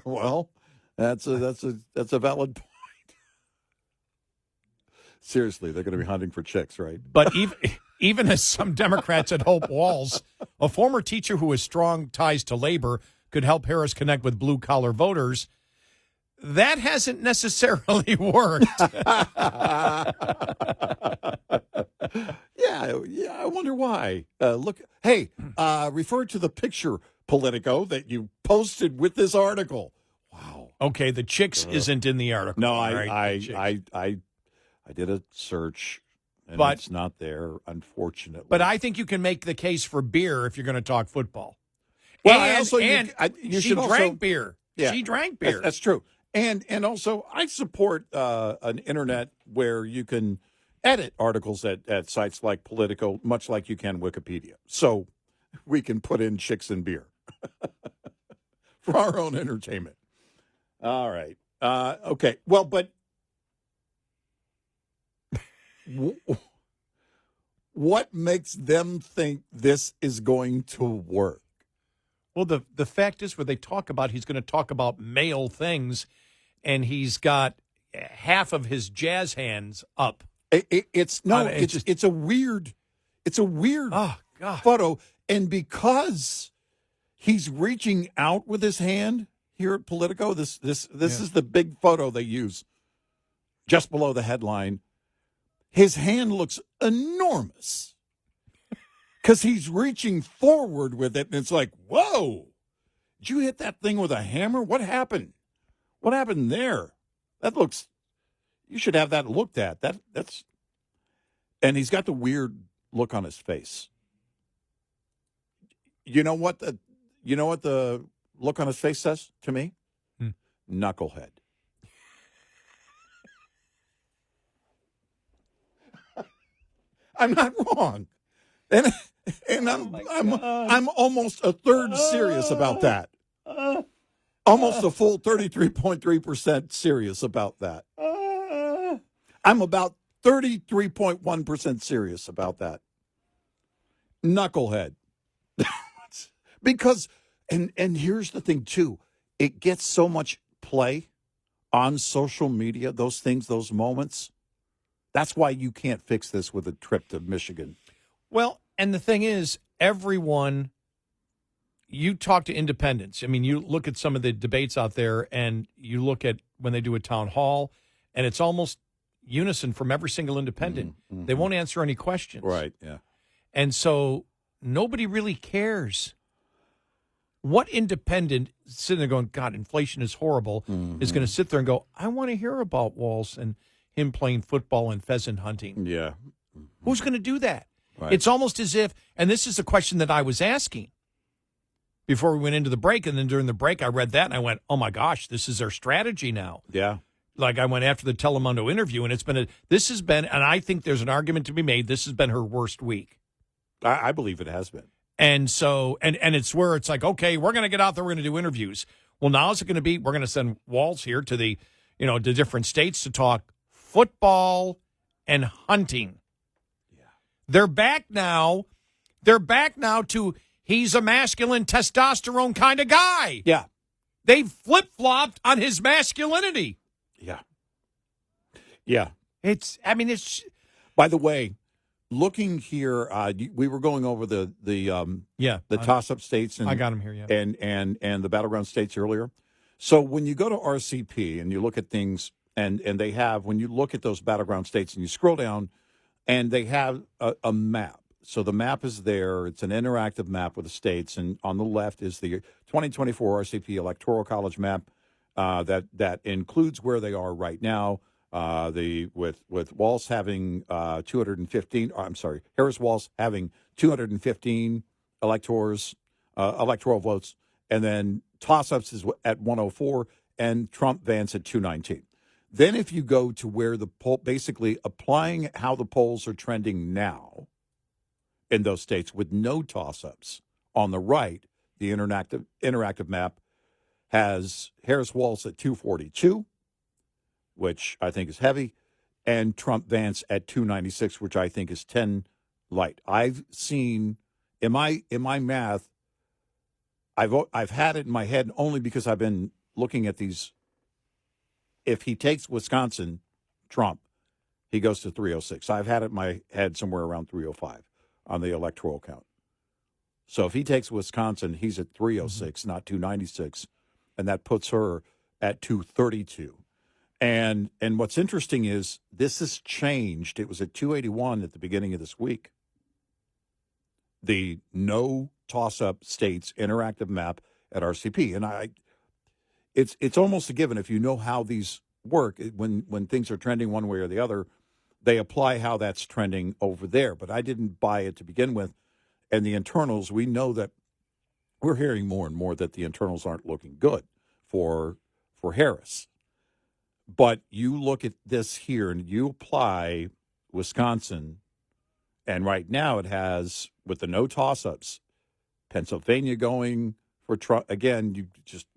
Well, that's a valid point. Seriously, they're going to be hunting for chicks, right? But even as some Democrats had hoped, Waltz, a former teacher who has strong ties to labor, could help Harris connect with blue-collar voters. That hasn't necessarily worked. Yeah, I wonder why. Look, hey, refer to the picture, Politico, that you posted with this article. Wow. Okay, the chicks isn't in the article. No, I I did a search, and it's not there, unfortunately. But I think you can make the case for beer if you're going to talk football. Well, she drank beer. Yeah, she drank beer. That's true. And also, I support an internet where you can edit articles at sites like Politico, much like you can Wikipedia. So we can put in chicks and beer for our own entertainment. All right. Okay. Well, but what makes them think this is going to work? Well, the fact is, where they talk about, he's going to talk about male things, and he's got half of his jazz hands up. It's a weird photo, and because he's reaching out with his hand here at Politico, this is the big photo they use just below the headline. His hand looks enormous because he's reaching forward with it, and it's like, whoa, did you hit that thing with a hammer? What happened? What happened there? You should have that looked at. That's, and he's got the weird look on his face. You know what the look on his face says to me? Knucklehead. I'm not wrong. And I'm almost a third serious about that. Almost a full 33.3% serious about that. I'm about 33.1% serious about that. Knucklehead. Because, and here's the thing, too. It gets so much play on social media, those things, those moments. That's why you can't fix this with a trip to Michigan. Well, and the thing is, everyone, you talk to independents. I mean, you look at some of the debates out there, and you look at when they do a town hall, and it's almost unison from every single independent. Mm-hmm. They won't answer any questions. Right, yeah. And so nobody really cares. What independent sitting there going, God, inflation is horrible, is going to sit there and go, I want to hear about Waltz and him playing football and pheasant hunting. Yeah. Who's going to do that? Right. It's almost as if, and this is a question that I was asking before we went into the break, and then during the break I read that and I went, oh my gosh, this is their strategy now. Yeah. Like I went after the Telemundo interview, and this has been, and I think there's an argument to be made, this has been her worst week. I believe it has been. And so, and it's where it's like, okay, we're going to get out there, we're going to do interviews. Well, now is it going to be, we're going to send Waltz here to the, to different states to talk football and hunting. Yeah. They're back now to, he's a masculine testosterone kind of guy. Yeah. They flip-flopped on his masculinity. Yeah. Yeah. It's. By the way, looking here, we were going over the toss-up states. And, I got them here, yeah. And the battleground states earlier. So when you go to RCP and you look at things, and they have, when you look at those battleground states and you scroll down, and they have a map. So the map is there. It's an interactive map with the states, and on the left is the 2024 RCP Electoral College map that includes where they are right now. With Waltz having 215. I'm sorry, Harris Waltz having 215 electoral votes, and then toss-ups is at 104, and Trump Vance at 219. Then if you go to where the poll, basically applying how the polls are trending now in those states with no toss-ups, on the right, the interactive map has Harris Waltz at 242, which I think is heavy, and Trump Vance at 296, which I think is 10 light. I've seen in my math, I've had it in my head only because I've been looking at these. If he takes Wisconsin, Trump, he goes to 306. I've had it in my head somewhere around 305 on the electoral count. So if he takes Wisconsin, he's at 306, not 296, and that puts her at 232. And what's interesting is this has changed. It was at 281 at the beginning of this week. The no toss-up states interactive map at RCP. And it's almost a given. If you know how these work, when things are trending one way or the other, they apply how that's trending over there. But I didn't buy it to begin with. And the internals, we know that we're hearing more and more that the internals aren't looking good for Harris. But you look at this here and you apply Wisconsin, and right now it has, with the no toss-ups, Pennsylvania going for Trump. Again, you just,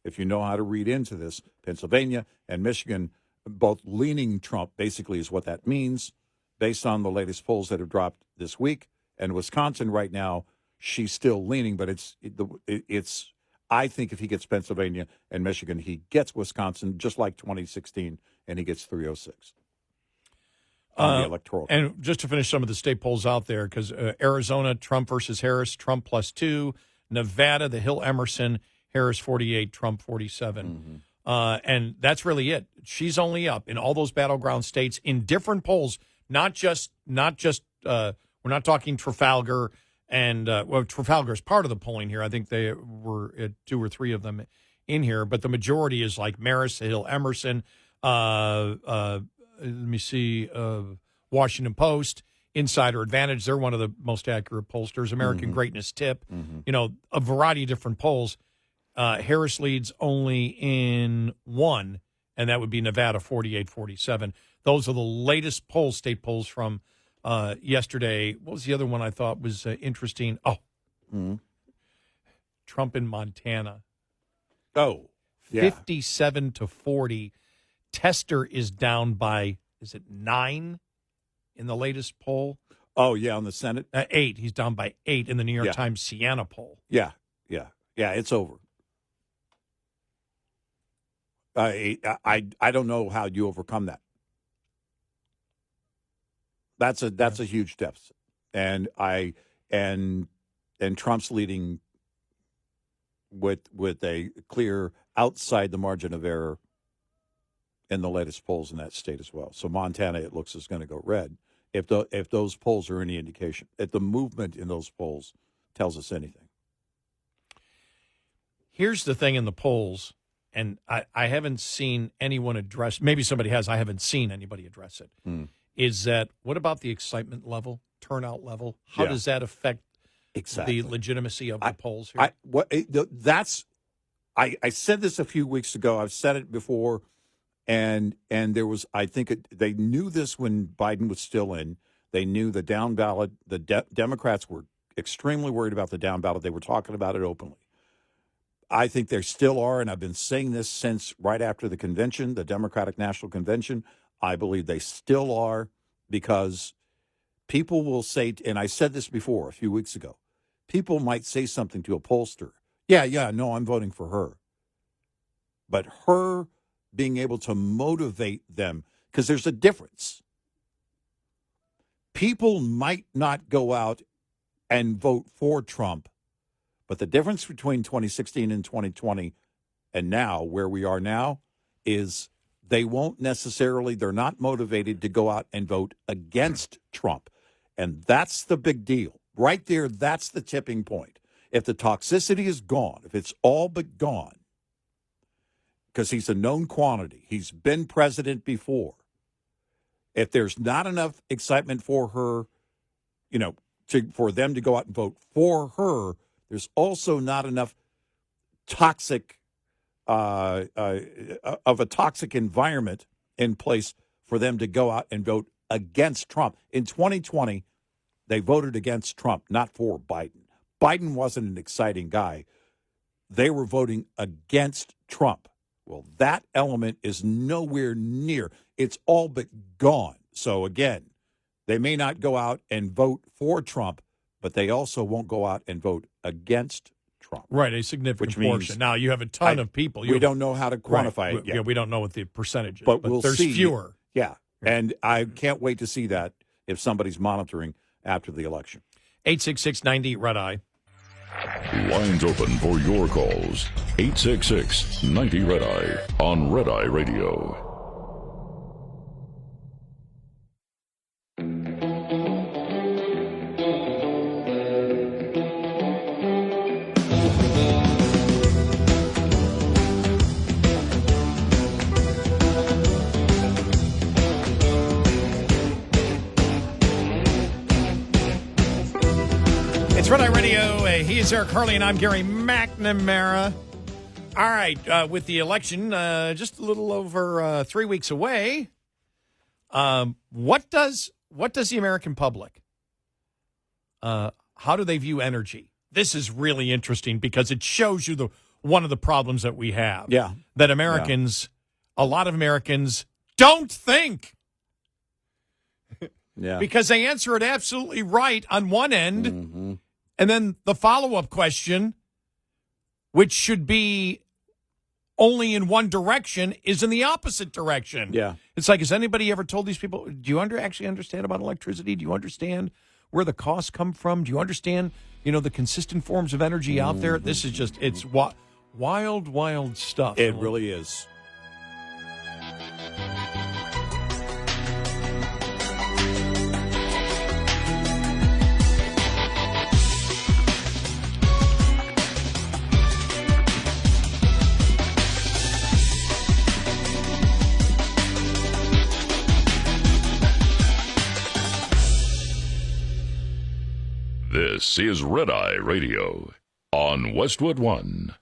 if you know how to read into this, Pennsylvania and Michigan both leaning Trump basically is what that means based on the latest polls that have dropped this week. And Wisconsin right now, she's still leaning, but it's I think if he gets Pennsylvania and Michigan, he gets Wisconsin, just like 2016, and he gets 306 on the electoral. And just to finish some of the state polls out there, because Arizona, Trump versus Harris, Trump +2. Nevada, the Hill Emerson, Harris 48, Trump 47. And that's really it. She's only up in all those battleground states in different polls, not just we're not talking Trafalgar. And, Trafalgar is part of the polling here. I think they were at 2 or 3 of them in here. But the majority is like Marist, Hill, Emerson, let me see, Washington Post, Insider Advantage. They're one of the most accurate pollsters. American Greatness Tip. A variety of different polls. Harris leads only in one, and that would be Nevada, 48-47. Those are the latest polls, state polls from yesterday. What was the other one I thought was interesting? Trump in Montana. Oh, yeah. 57-40. Tester is down by, is it 9 in the latest poll? Oh, yeah, on the Senate? 8. He's down by 8 in the New York Times Siena poll. Yeah, it's over. I don't know how you overcome that. That's a huge deficit, and Trump's leading with a clear outside the margin of error in the latest polls in that state as well. So Montana, it looks, is going to go red if those polls are any indication. If the movement in those polls tells us anything. Here's the thing in the polls, and I haven't seen anyone address. Maybe somebody has. I haven't seen anybody address it. Is that what about the excitement level, turnout level? How does that affect the legitimacy of the polls here? I said this a few weeks ago. I've said it before, and there was, I think they knew this when Biden was still in. They knew the down ballot. The Democrats were extremely worried about the down ballot. They were talking about it openly. I think there still are, and I've been saying this since right after the convention, the Democratic National Convention. I believe they still are, because people will say, and I said this before a few weeks ago, people might say something to a pollster. No, I'm voting for her. But her being able to motivate them, because there's a difference. People might not go out and vote for Trump, but the difference between 2016 and 2020 and now, where we are now, is they won't necessarily, they're not motivated to go out and vote against Trump. And that's the big deal. Right there, that's the tipping point. If the toxicity is gone, if it's all but gone, because he's a known quantity, he's been president before, if there's not enough excitement for her, for them to go out and vote for her, there's also not enough toxic of a toxic environment in place for them to go out and vote against Trump. In 2020, they voted against Trump, not for Biden. Biden wasn't an exciting guy. They were voting against Trump. Well, that element is nowhere near. It's all but gone. So again, they may not go out and vote for Trump, but they also won't go out and vote against Trump. Right, a significant portion. Now, you have a ton of people. We don't know how to quantify it yet. Yeah, we don't know what the percentage is, but we'll there's see. Fewer. Yeah, and I can't wait to see that if somebody's monitoring after the election. 866-90-RED-EYE. Lines open for your calls. 866-90-RED-EYE on Red Eye Radio. It's Red Eye Radio. He is Eric Harley, and I'm Gary McNamara. All right, with the election just a little over 3 weeks away, what does the American public, how do they view energy? This is really interesting because it shows you one of the problems that we have. Yeah. That Americans, a lot of Americans, don't think. Yeah. Because they answer it absolutely right on one end. Mm-hmm. And then the follow-up question, which should be only in one direction, is in the opposite direction. Yeah. It's like, has anybody ever told these people, do you actually understand about electricity? Do you understand where the costs come from? Do you understand, the consistent forms of energy out there? This is just, it's wild, wild stuff. It really is. This is Red Eye Radio on Westwood One.